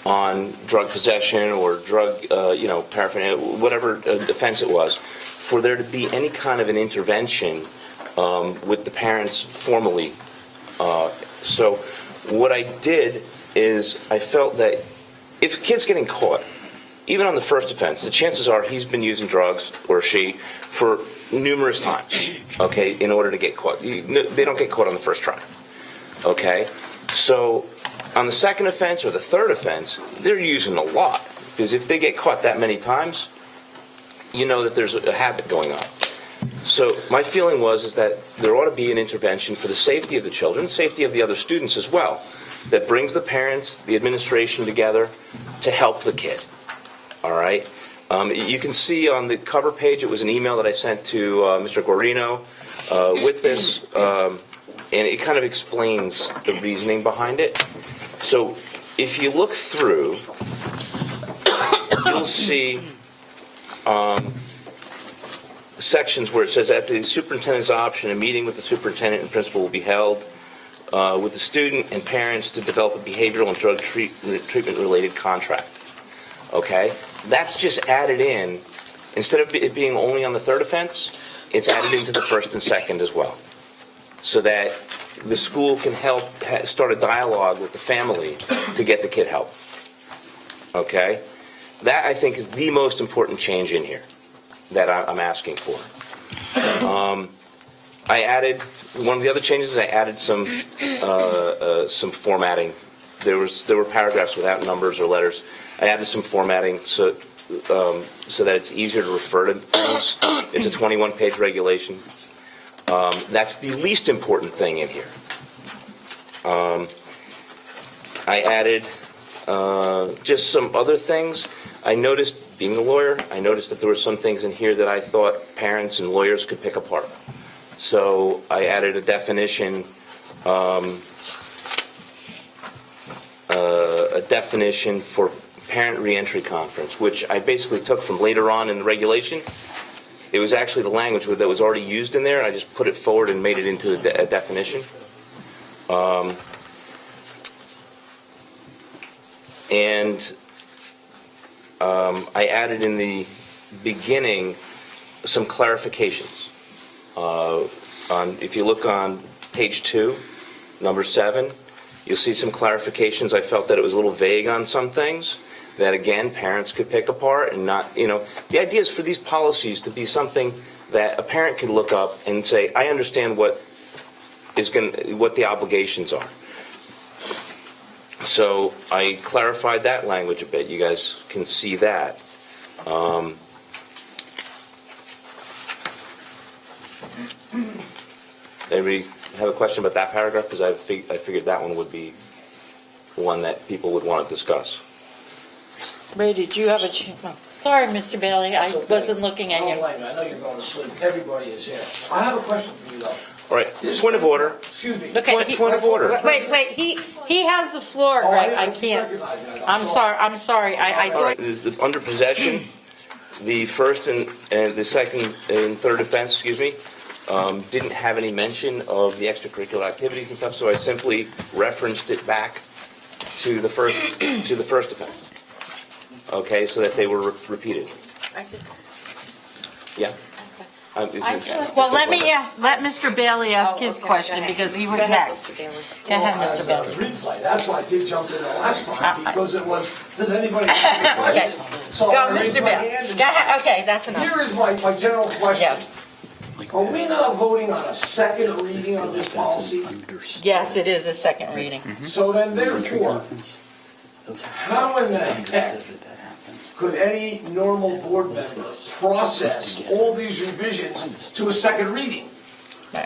on drug possession or drug, paraphernalia, whatever offense it was, for there to be any kind of an intervention with the parents formally. So what I did is I felt that if a kid's getting caught, even on the first offense, the chances are he's been using drugs, or she, for numerous times, okay, in order to get caught. They don't get caught on the first try, okay? So on the second offense or the third offense, they're using a lot, because if they get caught that many times, you know that there's a habit going on. So my feeling is that there ought to be an intervention for the safety of the children, safety of the other students as well, that brings the parents, the administration together to help the kid. All right. You can see on the cover page, it was an email that I sent to Mr. Guarino with this, and it kind of explains the reasoning behind it. So if you look through, you'll see sections where it says, at the superintendent's option, a meeting with the superintendent and principal will be held with the student and parents to develop a behavioral and drug treatment-related contract. Okay? That's just added in. Instead of it being only on the third offense, it's added into the first and second as well, so that the school can help start a dialogue with the family to get the kid help. Okay? That, I think, is the most important change in here that I'm asking for. I added, one of the other changes is I added some formatting there were paragraphs without numbers or letters. I added some formatting so that it's easier to refer to things. It's a 21-page regulation. That's the least important thing in here. I added just some other things. I noticed, being a lawyer, I noticed that there were some things in here that I thought parents and lawyers could pick apart. So I added a definition for parent reentry conference, which I basically took from later on in the regulation. It was actually the language that was already used in there. I just put it forward and made it into a definition. I added in the beginning some clarifications. If you look on page 2, number 7, you'll see some clarifications. I felt that it was a little vague on some things that, again, parents could pick apart and not, the idea is for these policies to be something that a parent can look up and say, I understand what the obligations are. So I clarified that language a bit. You guys can see that. Anybody have a question about that paragraph? Because I figured that one would be one that people would want to discuss. Ray, did you have a chance? Sorry, Mr. Bailey, I wasn't looking at you. Don't blame me, I know you're going to sleep. Everybody is here. I have a question for you, though. All right, point of order. Excuse me. Okay, Point of order. Wait, he has the floor, Greg, I can't. I'm sorry, I All right, thought, under possession, the first and the second and third offense, didn't have any mention of the extracurricular activities and stuff, so I simply referenced it back to the first offense. Okay, so that they were repeated. Yeah. well, let Mr. Bailey ask his question, because he was next. Go ahead, Mr. Bailey. Replay, that's why I did jump in the last time, because it was, does anybody have any Okay, questions? So go, I raised Mr. my Bailey. hand and- Go ahead, okay, that's enough. Here is my general question. Yes. Are we not voting on a second reading on this policy? Yes, it is a second reading. So then therefore, how in the heck could any normal board member process all these revisions to a second reading?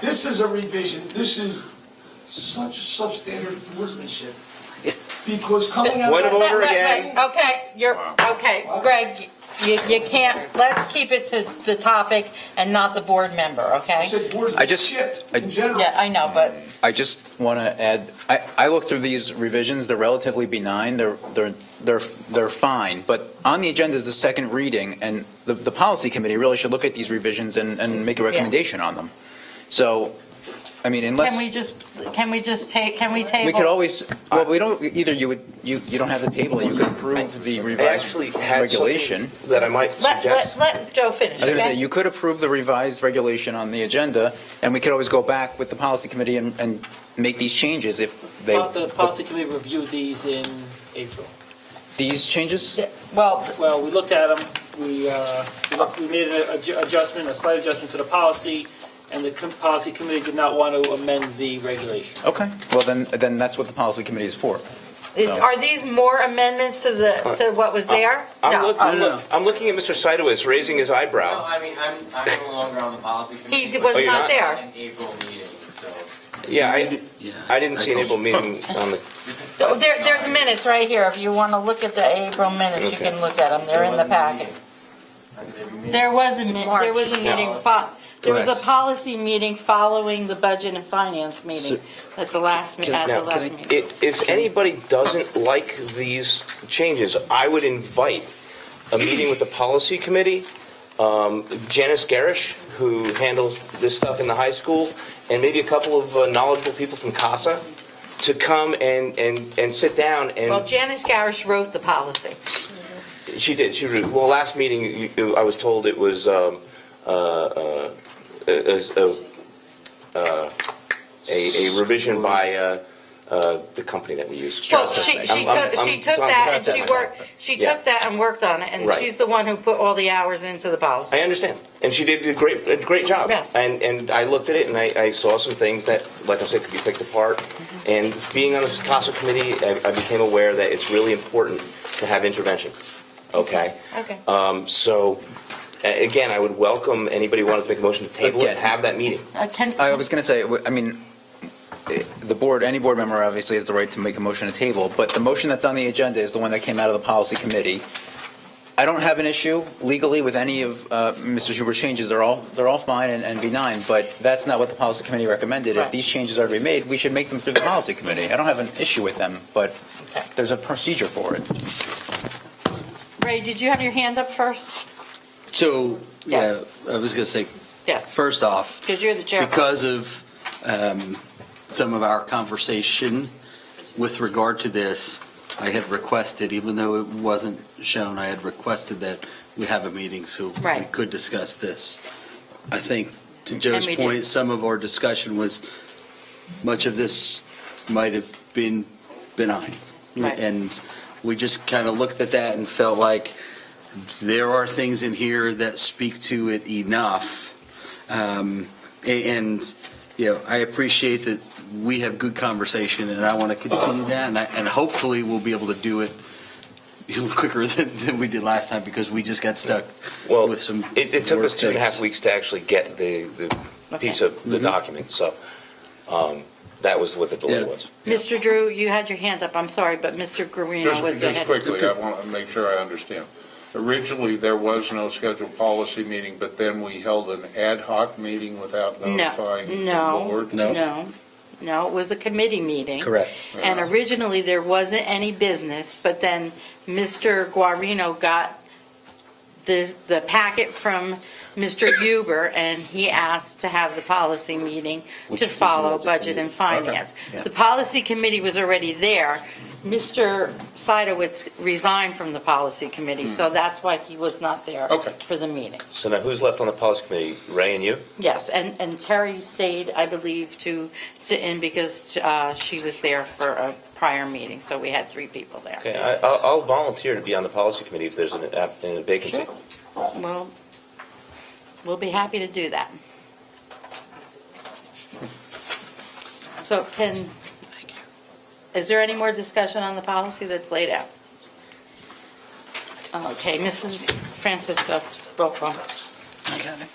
This is a revision, this is such substandard wordsmanship, because coming out. Point of order again. Okay, Greg, you can't, let's keep it to the topic and not the board member, okay? You said wordsmanship in general. Yeah, I know, but I just want to add, I looked through these revisions, they're relatively benign, they're fine, but on the agenda is the second reading, and the policy committee really should look at these revisions and make a recommendation on them. So, I mean, unless... can we table? We could always, well, we don't, either you don't have the table, you could approve the I revised actually had regulation. something that I might suggest. Let Joe finish, I was going to say, okay? you could approve the revised regulation on the agenda, and we could always go back with the policy committee and make these changes if they... The policy committee reviewed these in April. These changes? Well, we looked at them, we made an adjustment, a slight adjustment to the policy, and the policy committee did not want to amend the regulation. Okay, well, then that's what the policy committee is for. Are these more amendments to what was there? I'm looking at Mr. Sidowitz raising his eyebrow. No, I mean, I'm no longer on the policy committee. He was Oh, you're not not? there. An April meeting, so. Yeah, I didn't see an April meeting on the... There's minutes right here. If you want to look at the April minutes, you can look at them. They're in the packet. There was a meeting, there was a policy meeting following the budget and finance meeting at the last meeting. If anybody doesn't like these changes, I would invite a meeting with the policy committee, Janice Garish, who handles this stuff in the high school, and maybe a couple of knowledgeable people from CASA to come and sit down and... Well, Janice Garish wrote the policy. She did. She wrote. Well, last meeting, I was told it was a revision by the company that we use. Well, she took that and she took that and worked on it, and Right. she's the one who put all the hours into the policy. I understand. And she did a great job. Yes. And I looked at it and I saw some things that, like I said, could be picked apart. And being on the CASA committee, I became aware that it's really important to have intervention. Okay? Okay. So, again, I would welcome anybody who wanted to make a motion to table it and have that meeting. I was going to say, I mean, the board, any board member obviously has the right to make a motion to table, but the motion that's on the agenda is the one that came out of the policy committee. I don't have an issue legally with any of Mr. Huber's changes. They're all fine and benign, but that's not what the policy committee recommended. If these changes are to be made, we should make them through the policy committee. I don't have an issue with them, but there's a procedure for it. Ray, did you have your hand up first? So, yeah, I was going to say, Yes. first off, Because you're the chair. because of some of our conversation with regard to this, I had requested, even though it wasn't shown, I had requested that we have a meeting so we Right. could discuss this. I think, to Joe's we point, did. some of our discussion was, much of this might have been benign. Right. And we just kind of looked at that and felt like there are things in here that speak to it enough. And, you know, I appreciate that we have good conversation, and I want to continue that, and hopefully we'll be able to do it quicker than we did last time, because we just got stuck with some. It took us work 2.5 things. weeks to actually get the piece of the document, so that was what the delay was. Mr. Drew, you had your hand up. I'm sorry, but Mr. Guarino was Just ahead. quickly, I want to make sure I understand. Originally, there was no scheduled policy meeting, but then we held an ad hoc meeting without notifying the board? No, it was a committee meeting. Correct. And originally, there wasn't any business, but then Mr. Guarino got the packet from Mr. Huber, and he asked to have the policy meeting to follow budget and finance. Okay. Yeah. The policy committee was already there. Mr. Seidowitz resigned from the policy committee, so that's why he was not there for the meeting. So now who's left on the policy committee? Ray and you? Yes, and Terry stayed, I believe, to sit in because she was there for a prior meeting, so we had 3 people there. Okay, I'll volunteer to be on the policy committee if there's a vacancy. Sure. Well, we'll be happy to do that. So is there any more discussion on the policy that's laid out? Okay, Mrs. Francisco, roll call. I got it.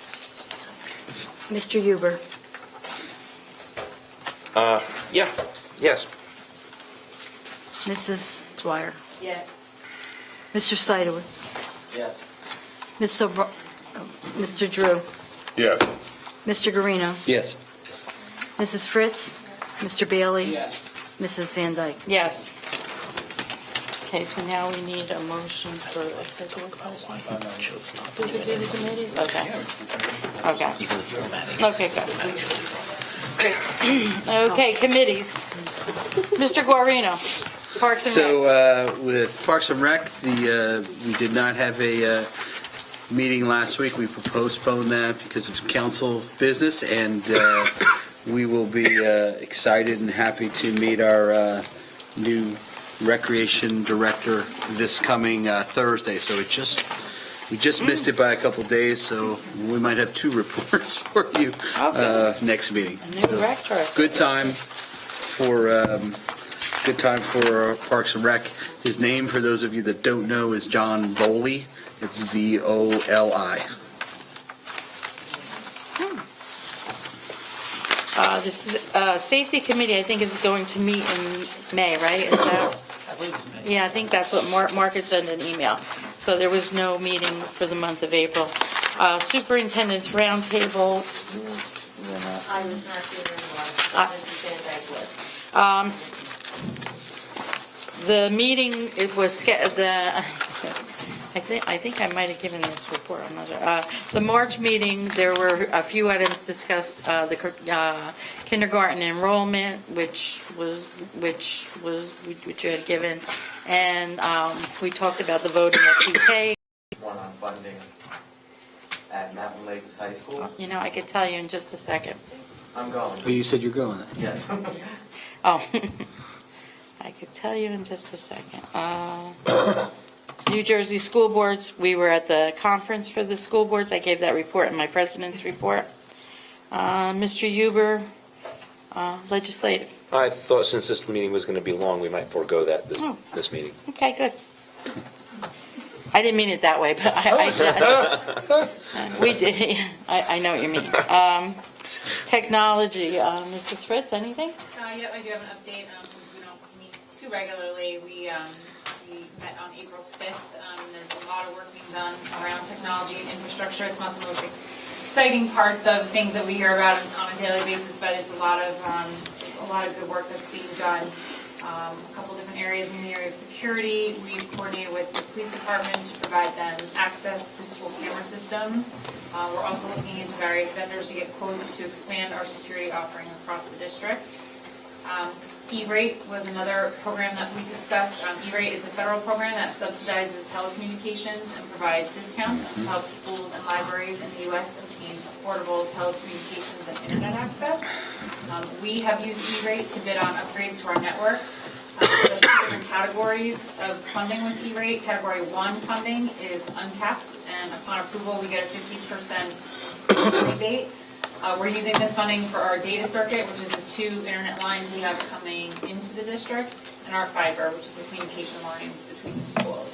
Mr. Huber, Yes. Mrs. Dwyer, Yes. Mr. Seidowitz, Yes. Mr. Drew, Yes. Mr. Guarino, Yes. Mrs. Fritz, Mr. Bailey, Yes. Mrs. Van Dyke. Yes. Okay, so now we need a motion for executive session. We could do the committees? Okay. Okay, good. Great. Okay, committees. Mr. Guarino, Parks and Rec. So with Parks and Rec, we did not have a meeting last week. We postponed that because of council business, and we will be excited and happy to meet our new recreation director this coming Thursday. So we just missed it by a couple days, so we might have 2 reports for you next meeting. A new rec director. Good time for Parks and Rec. His name, for those of you that don't know, is John Boley. It's Voli. This is, Safety Committee, I think, is going to meet in May, right? Is that? Yeah, I think that's what Mark had sent an email. So there was no meeting for the month of April. Superintendent's Roundtable. I was not here in Mrs. Van Dyke was. The meeting, it was, I think I might have given this report, I'm not sure. The March meeting, there were a few items discussed, the kindergarten enrollment, which you had given, and we talked about the voting at PK. One on funding at Mountain Lakes High School. You know, I could tell you in just a second. I'm going. Oh, you said you're going. Yes. Oh, I could tell you in just a second. New Jersey school boards, we were at the conference for the school boards. I gave that report in my president's report. Mr. Huber, legislative. I thought since this meeting was going to be long, we might forego that Oh. this meeting. Okay, good. I didn't mean it that way, but we did, I know what you mean. Technology, Mrs. Fritz, anything? Yep, I do have an update, since we don't meet too regularly. We met on April 5th. There's a lot of work being done around technology and infrastructure. It's not the most exciting parts of things that we hear about on a daily basis, but it's a lot of good work that's being done. A couple different areas. In the area of security, we've coordinated with the police department to provide them access to school camera systems. We're also looking into various vendors to get quotes to expand our security offering across the district. E-rate was another program that we discussed. E-rate is a federal program that subsidizes telecommunications and provides discounts to help schools and libraries in the U.S. obtain affordable telecommunications and internet access. We have used E-rate to bid on upgrades to our network. There's two different categories of funding with E-rate. Category 1 funding is uncapped, and upon approval, we get a 50% rebate. We're using this funding for our data circuit, which is the 2 internet lines we have coming into the district, and our fiber, which is the communication lines between the schools.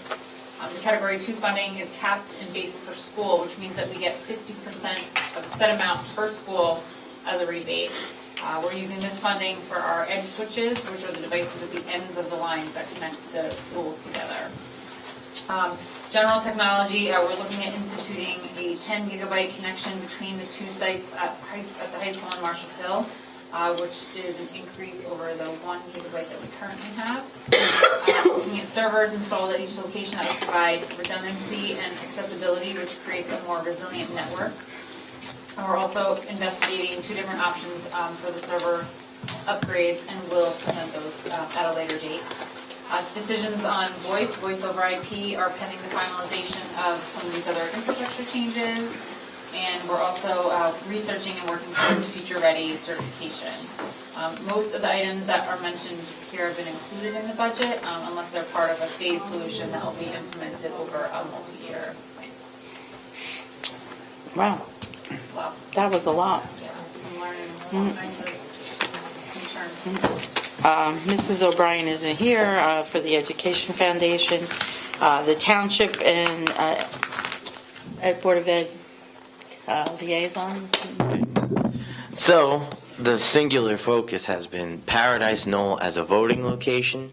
The Category 2 funding is capped and based per school, which means that we get 50% of the set amount per school as a rebate. We're using this funding for our edge switches, which are the devices at the ends of the lines that connect the schools together. General technology, we're looking at instituting a 10 gigabyte connection between the 2 sites at the high school in Marshall Hill, which is an increase over the 1 gigabyte that we currently have. Looking at servers installed at each location that will provide redundancy and accessibility, which creates a more resilient network. And we're also investigating 2 different options for the server upgrade, and we'll present those at a later date. Decisions on VoIP, voice over IP, are pending the finalization of some of these other infrastructure changes, and we're also researching and working towards future-ready certification. Most of the items that are mentioned here have been included in the budget, unless they're part of a phased solution that will be implemented over a multi-year plan. Wow, Wow. that was a lot. Yeah, I'm learning all kinds of concerns. Mrs. O'Brien isn't here for the Education Foundation. The Township and Board of Ed liaison. So, the singular focus has been Paradise Knoll as a voting location,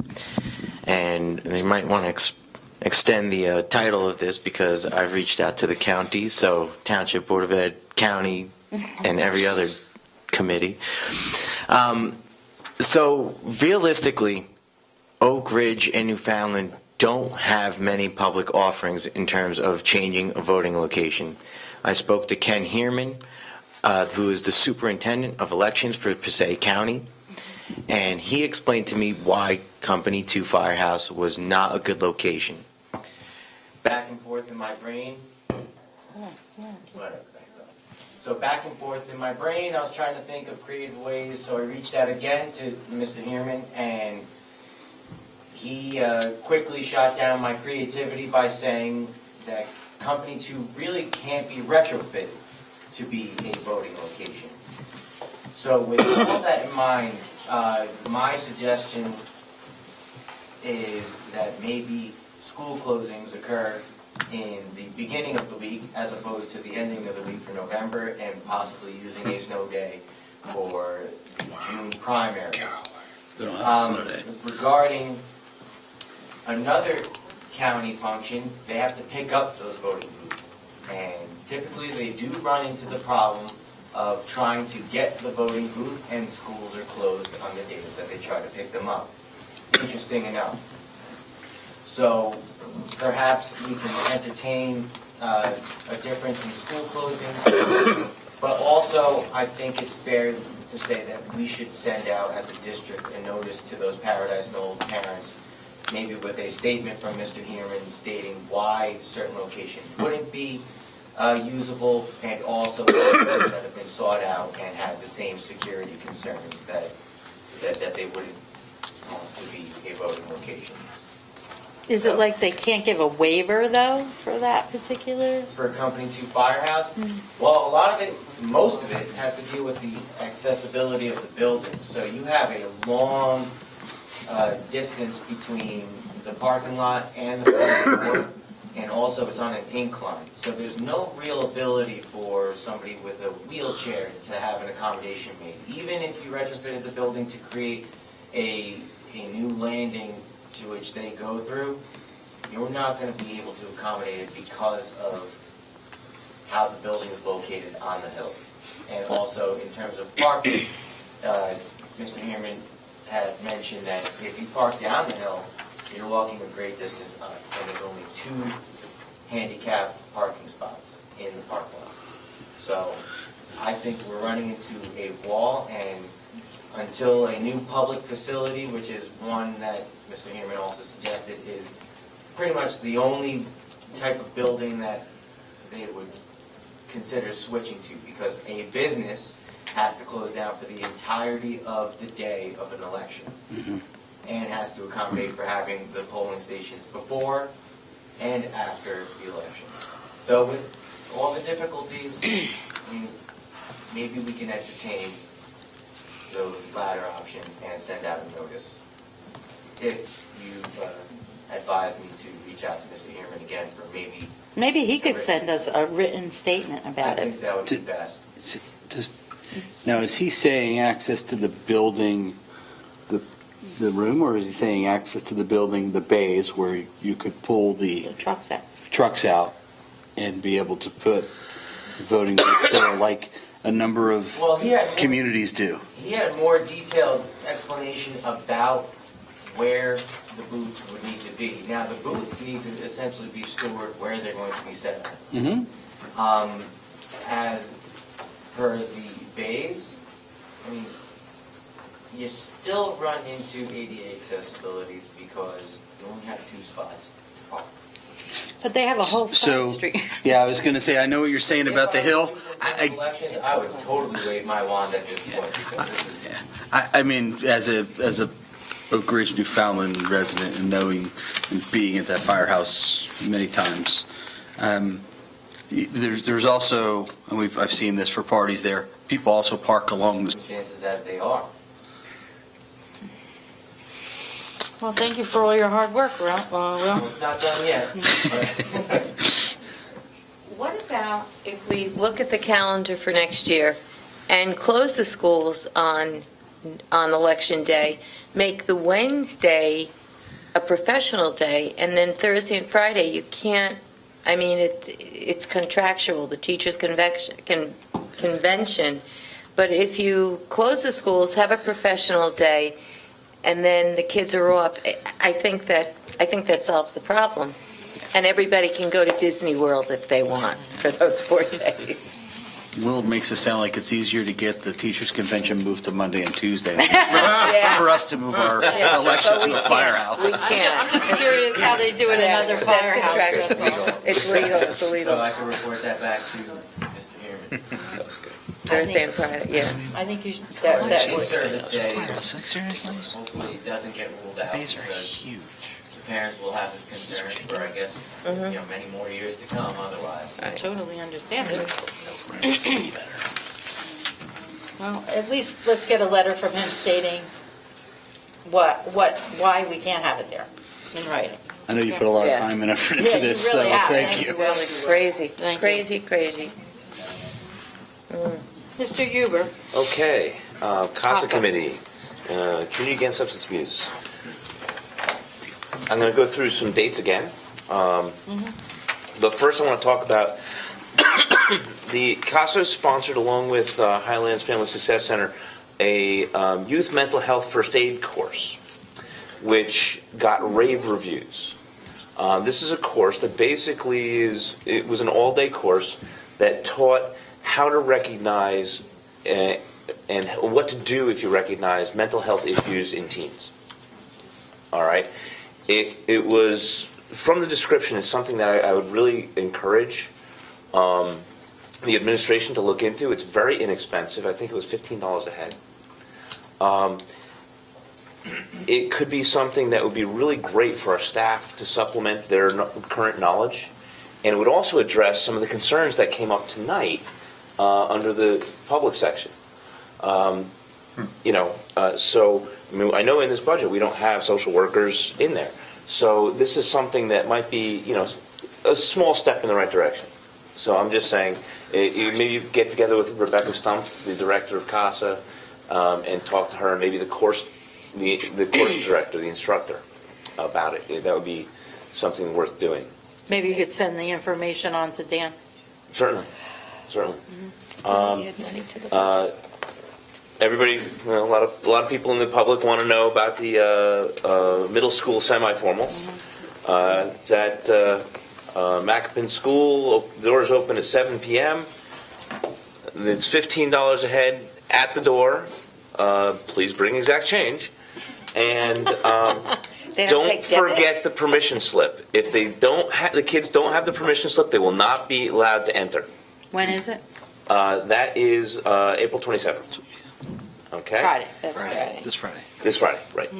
and they might want to extend the title of this because I've reached out to the county, so Township, Board of Ed, County, and every other committee. So realistically, Oak Ridge and Newfoundland don't have many public offerings in terms of changing a voting location. I spoke to Ken Heerman, who is the superintendent of elections for Passaic County, and he explained to me why Company 2 Firehouse was not a good location. Back and forth in my brain. Whatever. So back and forth in my brain, I was trying to think of creative ways, so I reached out again to Mr. Heerman, and he quickly shot down my creativity by saying that Company 2 really can't be retrofitted to be a voting location. So with all that in mind, my suggestion is that maybe school closings occur in the beginning of the week as opposed to the ending of the week for November, and possibly using a snow day for the June primaries. They don't have a snow day. Regarding another county function, they have to pick up those voting booths. And typically they do run into the problem of trying to get the voting booth, and schools are closed on the days that they try to pick them up. Interesting enough. So perhaps we can entertain a difference in school closings, but also I think it's fair to say that we should send out as a district a notice to those Paradise Knoll parents, maybe with a statement from Mr. Heerman stating why certain locations wouldn't be usable, and also that have been sought out and had the same security concerns that said that they wouldn't want to be a voting location. Is it like they can't give a waiver, though, for that particular? For accompanying to firehouse? Well, a lot of it, most of it, has to do with the accessibility of the building. So you have a long distance between the parking lot and the front door, and also it's on an incline. So there's no real ability for somebody with a wheelchair to have an accommodation made. Even if you retrofitted the building to create a new landing to which they go through, you're not going to be able to accommodate it because of how the building is located on the hill. And also, in terms of parking, Mr. Heerman had mentioned that if you park down the hill, you're walking a great distance up, and there's only 2 handicapped parking spots in the parking lot. So I think we're running into a wall, and until a new public facility, which is one that Mr. Heerman also suggested, is pretty much the only type of building that they would consider switching to, because a business has to close down for the entirety of the day of an election, and has to accommodate for having the polling stations before and after the election. So with all the difficulties, I mean, maybe we can entertain those latter options and send out a notice. If you advise me to reach out to Mr. Heerman again for maybe... Maybe he could send us a written statement about I it. think that would be best. Now, is he saying access to the building, the room, or is he saying access to the building, the bays, where you could pull the trucks out and be able to put voting booths there, like a number of communities do? He had a more detailed explanation about where the booths would need to be. Now, the booths need to essentially be stored where they're going to be set up. As per the bays, I mean, you still run into ADA accessibility because you only have 2 spots to park. But they have a whole side street. Yeah, I was going to say, I know what you're saying about the hill. I would totally wave my wand at this point, because this is... I mean, as a Oak Ridge, Newfoundland resident, and knowing and being at that firehouse many times, there's also, and I've seen this for parties there, people also park along the chances as they are. Well, thank you for all your hard work, Will. It's not done yet. What about if we look at the calendar for next year and close the schools on election day, make the Wednesday a professional day, and then Thursday and Friday you can't, I mean, it's contractual, the teachers' convention, but if you close the schools, have a professional day, and then the kids are off, I think that solves the problem. And everybody can go to Disney World if they want for those 4 days. Will makes it sound like it's easier to get the teachers' convention moved to Monday and Tuesday for us to move our election to a firehouse. I'm just curious how they do it in other firehouse. It's legal, it's illegal. So I can report that back to Mr. Heerman. That was good. Thursday and Friday, yeah. I think you should, In-service day, Seriously? hopefully it doesn't get ruled out, Bays are because huge. the parents will have this concern for, I guess, many more years to come otherwise. I totally understand it. Well, at least let's get a letter from him stating why we can't have it there in writing. I know you put a lot of time and effort into this, so thank you. Crazy, crazy. Mr. Huber. Okay, CASA Committee, Community Against Substance Abuse. I'm going to go through some dates again. But first I want to talk about the CASA sponsored, along with Highlands Family Success Center, a youth mental health first aid course, which got rave reviews. This is a course that basically it was an all-day course that taught how to recognize and what to do if you recognize mental health issues in teens. All right. It was, from the description, it's something that I would really encourage the administration to look into. It's very inexpensive. I think it was $15 a head. it could be something that would be really great for our staff to supplement their current knowledge. And it would also address some of the concerns that came up tonight under the public section. So I mean, I know in this budget we don't have social workers in there. So this is something that might be, a small step in the right direction. So I'm just saying, maybe get together with Rebecca Stump, the director of CASA, and talk to her, and maybe the course director, the instructor, about it. That would be something worth doing. Maybe you could send the information on to Dan. Certainly. Everybody, a lot of people in the public want to know about the middle school semi-formal. It's at Macapin School. The doors open at 7 p.m. It's $15 a head at the door. Please bring exact change. And don't forget the permission slip. If they the kids don't have the permission slip, they will not be allowed to enter. When is it? That is April 27th. Okay? Friday. That's Friday. This Friday, right.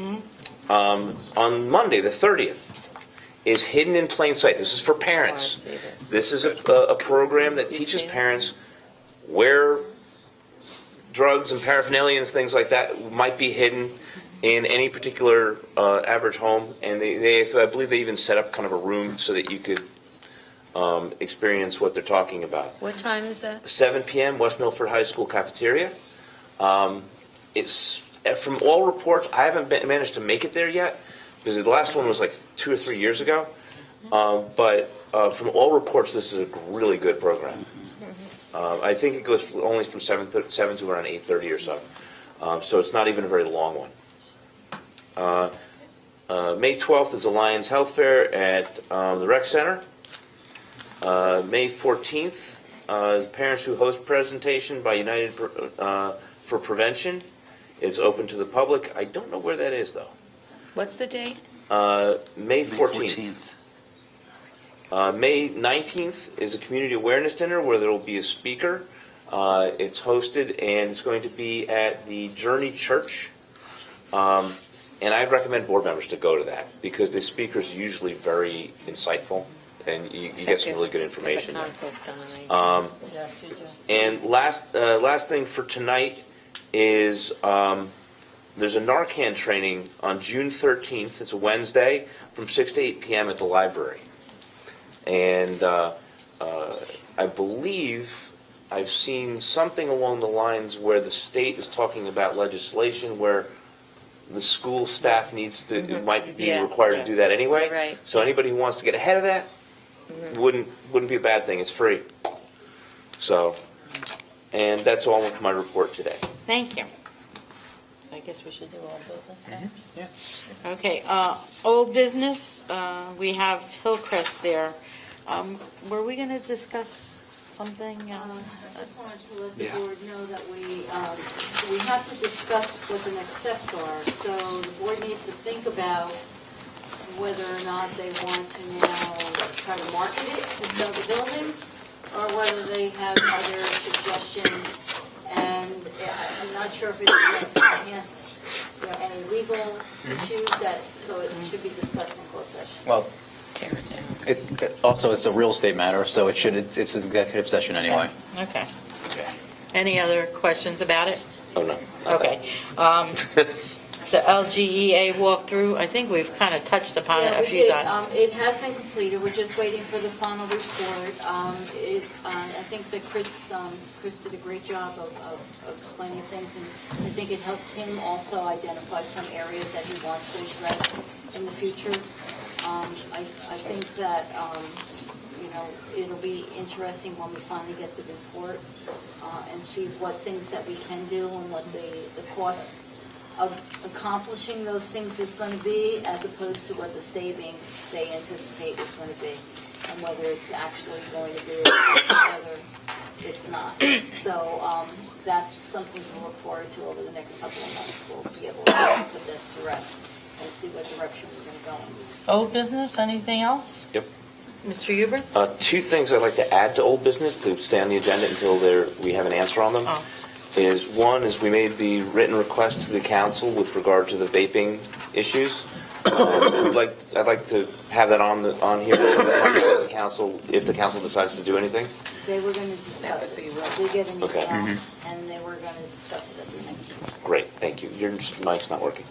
On Monday, the 30th, is Hidden in Plain Sight. This is for parents. This is a program that teaches parents where drugs and paraphernalia and things like that might be hidden in any particular average home. And I believe they even set up kind of a room so that you could experience what they're talking about. What time is that? 7 p.m., West Milford High School cafeteria. It's from all reports, I haven't managed to make it there yet because the last one was like 2 or 3 years ago. But from all reports, this is a really good program. I think it goes only from 7 to around 8:30 or so. So it's not even a very long one. May 12th is the Lions Health Fair at the Rec Center. May 14th is Parents Who Host presentation by United for Prevention. It's open to the public. I don't know where that is, though. What's the date? May 14th. May 19th is a community awareness dinner where there will be a speaker. It's hosted, and it's going to be at the Journey Church. And I'd recommend board members to go to that because the speaker is usually very insightful, and you get some really good information. And last thing for tonight is there's a Narcan training on June 13th. It's a Wednesday from 6 to 8 p.m. at the library. And I believe I've seen something along the lines where the state is talking about legislation where the school staff might be required to do that anyway. Right. So anybody who wants to get ahead of that wouldn't be a bad thing. It's free. So, and that's all of my report today. Thank you. I guess we should do old business. Yeah. Okay, old business, we have Hillcrest there. Were we going to discuss something else? I just wanted to let the board know that we have to discuss what the next steps are. So the board needs to think about whether or not they want to now try to market it to sell the building, or whether they have other suggestions. And I'm not sure if it has any legal issues so it should be discussed in closed session. Well, also, it's a real estate matter, so it's an executive session anyway. Okay. Any other questions about it? Oh, no. Okay. The LGEA walkthrough, I think we've kind of touched upon it a few times. It has been completed. We're just waiting for the final report. I think that Chris did a great job of explaining things, and I think it helped him also identify some areas that he wants to address in the future. I think that it'll be interesting when we finally get the report and see what things that we can do and what the cost of accomplishing those things is going to be, as opposed to what the savings they anticipate is going to be, and whether it's actually going to be or whether it's not. So that's something to look forward to over the next couple of months. We'll be able to put this to rest and see what direction we're going to go in. Old business, anything else? Yep. Mr. Huber? 2 things I'd like to add to old business to stay on the agenda until we have an answer on them. is, one, is we made the written request to the council with regard to the vaping issues. I'd like to have that on here for the council, if the council decides to do anything. They were going to discuss it. I did get an email, Okay. and they were going to discuss it at the next meeting. Great, thank you. Your mic's not working.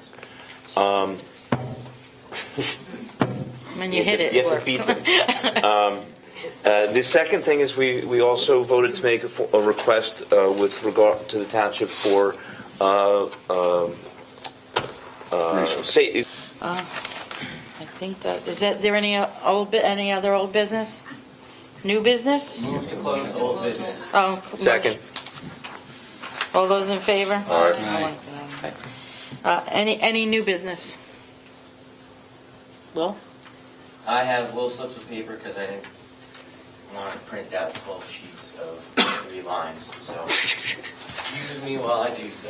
When you hit it, You it have to works. beat it. The second thing is we also voted to make a request with regard to the township for safety. I think that, is there any other old business? New business? Move to close old business. Oh. Second. All those in favor? Aye. Any new business? Will? I have little slips of paper because I didn't want to print out 12 sheets of 3 lines, so excuse me while I do so.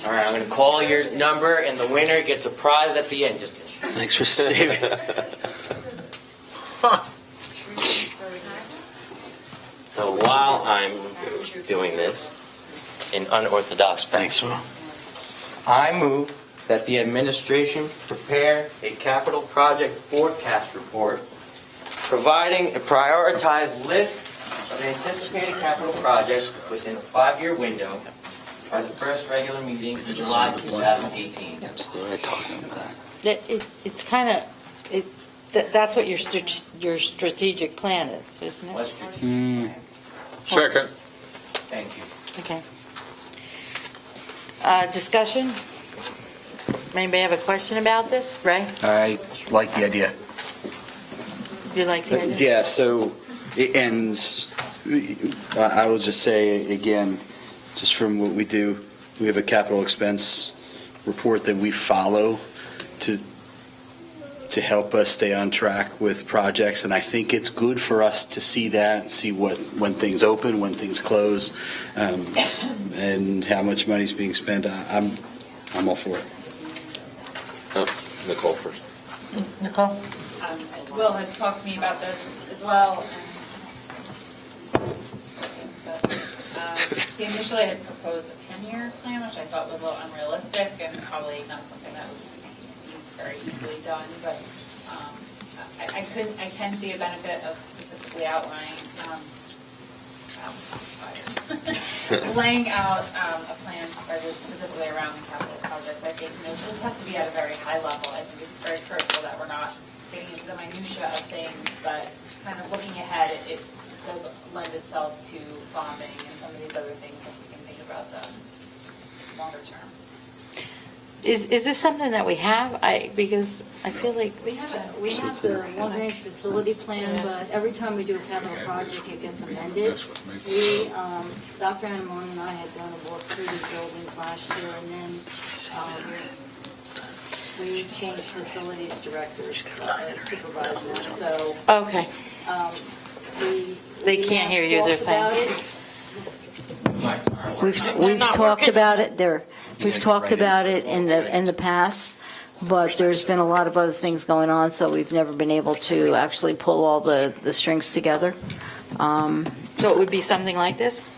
All right, I'm going to call your number, and the winner gets a prize at the end. Just kidding. Thanks for saving. So while I'm doing this in unorthodox fashion, I move that the administration prepare a capital project forecast report providing a prioritized list of anticipated capital projects within a 5-year window by the first regular meeting in July 2018. It's kind of, that's what your strategic plan is, isn't it? What's strategic? Second. Thank you. Okay. Discussion? Anybody have a question about this? Ray? I like the idea. You like the idea? Yeah, so it ends, I will just say again, just from what we do, we have a capital expense report that we follow to help us stay on track with projects, and I think it's good for us to see that, see when things open, when things close, and how much money's being spent. I'm all for it. Nicole first. Nicole? Will had talked to me about this as well. He initially had proposed a 10-year plan, which I thought was a little unrealistic and probably not something that would be very easily done. But I can see a benefit of specifically outlining, laying out a plan specifically around the capital projects. I think this just has to be at a very high level. I think it's very critical that we're not getting into the minutia of things, but kind of looking ahead, it does lend itself to bonding and some of these other things that we can think about them longer term. Is this something that we have? Because I feel like We have the long-range facility plan, but every time we do a capital project, it gets amended. Dr. Anamone and I had done a walk through the buildings last year, and then we changed facilities directors, supervisors, so. Okay. They we can't have hear you, they're talked saying. about it. They're We've not talked working. about it there. We've talked about it in the past, but there's been a lot of other things going on, so we've never been able to actually pull all the strings together. So it would be something like this?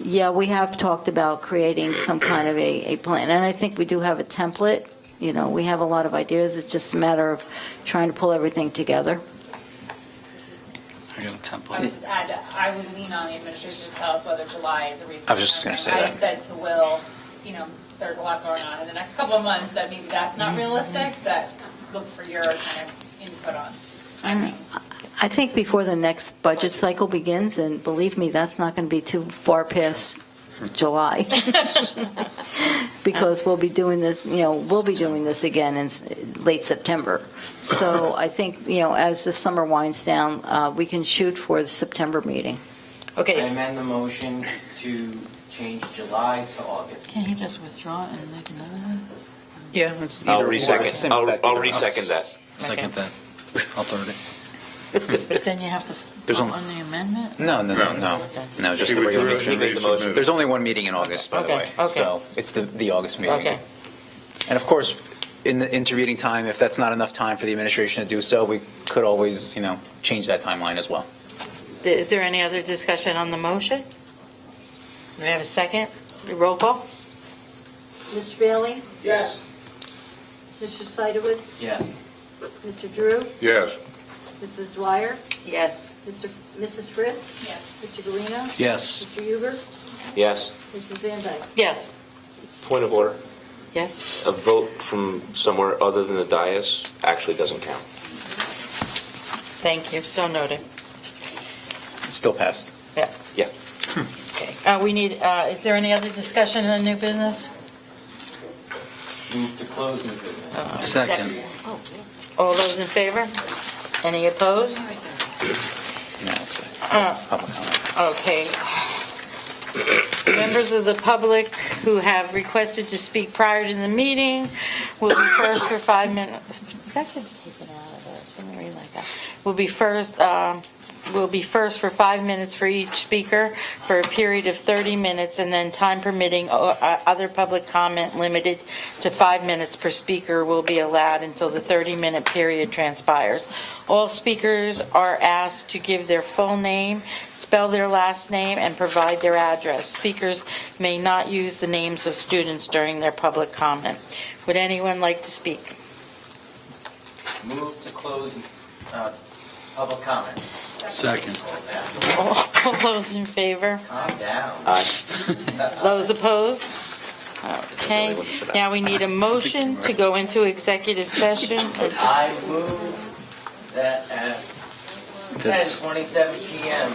Yeah, we have talked about creating some kind of a plan, and I think we do have a template. You know, we have a lot of ideas. It's just a matter of trying to pull everything together. I got a template. I would just add, I would lean on the administration to tell us whether July is a reasonable. I was just gonna say I that. said to Will, there's a lot going on in the next couple of months that maybe that's not realistic, that look for your kind of input on timing. I think before the next budget cycle begins, and believe me, that's not going to be too far past July, because we'll be doing this again in late September. So I think, as the summer winds down, we can shoot for the September meeting. Okay. I amend the motion to change July to August. Can't he just withdraw and make another one? Yeah, it's I'll either or. It's the resecond. same I'll effect either. resecond that. Second that. I'll third it. But then you have to There's vote only- on the amendment? No, just He the regular withdrew- he motion. made the motion. There's only one meeting in August, by the Okay, way. okay. So it's the August meeting. Okay. And of course, in the intervening time, if that's not enough time for the administration to do so, we could always, change that timeline as well. Is there any other discussion on the motion? Do we have a second? Roll call? Mr. Bailey? Yes. Mr. Seidowitz? Yes. Mr. Drew? Yes. Mrs. Dwyer? Yes. Mrs. Fritz? Yes. Mr. Guarino? Yes. Mr. Huber? Yes. Mrs. Van Dyke? Yes. Point of order. Yes? A vote from somewhere other than the dais actually doesn't count. Thank you, so noted. It's still passed. Yeah. Yeah. Okay. We need, is there any other discussion on new business? Move to close new business. Second. All those in favor? Any opposed? Now it's public comment. Okay. Members of the public who have requested to speak prior to the meeting will be first for 5 minutes. That should be taken out of there. It shouldn't read like that. Will be first for 5 minutes for each speaker for a period of 30 minutes, and then time permitting, other public comment limited to 5 minutes per speaker will be allowed until the 30-minute period transpires. All speakers are asked to give their full name, spell their last name, and provide their address. Speakers may not use the names of students during their public comment. Would anyone like to speak? Move to close public comment. Second. All those in favor? Calm down. Aye. Those opposed? Okay, now we need a motion to go into executive session. I move that at 10:27 p.m.,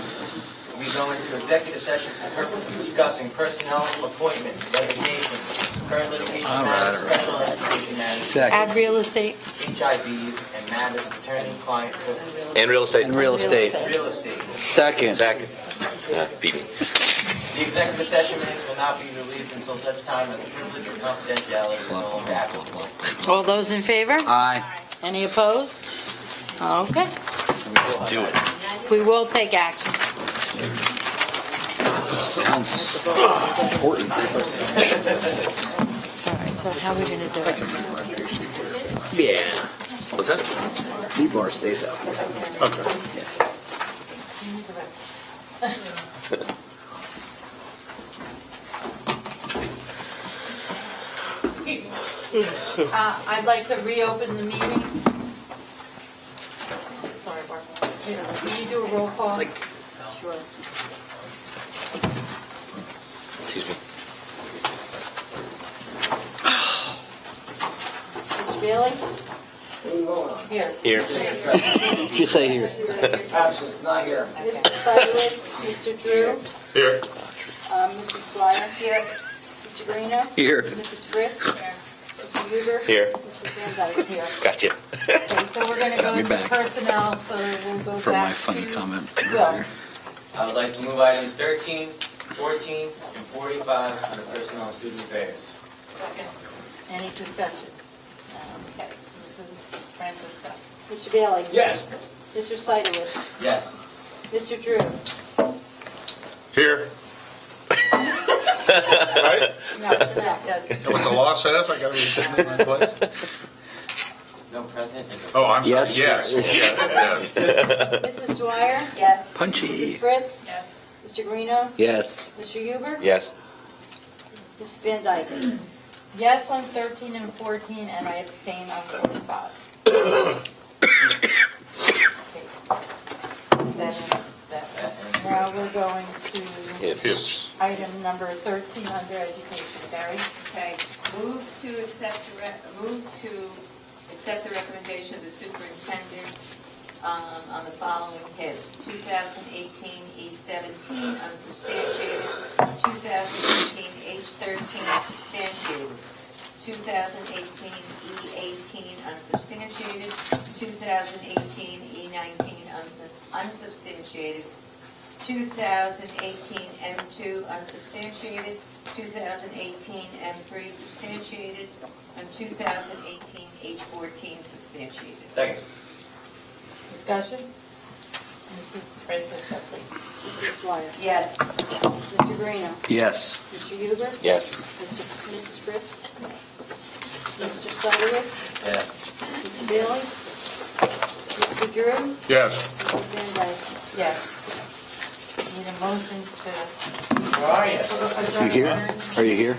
we go into executive session for the purpose of discussing personnel, appointments, resignations, current litigation matters, special education matters, Add real estate. HIVs, and matters of attorney-client privilege. And real estate. And real estate. Real estate. Second. Second. Beat me. The executive session minutes will not be released until such time as the privilege or confidentiality is no longer applicable. All those in favor? Aye. Any opposed? Okay, Let's do it. we will take action. Sounds important. All right, so how are we going to do it? Yeah. What's that? D-bar stays out. Okay. I'd like to reopen the meeting. Sorry, Barbara. Can you do a roll call? Sure. Excuse me. Mr. Bailey? Here. Here. Just say here. Absent, not here. Mr. Seidowitz? Mr. Drew? Here. Mrs. Dwyer? Here. Mr. Guarino? Here. Mrs. Fritz? Mr. Huber? Here. Mrs. Van Dyke? Here. Gotcha. Okay, so we're going to go me into back. personnel, so we'll go back For my funny to- comment. Will. I would like to move items 13, 14, and 45 under personnel and student affairs. Any discussion? Okay, Mrs. Francisco. Mr. Bailey? Yes. Mr. Seidowitz? Yes. Mr. Drew? Here. Right? No, it's not, yes. What the law says, I gotta be sitting in my place. No president is a... Oh, I'm sorry, Yes. yes, yes, yes. Mrs. Dwyer? Yes. Mrs. Punchy. Fritz? Yes. Mr. Guarino? Yes. Mr. Huber? Yes. Mrs. Van Dyke? Yes on 13 and 14, and I abstain on 45. That ends that. Now we're going to Hips. item number 13 under education. Barry? Okay, move to accept the recommendation of the superintendent on the following heads. 2018 E17 unsubstantiated, 2018 H13 substantiated, 2018 E18 unsubstantiated, 2018 E19 unsubstantiated, 2018 M2 unsubstantiated, 2018 M3 substantiated, and 2018 H14 substantiated. Second. Discussion? Mrs. Francisco, please. Mrs. Dwyer? Yes. Mr. Guarino? Yes. Mr. Huber? Yes. Mrs. Fritz? Mr. Seidowitz? Yes. Mr. Bailey? Mr. Drew? Yes. Mrs. Van Dyke? Yes. need a motion to. You here? Are you here?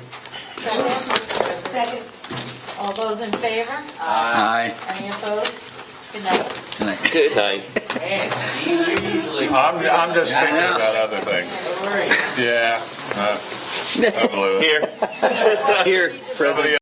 Second. All those in favor? Aye. Any opposed? Good night. Good night. Good night. I'm just thinking about other things. Yeah. I blew it. Here. Here, President.